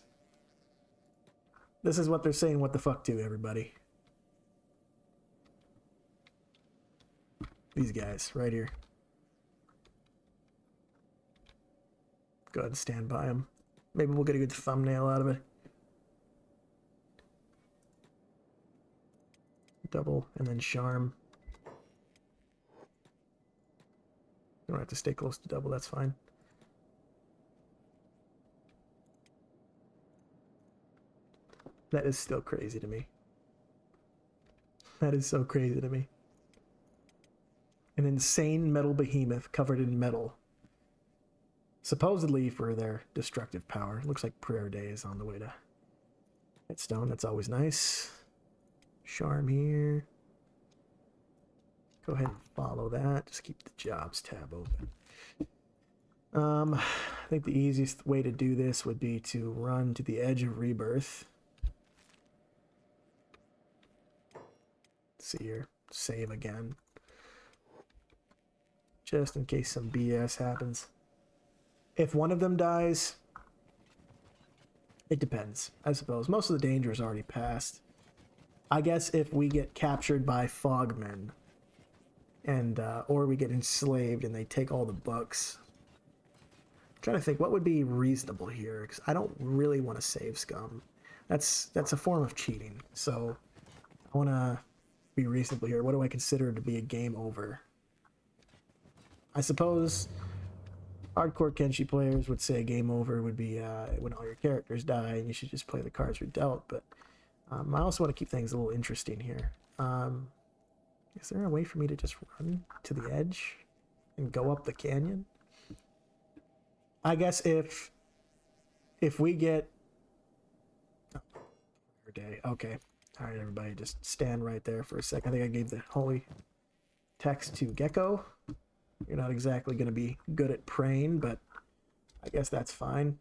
This is what they're saying what the fuck to, everybody. These guys, right here. Go ahead and stand by them. Maybe we'll get a good thumbnail out of it. Double, and then Charm. You don't have to stay close to double, that's fine. That is still crazy to me. That is so crazy to me. An insane metal behemoth covered in metal. Supposedly for their destructive power. Looks like Prayer Day is on the way to Headstone. That's always nice. Charm here. Go ahead and follow that. Just keep the jobs tab open. I think the easiest way to do this would be to run to the edge of Rebirth. Let's see here. Save again. Just in case some BS happens. If one of them dies, it depends, I suppose. Most of the danger is already passed. I guess if we get captured by Fogmen, and or we get enslaved and they take all the books. I'm trying to think what would be reasonable here, because I don't really want to save scum. That's a form of cheating. So I want to be reasonable here. What do I consider to be a game over? I suppose hardcore Kenshi players would say game over would be when all your characters die and you should just play the cards you're dealt, but I also want to keep things a little interesting here. Is there a way for me to just run to the edge and go up the canyon? I guess if we get day. Okay. All right, everybody, just stand right there for a second. I think I gave the holy text to Gecko. You're not exactly going to be good at praying, but I guess that's fine.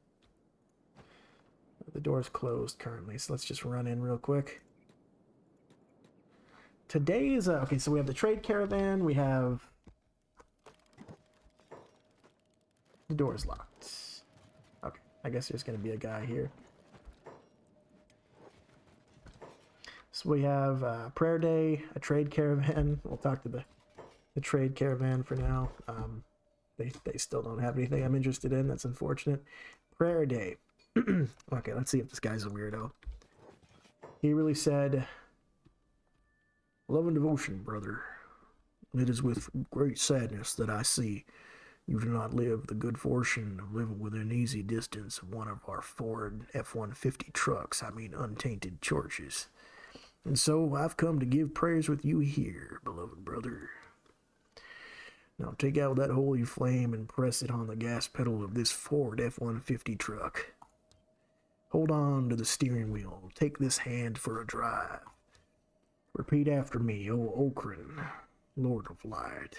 The door's closed currently, so let's just run in real quick. Today is okay, so we have the trade caravan. We have the door's locked. Okay, I guess there's going to be a guy here. So we have prayer day, a trade caravan. We'll talk to the trade caravan for now. They still don't have anything I'm interested in. That's unfortunate. Prayer day. Okay, let's see if this guy's a weirdo. He really said, "Love and devotion, brother. It is with great sadness that I see you do not live the good fortune of living within easy distance of one of our Ford F-150 trucks, untainted churches. And so I've come to give prayers with you here, beloved brother. Now take out that holy flame and press it on the gas pedal of this Ford F-150 truck. Hold on to the steering wheel. Take this hand for a drive. Repeat after me, O Okran, Lord of Light.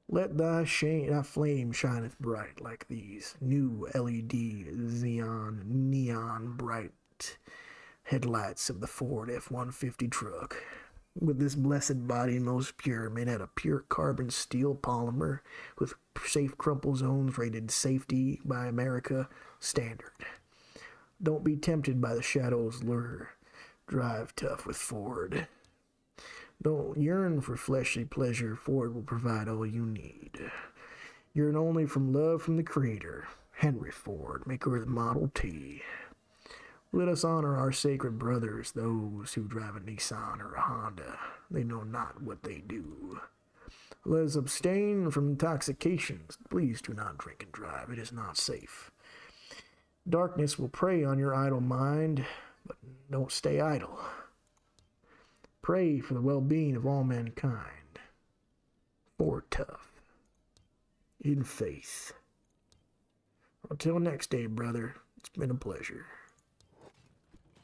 Let thy flame shineth bright like these new LED xenon neon bright headlights of the Ford F-150 truck. With this blessed body most pure, made out of pure carbon steel polymer, with safe crumple zones rated safety by America standard. Don't be tempted by the shadow's lure. Drive tough with Ford. Don't yearn for fleshly pleasure. Ford will provide all you need. Yearn only from love from the Creator. Henry Ford, maker of the Model T. Let us honor our sacred brothers, those who drive a Nissan or a Honda. They know not what they do. Let us abstain from intoxications. Please do not drink and drive. It is not safe. Darkness will prey on your idle mind, but don't stay idle. Pray for the well-being of all mankind. Ford tough. In faith. Until next day, brother. It's been a pleasure."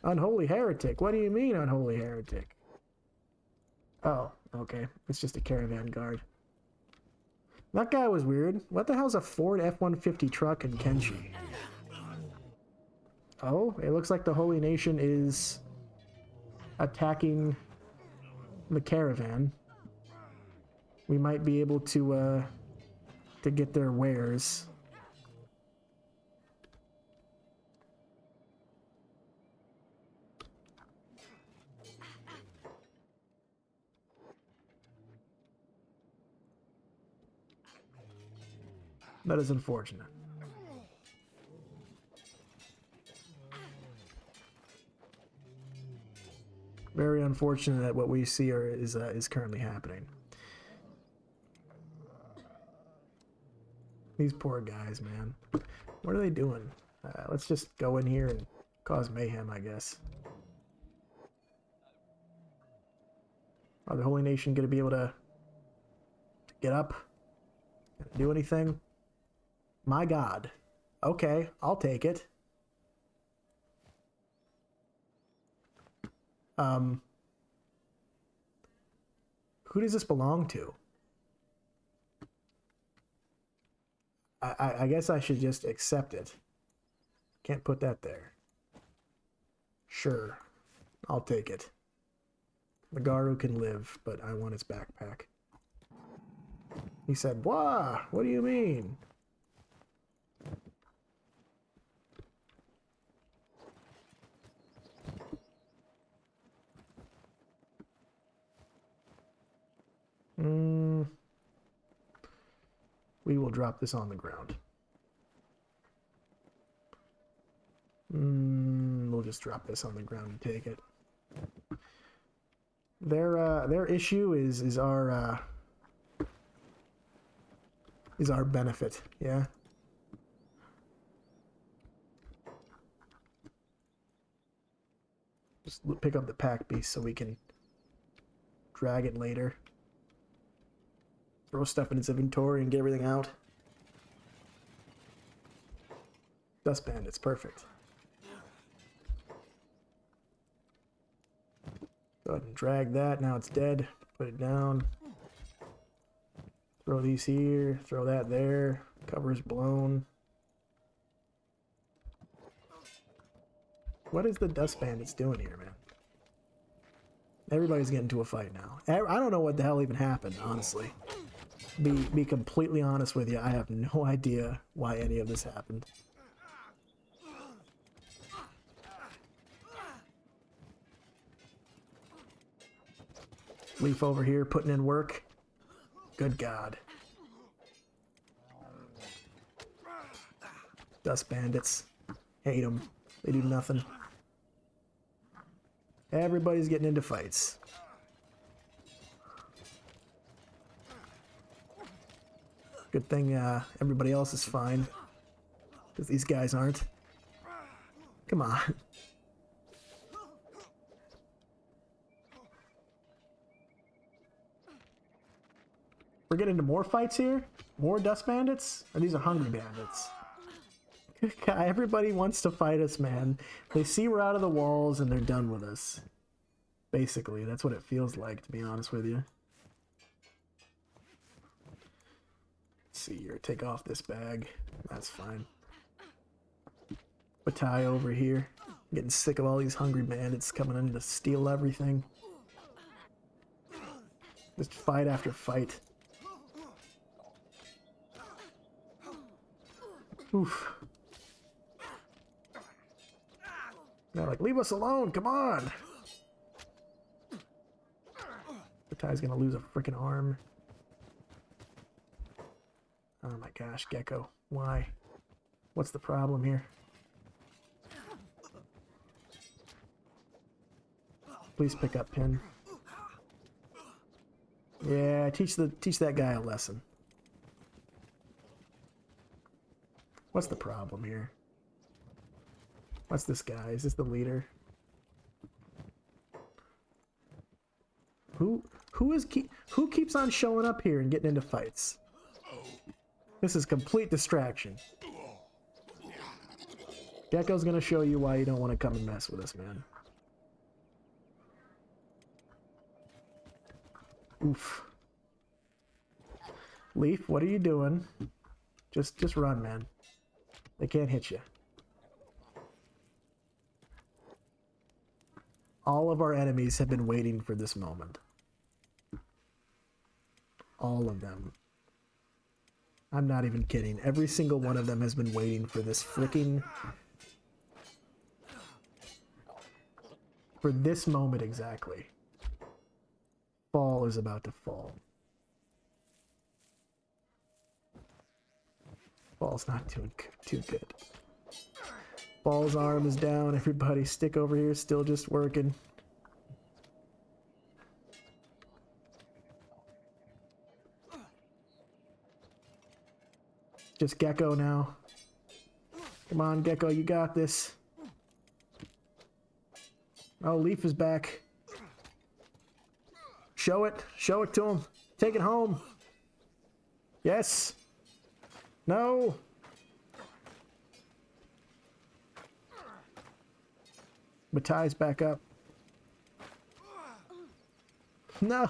Unholy heretic? What do you mean, unholy heretic? Oh, okay. It's just a caravan guard. That guy was weird. What the hell's a Ford F-150 truck in Kenshi? Oh, it looks like the Holy Nation is attacking the caravan. We might be able to get their wares. That is unfortunate. Very unfortunate that what we see is currently happening. These poor guys, man. What are they doing? Let's just go in here and cause mayhem, I guess. Are the Holy Nation going to be able to get up and do anything? My God. Okay, I'll take it. Who does this belong to? I guess I should just accept it. Can't put that there. Sure, I'll take it. Magaru can live, but I want his backpack. He said, "Wah, what do you mean?" We will drop this on the ground. We'll just drop this on the ground and take it. Their issue is our benefit, yeah. Just pick up the pack beast so we can drag it later. Throw stuff in its inventory and get everything out. Dust bandits, perfect. Go ahead and drag that. Now it's dead. Put it down. Throw these here. Throw that there. Cover's blown. What is the dust bandits doing here, man? Everybody's getting into a fight now. I don't know what the hell even happened, honestly. Be completely honest with you. I have no idea why any of this happened. Leaf over here putting in work. Good God. Dust bandits. Hate them. They do nothing. Everybody's getting into fights. Good thing everybody else is fine. Because these guys aren't. Come on. We're getting into more fights here? More dust bandits? Or these are hungry bandits? God, everybody wants to fight us, man. They see we're out of the walls and they're done with us. Basically, that's what it feels like, to be honest with you. Let's see here. Take off this bag. That's fine. Batai over here. Getting sick of all these hungry bandits coming in to steal everything. Just fight after fight. Oof. They're like, leave us alone, come on! Batai's gonna lose a freaking arm. Oh my gosh, Gecko. Why? What's the problem here? Please pick up Pin. Yeah, teach that guy a lesson. What's the problem here? What's this guy? Is this the leader? Who keeps on showing up here and getting into fights? This is complete distraction. Gecko's gonna show you why you don't want to come and mess with us, man. Oof. Leaf, what are you doing? Just run, man. They can't hit you. All of our enemies have been waiting for this moment. All of them. I'm not even kidding. Every single one of them has been waiting for this freaking... For this moment exactly. Fall is about to fall. Ball's not doing too good. Ball's arm is down. Everybody stick over here, still just working. Just Gecko now. Come on, Gecko, you got this. Oh, Leaf is back. Show it to him. Take it home. Yes. No. Batai's back up. No.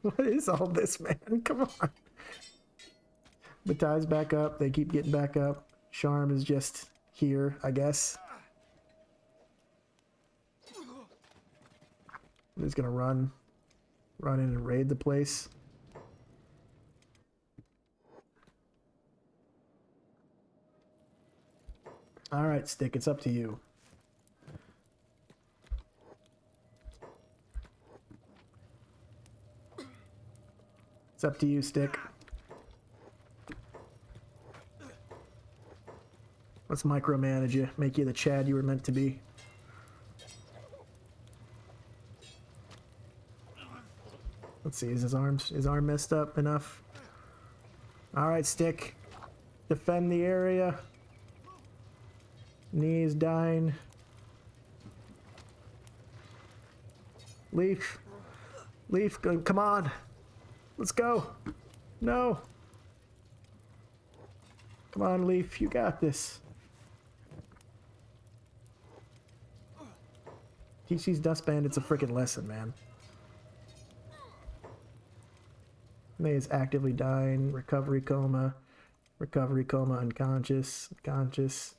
What is all this, man? Come on. Batai's back up. They keep getting back up. Charm is just here, I guess. He's gonna run in and raid the place. All right, Stick, it's up to you. It's up to you, Stick. Let's micromanage you, make you the Chad you were meant to be. Let's see, is his arm messed up enough? All right, Stick. Defend the area. Knees dying. Leaf. Leaf, come on. Let's go. No. Come on, Leaf. You got this. Teach these dust bandits a freaking lesson, man. May is actively dying. Recovery coma. Recovery coma. Unconscious. Unconscious.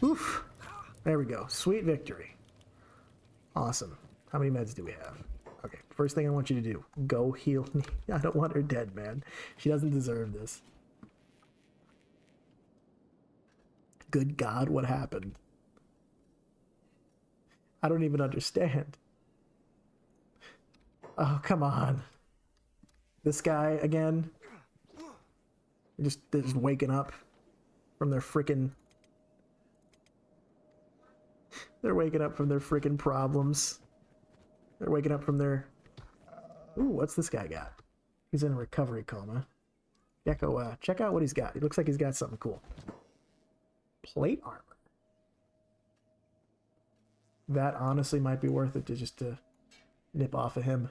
Oof. There we go. Sweet victory. Awesome. How many meds do we have? Okay, first thing I want you to do, go heal me. I don't want her dead, man. She doesn't deserve this. Good God, what happened? I don't even understand. Oh, come on. This guy again. They're just waking up from their freaking... They're waking up from their freaking problems. They're waking up from their... Ooh, what's this guy got? He's in a recovery coma. Gecko, check out what he's got. He looks like he's got something cool. Plate armor. That honestly might be worth it to just nip off of him.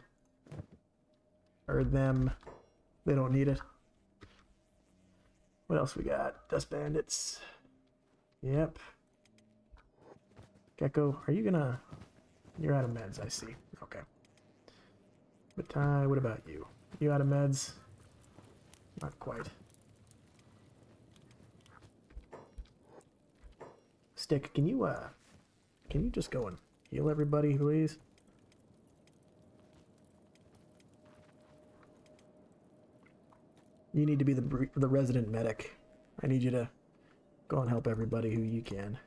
Or them. They don't need it. What else we got? Dust bandits. Yep. Gecko, are you gonna... You're out of meds, I see. Okay. But Ty, what about you? You out of meds? Not quite. Stick, can you just go and heal everybody, please? You need to be the resident medic. I need you to go and help everybody who you can.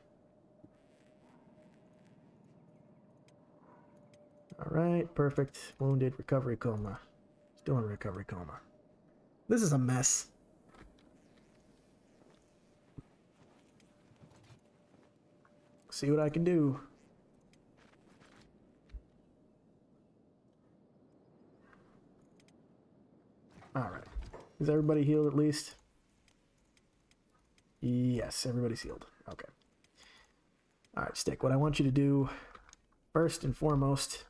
Alright, perfect. Wounded, recovery coma. Still in recovery coma. This is a mess. See what I can do. Alright. Is everybody healed at least? Yes, everybody's healed. Okay. Alright, Stick, what I want you to do first and foremost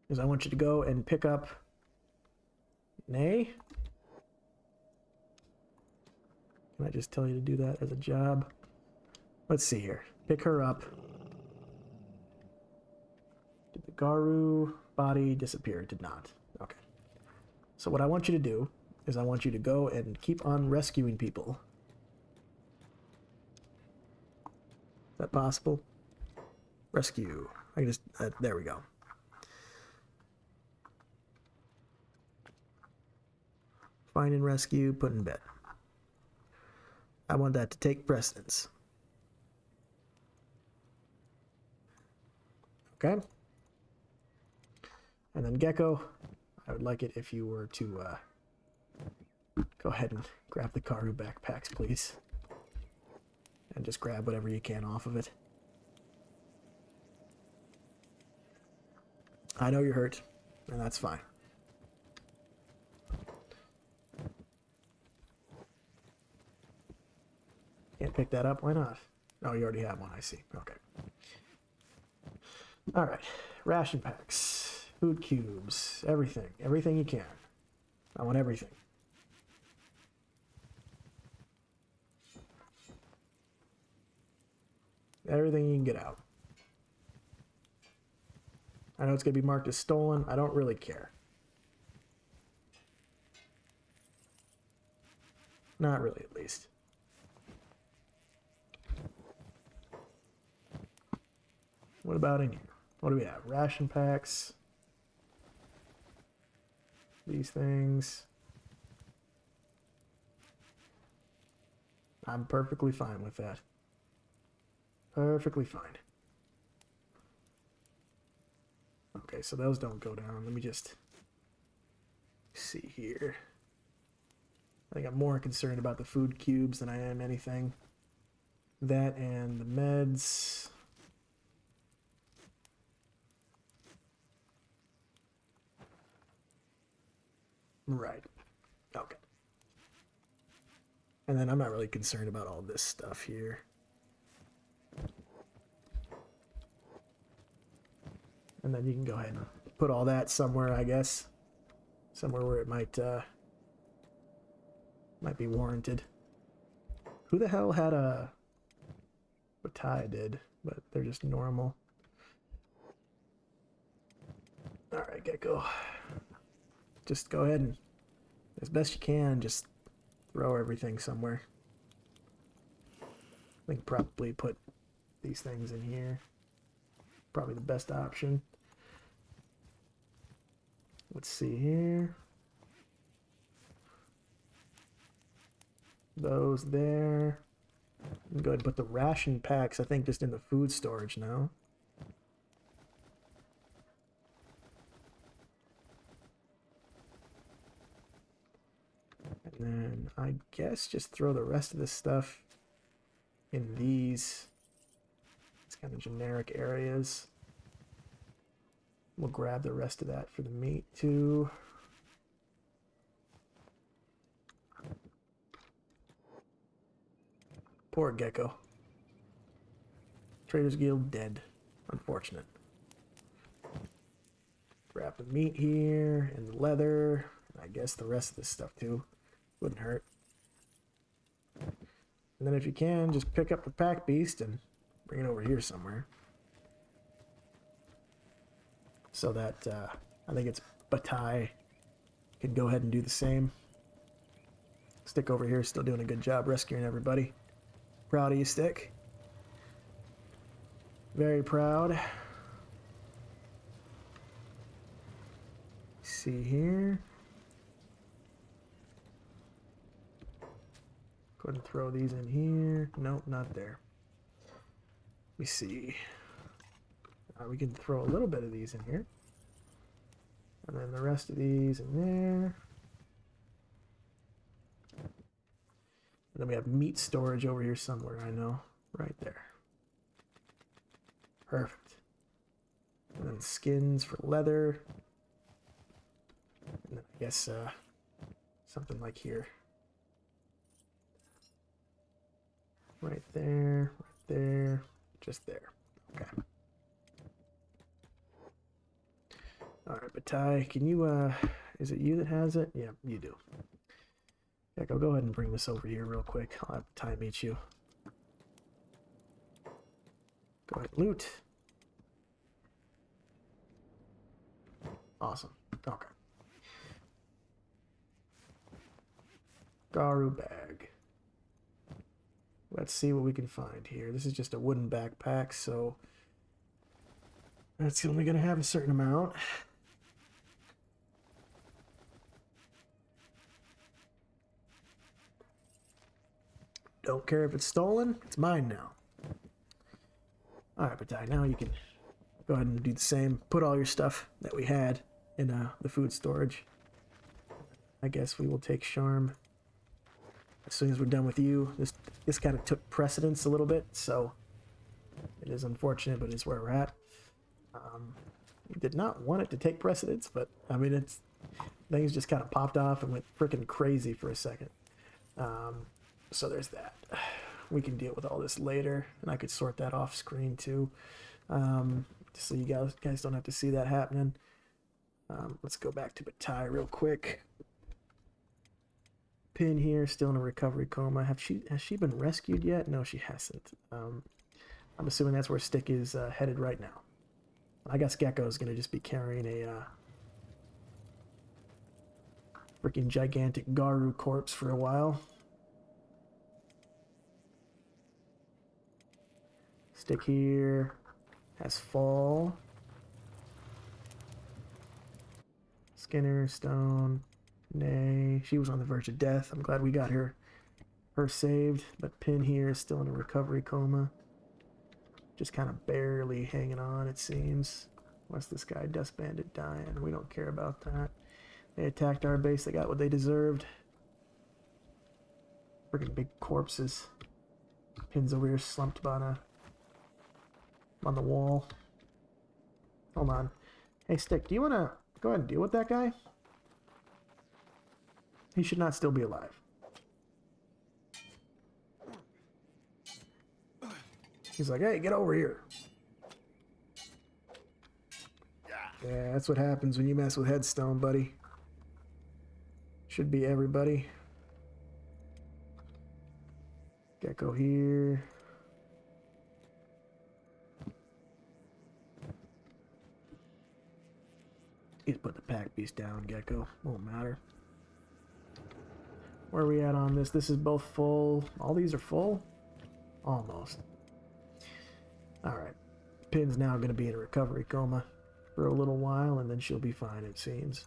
is I want you to go and pick up Nay. Can I just tell you to do that as a job? Let's see here. Pick her up. Did the Garu body disappear? It did not. Okay. So what I want you to do is I want you to go and keep on rescuing people. Is that possible? Rescue. I can just... there we go. Find and rescue, put in bed. I want that to take precedence. Okay? And then Gecko, I would like it if you were to go ahead and grab the Karu backpacks, please. And just grab whatever you can off of it. I know you're hurt, and that's fine. Can't pick that up? Why not? Oh, you already have one, I see. Okay. Alright. Ration packs. Food cubes. Everything. Everything you can. I want everything. Everything you can get out. I know it's going to be marked as stolen. I don't really care. Not really, at least. What about in here? What do we have? Ration packs. These things. I'm perfectly fine with that. Perfectly fine. Okay, so those don't go down. Let me just see here. I think I'm more concerned about the food cubes than I am anything. That and the meds. Right. Okay. And then I'm not really concerned about all this stuff here. And then you can go ahead and put all that somewhere, I guess. Somewhere where it might be warranted. Who the hell had a... What Ty did, but they're just normal. Alright, Gecko. Just go ahead and, as best you can, just throw everything somewhere. I think probably put these things in here. Probably the best option. Let's see here. Those there. Go ahead and put the ration packs, I think, just in the food storage now. And then I guess just throw the rest of this stuff in these. It's kind of generic areas. We'll grab the rest of that for the meat too. Poor Gecko. Traders Guild dead. Unfortunate. Grab the meat here and the leather. I guess the rest of this stuff too. Wouldn't hurt. And then if you can, just pick up the pack beast and bring it over here somewhere. So that I think it's Batai can go ahead and do the same. Stick over here, still doing a good job rescuing everybody. Proud of you, Stick. Very proud. See here. Go ahead and throw these in here. Nope, not there. Let me see. We can throw a little bit of these in here. And then the rest of these in there. And then we have meat storage over here somewhere, I know. Right there. Perfect. And then skins for leather. And then I guess something like here. Right there, just there. Okay. Alright, but Ty, can you, is it you that has it? Yeah, you do. Heck, I'll go ahead and bring this over here real quick. I'll have Ty meet you. Go ahead and loot. Awesome. Okay. Garu bag. Let's see what we can find here. This is just a wooden backpack, so that's only going to have a certain amount. Don't care if it's stolen. It's mine now. Alright, but now you can go ahead and do the same. Put all your stuff that we had in the food storage. I guess we will take Charm as soon as we're done with you. This kind of took precedence a little bit, so it is unfortunate, but it's where we're at. We did not want it to take precedence, but I mean, things just kind of popped off and went freaking crazy for a second. So there's that. We can deal with all this later, and I could sort that off screen too, just so you guys don't have to see that happening. Let's go back to Batai real quick. Pin here, still in a recovery coma. Has she been rescued yet? No, she hasn't. I'm assuming that's where Stick is headed right now. I guess Gecko is going to just be carrying a freaking gigantic Garu corpse for a while. Stick here has fall. Skinner, Stone, Nay. She was on the verge of death. I'm glad we got her saved. But Pin here is still in a recovery coma. Just kind of barely hanging on, it seems. Unless this guy Dust Bandit dying. We don't care about that. They attacked our base. They got what they deserved. Freaking big corpses. Pin's over here slumped on the wall. Hold on. Hey, Stick, do you want to go ahead and deal with that guy? He should not still be alive. He's like, hey, get over here. Yeah, that's what happens when you mess with Headstone, buddy. Should be everybody. Gecko here. He's put the pack piece down, Gecko. Won't matter. Where are we at on this? This is both full. All these are full? Almost. Alright. Pin's now going to be in a recovery coma for a little while, and then she'll be fine, it seems.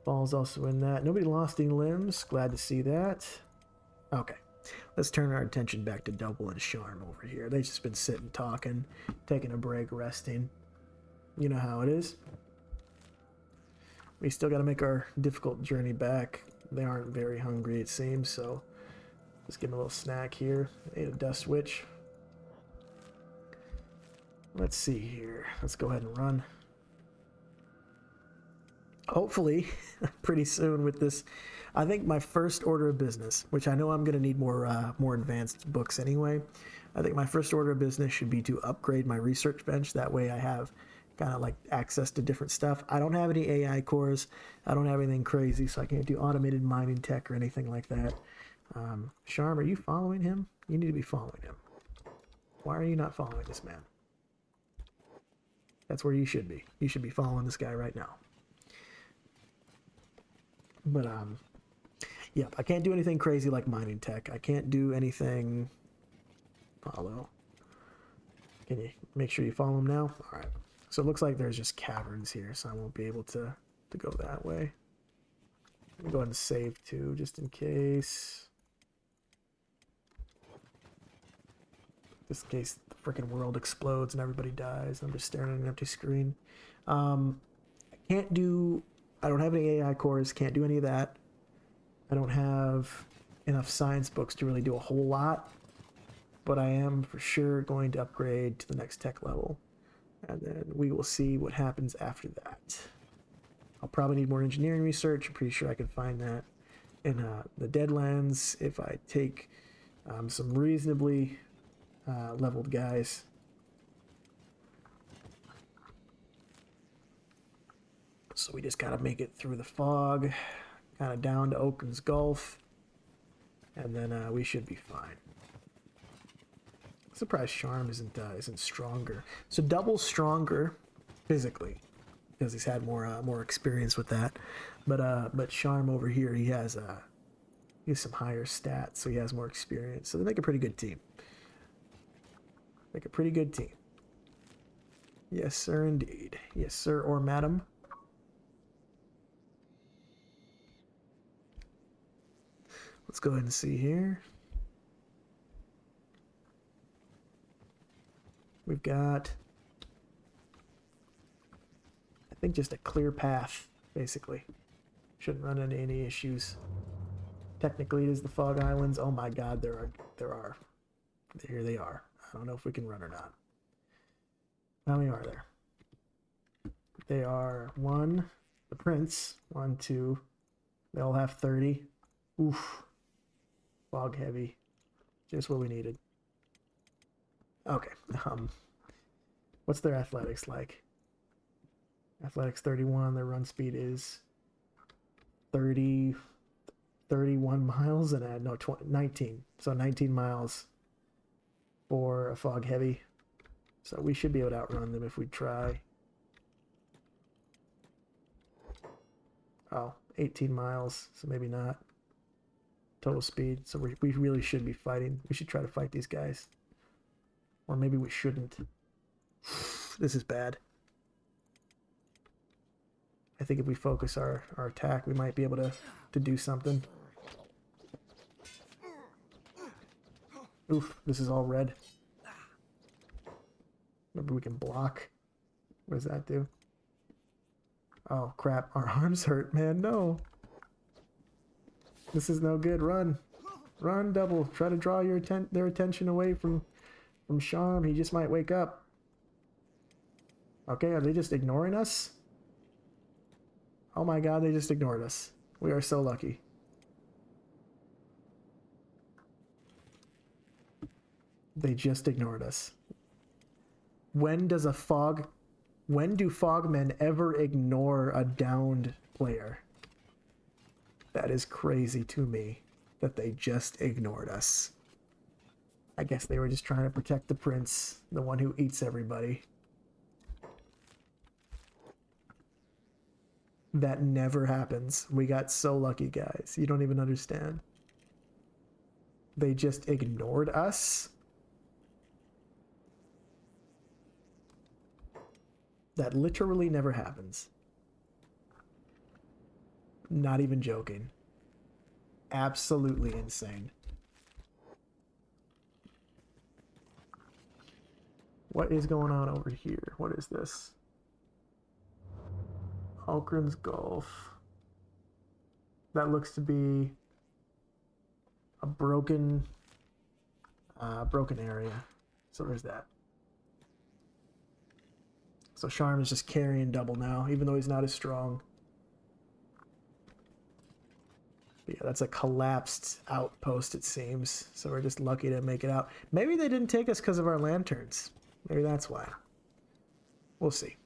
Ball's also in that. Nobody lost any limbs. Glad to see that. Okay. Let's turn our attention back to Double and Charm over here. They've just been sitting, talking, taking a break, resting. You know how it is. We still got to make our difficult journey back. They aren't very hungry, it seems, so just give them a little snack here. Ate a dust witch. Let's see here. Let's go ahead and run. Hopefully, pretty soon with this, I think my first order of business, which I know I'm going to need more advanced books anyway. I think my first order of business should be to upgrade my research bench. That way I have kind of like access to different stuff. I don't have any AI cores. I don't have anything crazy, so I can't do automated mining tech or anything like that. Charm, are you following him? You need to be following him. Why are you not following this man? That's where you should be. You should be following this guy right now. But, yeah, I can't do anything crazy like mining tech. I can't do anything... Follow. Can you make sure you follow him now? All right. So it looks like there's just caverns here, so I won't be able to go that way. Let me go ahead and save too, just in case. Just in case the freaking world explodes and everybody dies. I'm just staring at an empty screen. I can't do... I don't have any AI cores, can't do any of that. I don't have enough science books to really do a whole lot, but I am for sure going to upgrade to the next tech level, and then we will see what happens after that. I'll probably need more engineering research. I'm pretty sure I can find that in the Deadlands if I take some reasonably leveled guys. So we just gotta make it through the fog, kind of down to Oaken's Gulf, and then we should be fine. Surprised Charm isn't stronger. So Double's stronger physically because he's had more experience with that, but Charm over here he has some higher stats, so he has more experience. So they make a pretty good team. Make a pretty good team. Yes, sir, indeed. Yes, sir, or madam. Let's go ahead and see here. We've got, I think, just a clear path, basically. Shouldn't run into any issues. Technically, it is the Fog Islands. Oh my God, there are. Here they are. I don't know if we can run or not. How many are there? They are one, the Prince, 1, 2. They all have 30. Oof. Fog heavy. Just what we needed. Okay. What's their athletics like? Athletics 31. Their run speed is 31 miles and 19. So 19 miles for a fog heavy. So we should be able to outrun them if we try. Oh, 18 miles. So maybe not. Total speed. So we really should be fighting. We should try to fight these guys. Or maybe we shouldn't. This is bad. I think if we focus our attack, we might be able to do something. Oof, this is all red. Maybe we can block. What does that do? Oh, crap. Our arms hurt, man. No. This is no good. Run. Run, Double. Try to draw their attention away from Charm. He just might wake up. Okay, are they just ignoring us? Oh my God, they just ignored us. We are so lucky. They just ignored us. When do Fogmen ever ignore a downed player? That is crazy to me that they just ignored us. I guess they were just trying to protect the prince, the one who eats everybody. That never happens. We got so lucky, guys. You don't even understand. They just ignored us? That literally never happens. Not even joking. Absolutely insane. What is going on over here? What is this? Alkren's Gulf. That looks to be a broken area. So there's that. So Sharm is just carrying double now, even though he's not as strong. But yeah, that's a collapsed outpost, it seems. So we're just lucky to make it out. Maybe they didn't take us because of our lanterns. Maybe that's why. We'll see.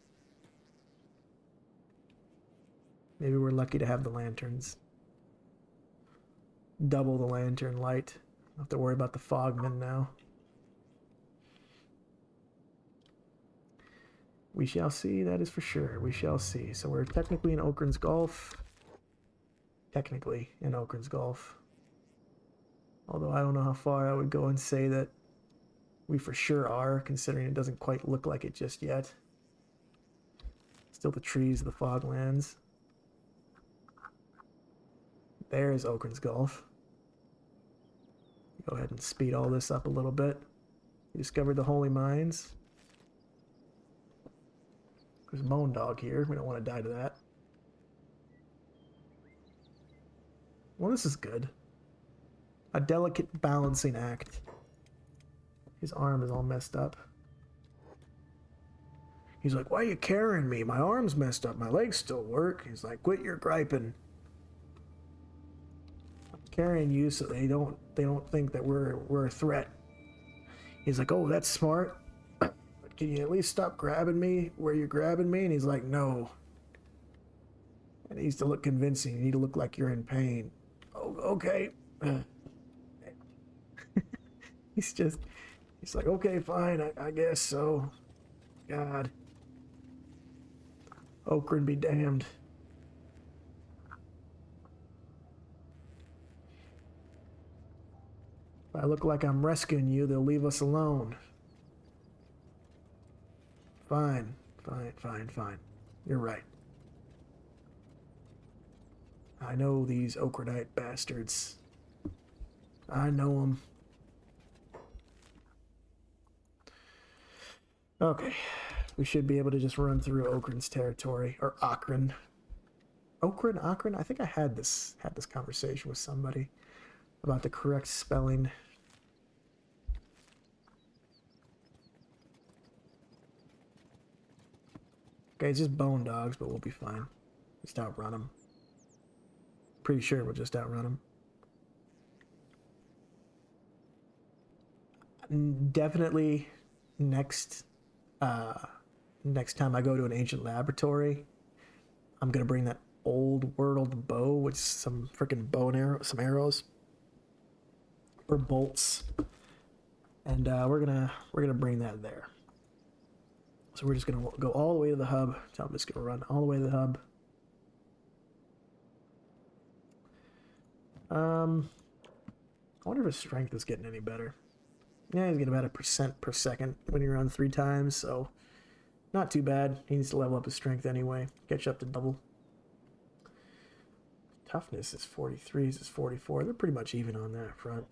Maybe we're lucky to have the lanterns. Double the lantern light. Don't have to worry about the fogmen now. We shall see, that is for sure. We shall see. So we're technically in Okren's Gulf. Technically in Okren's Gulf. Although I don't know how far I would go and say that we for sure are, considering it doesn't quite look like it just yet. Still the trees of the Foglands. There's Okren's Gulf. Go ahead and speed all this up a little bit. We discovered the Holy Mines. There's Moan Dog here. We don't want to die to that. Well, this is good. A delicate balancing act. His arm is all messed up. He's like, why are you carrying me? My arm's messed up. My legs still work. He's like, quit your griping. I'm carrying you so they don't think that we're a threat. He's like, oh, that's smart. But can you at least stop grabbing me where you're grabbing me? And he's like, no. It needs to look convincing. You need to look like you're in pain. Oh, okay. He's like, okay, fine, I guess so. God. Okren be damned. If I look like I'm rescuing you, they'll leave us alone. Fine. You're right. I know these Okrenite bastards. I know them. Okay. We should be able to just run through Okren's territory. Or Okren. Okren? I think I had this conversation with somebody about the correct spelling. Okay, it's just bone dogs, but we'll be fine. Just outrun them. Pretty sure we'll just outrun them. Definitely next time I go to an ancient laboratory, I'm gonna bring that old world bow with some freaking bow and arrow, some arrows or bolts, and we're gonna bring that there. So we're just gonna go all the way to the hub. So I'm just gonna run all the way to the hub. I wonder if his strength is getting any better. Yeah, he's getting about 1% per second when you run 3 times, so not too bad. He needs to level up his strength anyway. Get you up to double. Toughness is 43, his is 44. They're pretty much even on that front.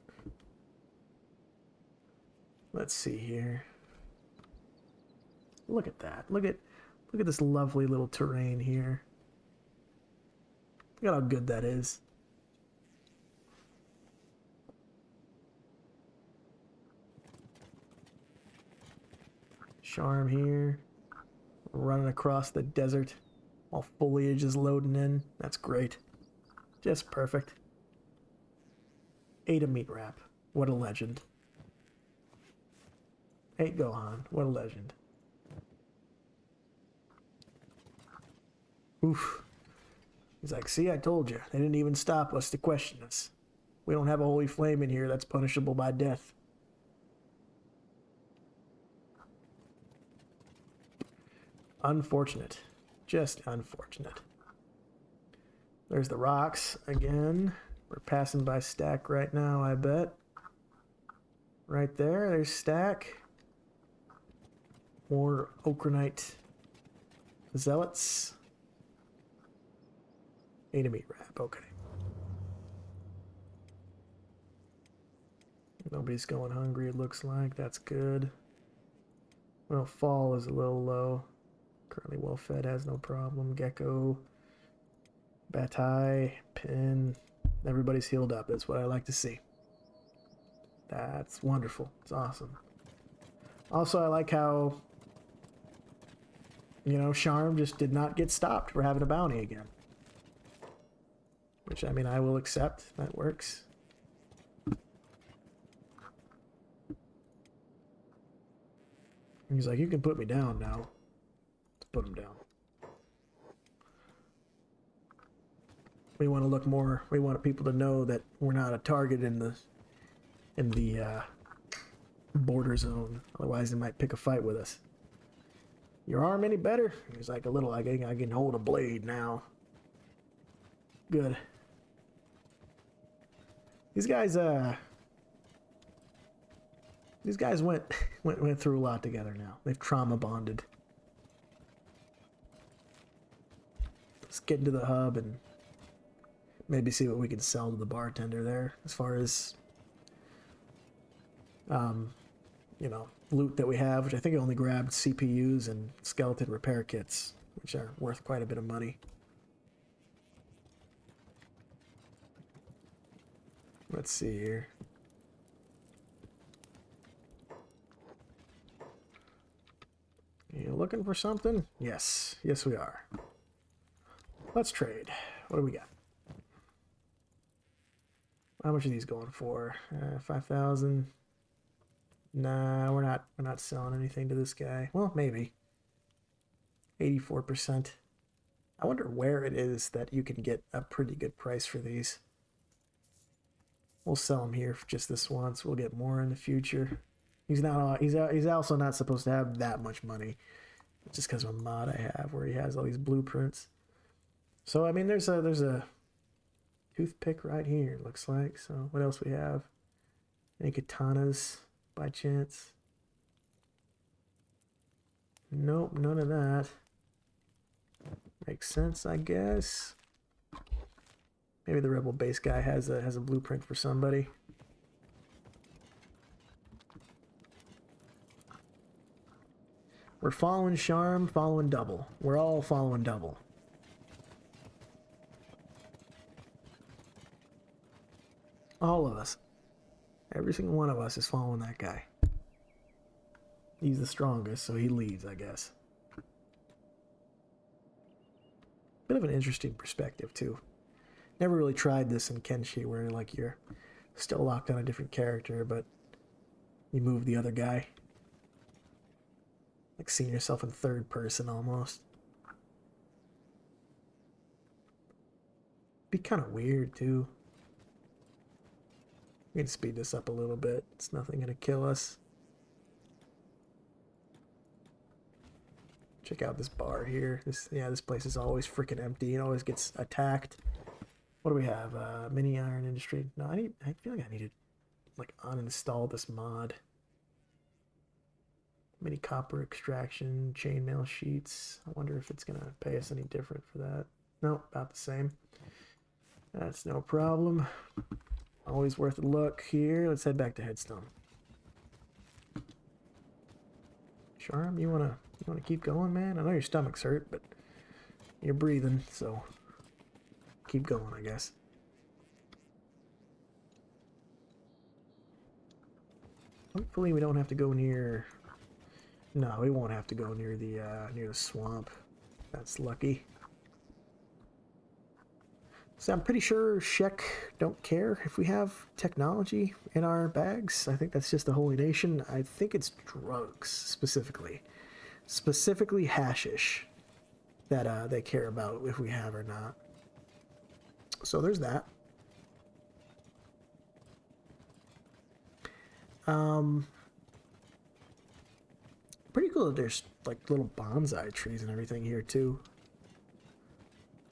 Let's see here. Look at that. Look at this lovely little terrain here. Look at how good that is. Charm here. Running across the desert while foliage is loading in. That's great. Just perfect. Ate a meat wrap. What a legend. Hate Gohan. What a legend. Oof. He's like, see, I told you. They didn't even stop us to question us. We don't have a holy flame in here that's punishable by death. Unfortunate. Just unfortunate. There's the rocks again. We're passing by Stack right now, I bet. Right there, there's Stack. More Okranite zealots. Ate a meat wrap, okay. Nobody's going hungry, it looks like. That's good. Well, fall is a little low. Currently well fed, has no problem. Gecko, Batai, Pin. Everybody's healed up. That's what I like to see. That's wonderful. It's awesome. Also, I like how, you know, Charm just did not get stopped for having a bounty again. Which, I mean, I will accept. That works. He's like, you can put me down now. Let's put him down. We want to look more. We want people to know that we're not a target in the border zone. Otherwise, they might pick a fight with us. Your arm any better? He's like, a little. I can hold a blade now. Good. These guys went through a lot together now. They've trauma bonded. Let's get into the hub and maybe see what we can sell to the bartender there as far as you know, loot that we have, which I think I only grabbed CPUs and skeleton repair kits, which are worth quite a bit of money. Let's see here. You looking for something? Yes. Yes, we are. Let's trade. What do we got? How much are these going for? 5,000. Nah, we're not selling anything to this guy. Well, maybe. 84%. I wonder where it is that you can get a pretty good price for these. We'll sell them here for just this once. We'll get more in the future. He's also not supposed to have that much money, just because of a mod I have where he has all these blueprints. So I mean, there's a toothpick right here. Looks like. So what else we have? Any katanas by chance? Nope, none of that. Makes sense, I guess. Maybe the rebel base guy has a blueprint for somebody. We're following Charm, following Double. We're all following Double. All of us. Every single one of us is following that guy. He's the strongest, so he leads, I guess. Bit of an interesting perspective, too. Never really tried this in Kenshi, where like you're still locked on a different character, but you move the other guy. Like seeing yourself in third person almost. Be kind of weird too. We can speed this up a little bit. It's nothing gonna kill us. Check out this bar here. This place is always freaking empty. It always gets attacked. What do we have? Mini iron industry. No, I feel like I need to like uninstall this mod. Mini copper extraction, chainmail sheets. I wonder if it's gonna pay us any different for that. No, about the same. That's no problem. Always worth a look here. Let's head back to Headstone. Charm, you wanna keep going, man? I know your stomach's hurt, but you're breathing, so keep going, I guess. Hopefully we don't have to go near. No, we won't have to go near the swamp. That's lucky. So I'm pretty sure Shek don't care if we have technology in our bags. I think that's just the Holy Nation. I think it's drugs specifically. Specifically hashish that they care about if we have or not. So there's that. Pretty cool that there's like little bonsai trees and everything here too.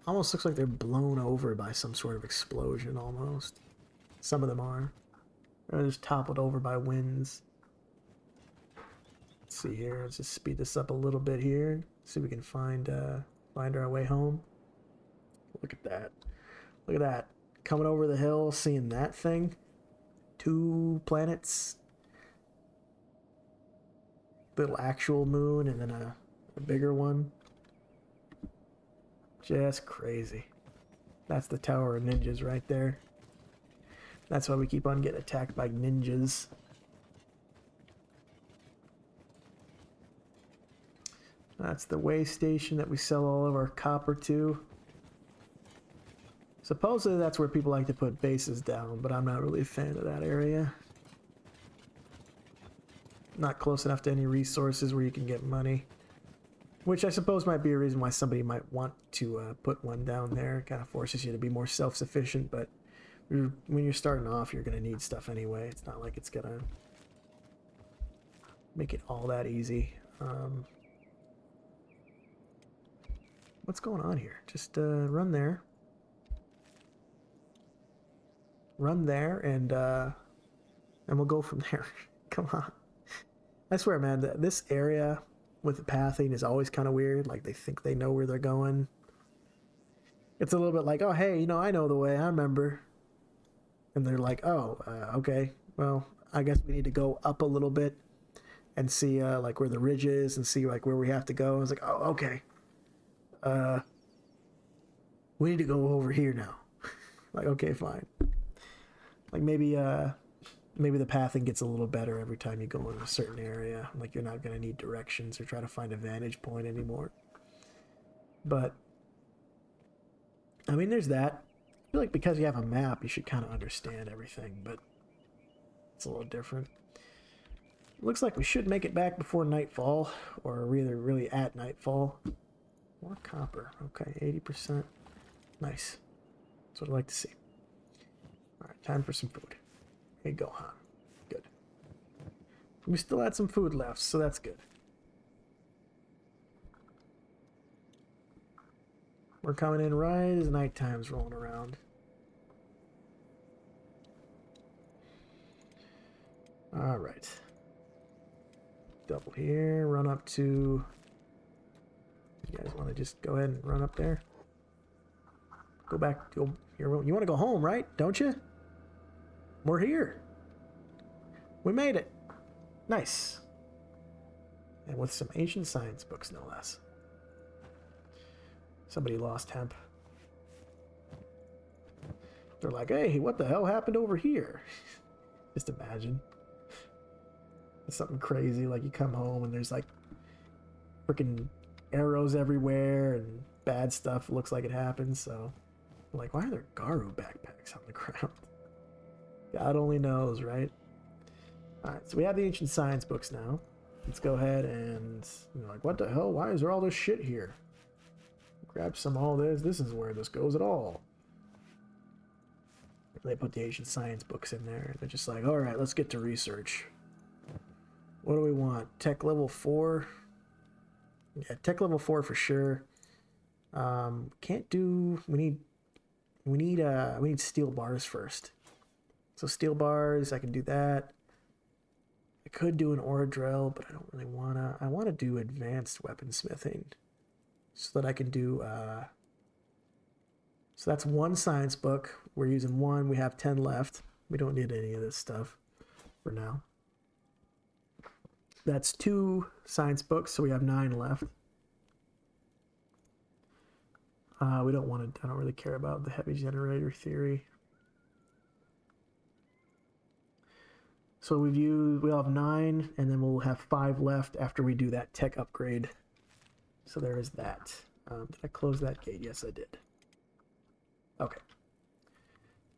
Almost looks like they're blown over by some sort of explosion almost. Some of them are. They're just toppled over by winds. Let's see here. Let's just speed this up a little bit here. See if we can find our way home. Look at that. Look at that. Coming over the hill, seeing that thing. 2 planets. Little actual moon and then a bigger one. Just crazy. That's the Tower of Ninjas right there. That's why we keep on getting attacked by ninjas. That's the way station that we sell all of our copper to. Supposedly that's where people like to put bases down, but I'm not really a fan of that area. Not close enough to any resources where you can get money. Which I suppose might be a reason why somebody might want to put one down there. It kind of forces you to be more self-sufficient, but when you're starting off, you're going to need stuff anyway. It's not like it's going to make it all that easy. What's going on here? Just run there. Run there, and we'll go from there. Come on. I swear, man, this area with the pathing is always kind of weird. Like, they think they know where they're going. It's a little bit like, oh, hey, you know, I know the way. I remember. And they're like, oh, okay. Well, I guess we need to go up a little bit and see, like, where the ridge is and see, like, where we have to go. I was like, oh, okay. We need to go over here now. Like, okay, fine. Like, maybe the pathing gets a little better every time you go in a certain area. Like, you're not going to need directions or try to find a vantage point anymore. But, I mean, there's that. I feel like because you have a map, you should kind of understand everything, but it's a little different. Looks like we should make it back before nightfall, or really at nightfall. More copper. Okay, 80%. Nice. That's what I like to see. Alright, time for some food. Hey, Gohan. Good. We still had some food left, so that's good. We're coming in right as nighttime's rolling around. Alright. Double here, run up to... You guys want to just go ahead and run up there? Go back to your room. You want to go home, right? Don't you? We're here. We made it. Nice. And with some ancient science books, no less. Somebody lost hemp. They're like, hey, what the hell happened over here? Just imagine. It's something crazy, like you come home and there's like freaking arrows everywhere and bad stuff looks like it happens, so like, why are there Garu backpacks on the ground? God only knows, right? Alright, so we have the ancient science books now. Let's go ahead and, you know, like, what the hell? Why is there all this shit here? Grab some of all this. This is where this goes at all. They put the ancient science books in there. They're just like, alright, let's get to research. What do we want? Tech level 4? Yeah, tech level 4 for sure. Can't do... We need steel bars first. So steel bars, I can do that. I could do an ore drill, but I don't really wanna. I want to do advanced weaponsmithing, so that I can do. So that's one science book. We're using one. We have 10 left. We don't need any of this stuff for now. That's 2 science books, so we have 9 left. We don't want to. I don't really care about the heavy generator theory. So we'll have 9, and then we'll have 5 left after we do that tech upgrade. So there is that. Did I close that gate? Yes, I did. Okay.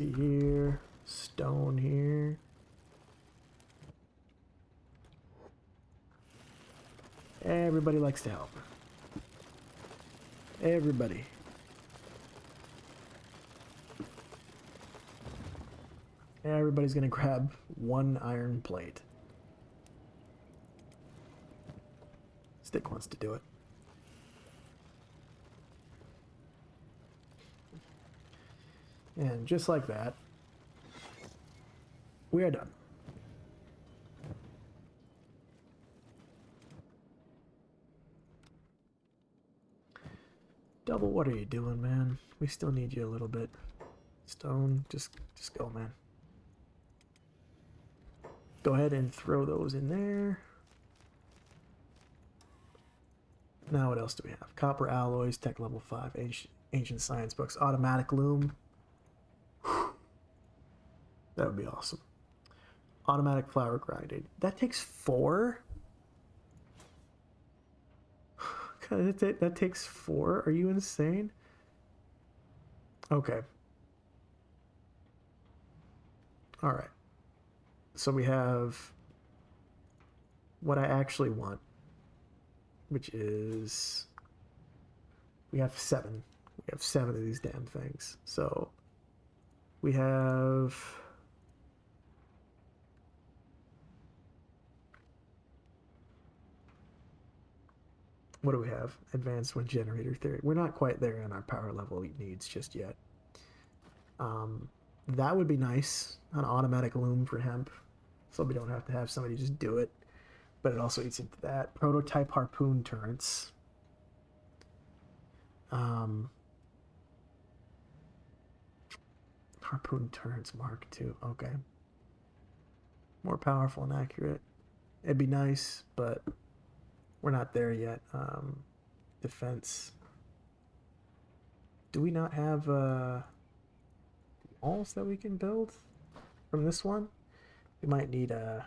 see here. Stone here. Everybody likes to help. Everybody. Everybody's gonna grab one iron plate. Stick wants to do it. And just like that, we are done. Double, what are you doing, man? We still need you a little bit. Stone, just go, man. Go ahead and throw those in there. Now what else do we have? Copper alloys, tech level 5, ancient science books, automatic loom. That would be awesome. Automatic flour grinding. That takes 4? That takes 4? Are you insane? Okay. All right. So we have what I actually want, which is we have 7. We have 7 of these damn things. So we have what do we have? Advanced wind generator theory. We're not quite there on our power level needs just yet. That would be nice. An automatic loom for hemp. So we don't have to have somebody just do it. But it also eats into that. Prototype harpoon turrets. Harpoon turrets Mark II. Okay. More powerful and accurate. It'd be nice, but we're not there yet. Defense. Do we not have walls that we can build from this one? We might need a...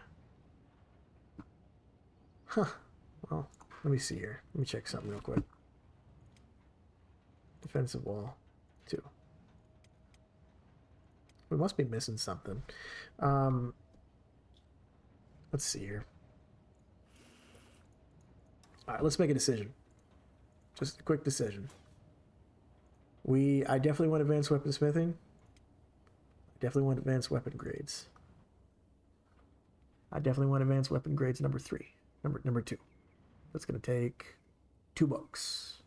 Huh. Well, let me see here. Let me check something real quick. Defensive wall 2. We must be missing something. Let's see here. All right, let's make a decision. Just a quick decision. I definitely want advanced weaponsmithing. I definitely want advanced weapon grades. I definitely want advanced weapon grades number 3. Number 2. That's going to take 2 books.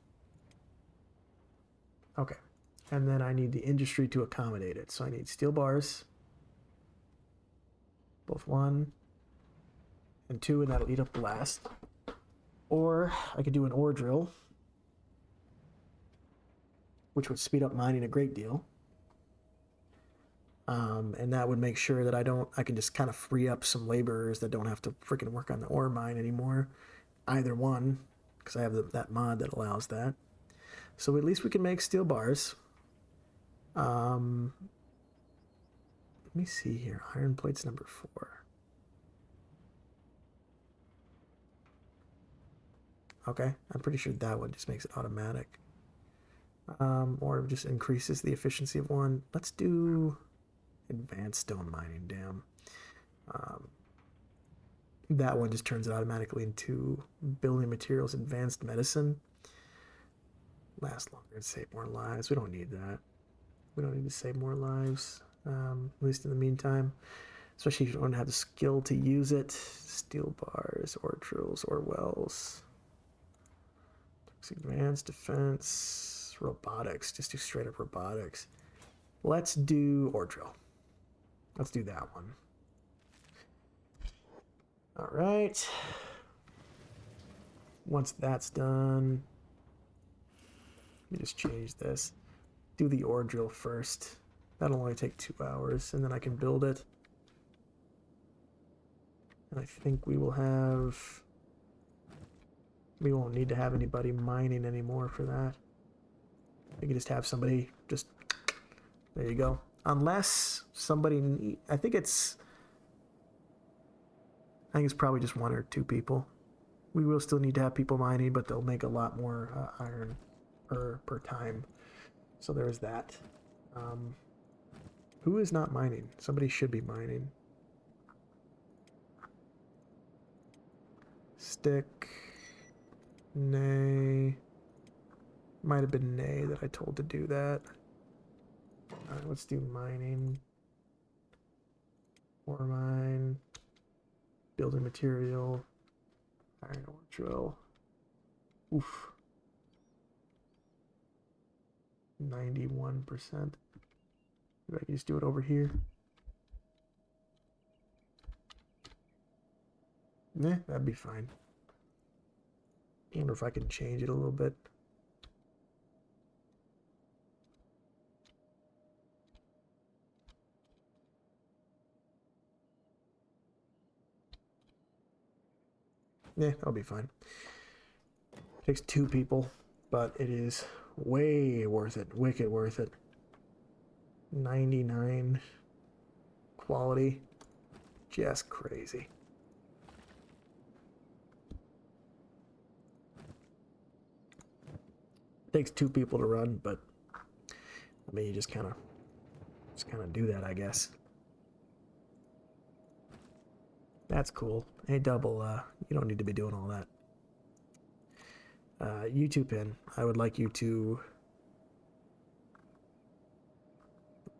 Okay. And then I need the industry to accommodate it. So I need steel bars. Both 1 and 2, and that'll eat up the last. Or I could do an ore drill, which would speed up mining a great deal. And that would make sure that I can just kind of free up some laborers that don't have to freaking work on the ore mine anymore. Either one, because I have that mod that allows that. So at least we can make steel bars. Let me see here. Iron plates number 4. Okay, I'm pretty sure that one just makes it automatic. Or just increases the efficiency of one. Let's do advanced stone mining, damn. That one just turns it automatically into building materials, advanced medicine. Last longer and save more lives. We don't need that. We don't need to save more lives, at least in the meantime. Especially if you don't have the skill to use it. Steel bars, ore drills, ore wells. Advanced defense, robotics. Just do straight up robotics. Let's do ore drill. Let's do that one. All right. Once that's done, let me just change this. Do the ore drill first. That'll only take 2 hours, and then I can build it. And I think we won't need to have anybody mining anymore for that. We can just have somebody there you go. Unless somebody, I think it's probably just 1 or 2 people. We will still need to have people mining, but they'll make a lot more iron per time. So there's that. Who is not mining? Somebody should be mining. Stick. Nay. Might have been Nay that I told to do that. Alright, let's do mining. Ore mine. Building material. Iron ore drill. Oof. 91%. Maybe I can just do it over here. Nah, that'd be fine. I wonder if I can change it a little bit. Yeah, that'll be fine. Takes 2 people, but it is way worth it. Wicked worth it. 99 quality. Just crazy. Takes 2 people to run, but I mean, you just kind of do that, I guess. That's cool. Hey, double, you don't need to be doing all that. YouTube pin. I would like you to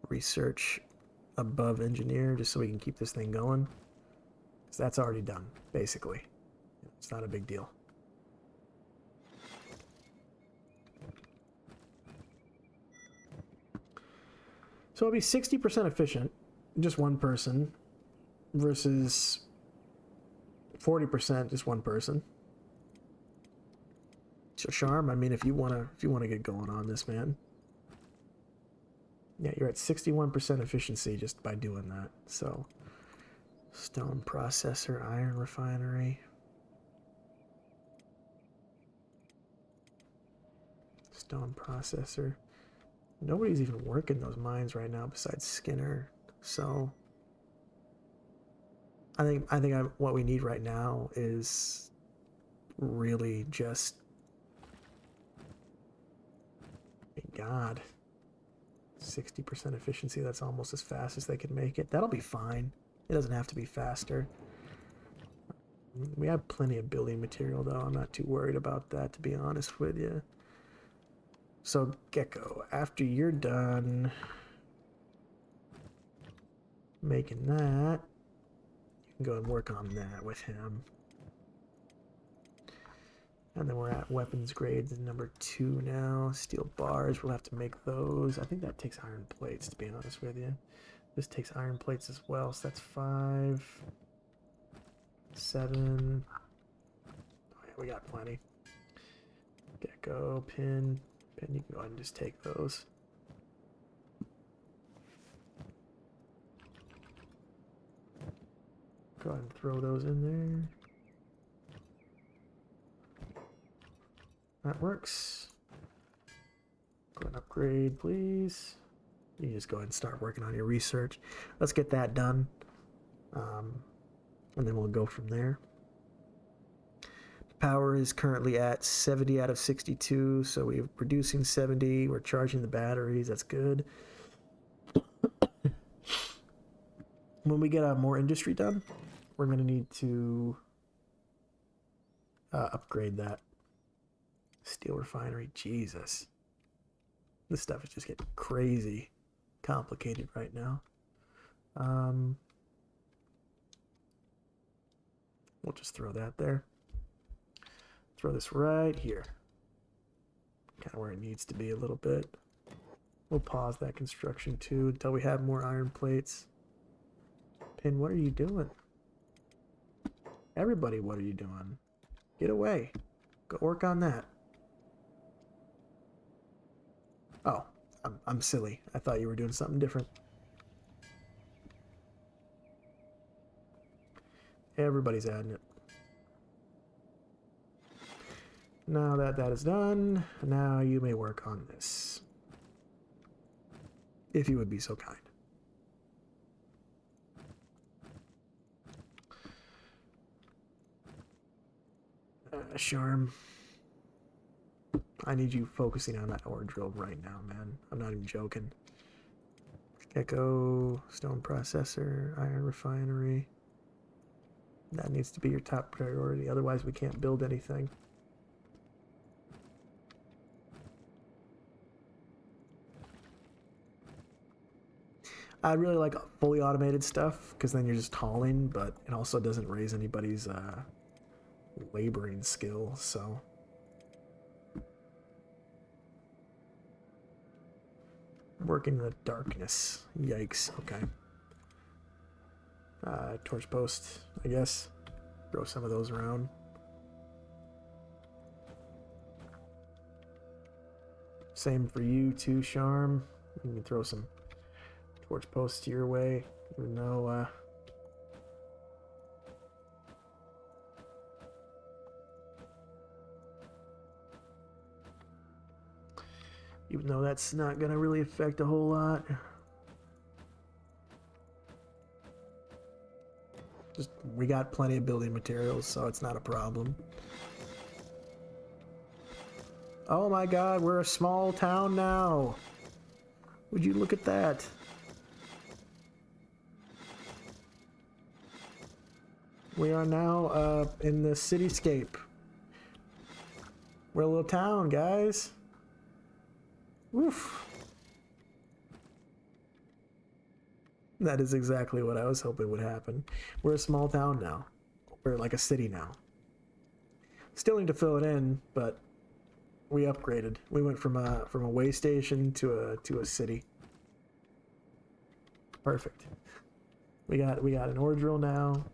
research above engineer just so we can keep this thing going. Because that's already done, basically. It's not a big deal. So it'll be 60% efficient, just one person, versus 40% just one person. So Charm, I mean, if you wanna get going on this, man. Yeah, you're at 61% efficiency just by doing that. So stone processor, iron refinery. Stone processor. Nobody's even working those mines right now besides Skinner. So I think what we need right now is really just, God, 60% efficiency. That's almost as fast as they can make it. That'll be fine. It doesn't have to be faster. We have plenty of building material, though. I'm not too worried about that, to be honest with you. So, Gecko, after you're done making that, you can go and work on that with him. And then we're at weapons grades number 2 now. Steel bars, we'll have to make those. I think that takes iron plates, to be honest with you. This takes iron plates as well, so that's 5, 7. Oh yeah, we got plenty. Gecko, pin, you can go ahead and just take those. Go ahead and throw those in there. That works. Go and upgrade, please. You just go ahead and start working on your research. Let's get that done. And then we'll go from there. Power is currently at 70 out of 62, so we're producing 70. We're charging the batteries. That's good. When we get more industry done, we're going to need to upgrade that. Steel refinery, Jesus. This stuff is just getting crazy complicated right now. We'll just throw that there. Throw this right here. Kind of where it needs to be a little bit. We'll pause that construction too until we have more iron plates. Pin, what are you doing? Everybody, what are you doing? Get away. Go work on that. Oh, I'm silly. I thought you were doing something different. Everybody's adding it. Now that that is done, now you may work on this. If you would be so kind. Charm. I need you focusing on that ore drill right now, man. I'm not even joking. Gecko, stone processor, iron refinery. That needs to be your top priority, otherwise we can't build anything. I really like fully automated stuff because then you're just hauling, but it also doesn't raise anybody's laboring skill, so. Working in the darkness. Yikes. Okay. Torch post, I guess. Throw some of those around. Same for you too, Charm. You can throw some torch posts your way, even though that's not gonna really affect a whole lot. Just we got plenty of building materials, so it's not a problem. Oh my god, we're a small town now. Would you look at that? We are now in the cityscape. We're a little town, guys. Woof. That is exactly what I was hoping would happen. We're a small town now. We're like a city now. Still need to fill it in, but we upgraded. We went from a way station to a city. Perfect. We got an ore drill now.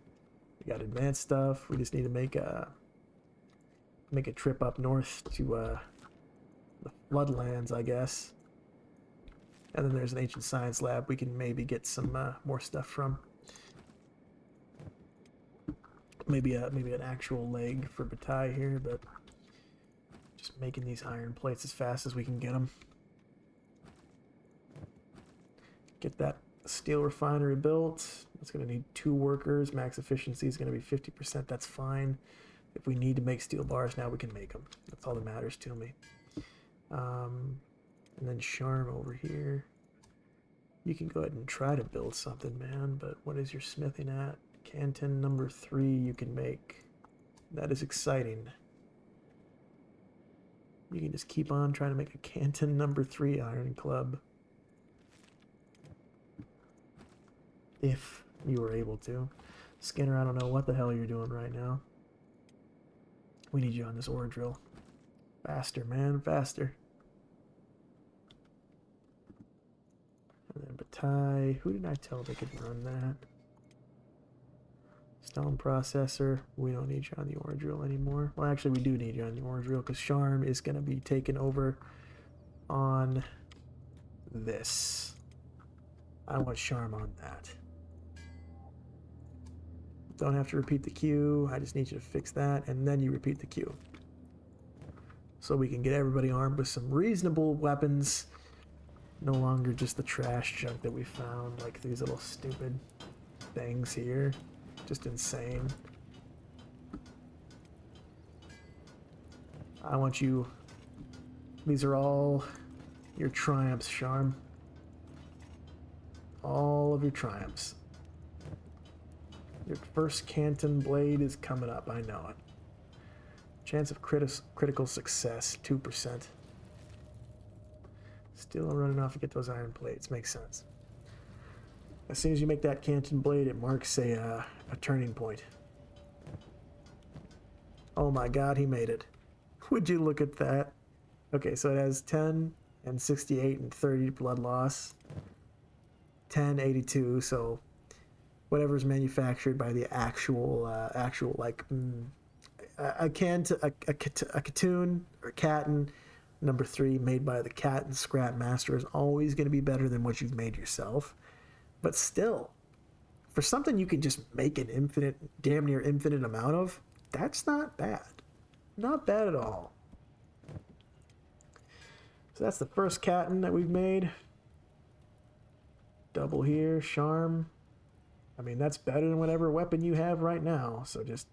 We got advanced stuff. We just need to make a trip up north to the floodlands, I guess. And then there's an ancient science lab we can maybe get some more stuff from. Maybe an actual leg for Bataille here, but just making these iron plates as fast as we can get them. Get that steel refinery built. It's going to need 2 workers. Max efficiency is going to be 50%. That's fine. If we need to make steel bars now, we can make them. That's all that matters to me. And then Charm over here. You can go ahead and try to build something, man, but what is your smithing at? Canton number 3 you can make. That is exciting. You can just keep on trying to make a Canton number 3 iron club. If you were able to. Skinner, I don't know what the hell you're doing right now. We need you on this ore drill. Faster, man, faster. And then Bataille. Who did I tell they could run that? Stone processor. We don't need you on the ore drill anymore. Well, actually, we do need you on the ore drill because Charm is going to be taken over on this. I want Charm on that. Don't have to repeat the queue. I just need you to fix that, and then you repeat the queue. So we can get everybody armed with some reasonable weapons. No longer just the trash junk that we found, like these little stupid things here. Just insane. I want you... These are all your triumphs, Charm. All of your triumphs. Your first Canton blade is coming up, I know it. Chance of critical success, 2%. Still running off to get those iron plates, makes sense. As soon as you make that Canton blade, it marks a turning point. Oh my god, he made it. Would you look at that? Okay, so it has 10 and 68 and 30 blood loss. 10, 82, so whatever's manufactured by the actual like a Katoon or Caton number 3 made by the Caton Scrap Master is always going to be better than what you've made yourself. But still, for something you can just make an infinite, damn near infinite amount of, that's not bad. Not bad at all. So that's the first Caton that we've made. Double here, Charm. I mean, that's better than whatever weapon you have right now. So just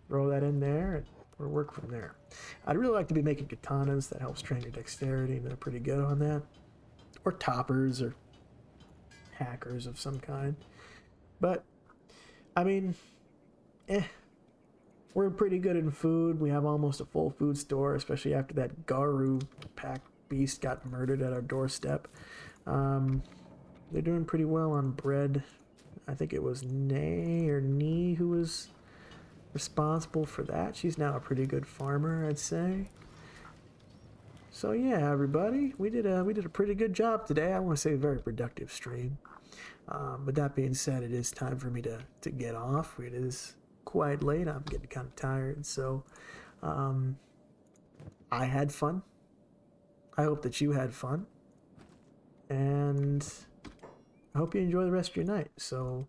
throw that in there and we'll work from there. I'd really like to be making katanas. That helps train your dexterity, and they're pretty good on that. Or toppers, or hackers of some kind. But I mean, we're pretty good in food. We have almost a full food store, especially after that Garu pack beast got murdered at our doorstep. They're doing pretty well on bread. I think it was Nee who was responsible for that. She's now a pretty good farmer, I'd say. So yeah, everybody, we did a pretty good job today. I want to say a very productive stream. But that being said, it is time for me to get off. It is quite late. I'm getting kind of tired. So I had fun. I hope that you had fun. And I hope you enjoy the rest of your night. So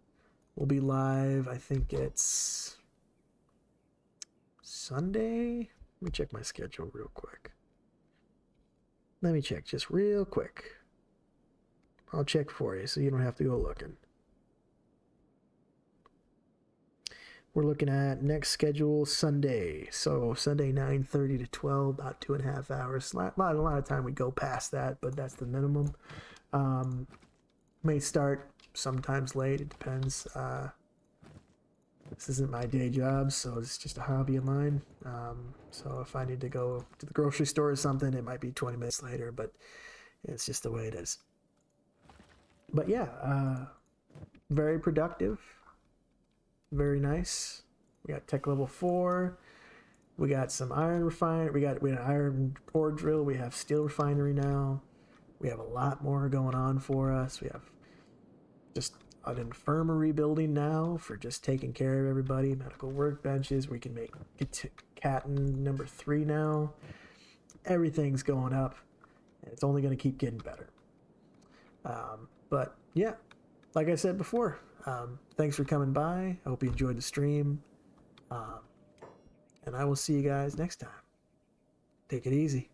we'll be live, I think it's Sunday. Let me check my schedule real quick. Let me check just real quick. I'll check for you so you don't have to go looking. We're looking at next schedule Sunday. So Sunday 9:30 to 12, about 2.5 hours. A lot of time we go past that, but that's the minimum. May start sometimes late. It depends. This isn't my day job, so it's just a hobby of mine. So if I need to go to the grocery store or something, it might be 20 minutes later, but it's just the way it is. But yeah, very productive. Very nice. We got tech level 4. We got some iron refinery. We got an iron ore drill. We have steel refinery now. We have a lot more going on for us. We have just an infirmary building now for just taking care of everybody. Medical workbenches. We can make Catton number 3 now. Everything's going up. And it's only going to keep getting better. But yeah, like I said before, thanks for coming by. I hope you enjoyed the stream. And I will see you guys next time. Take it easy.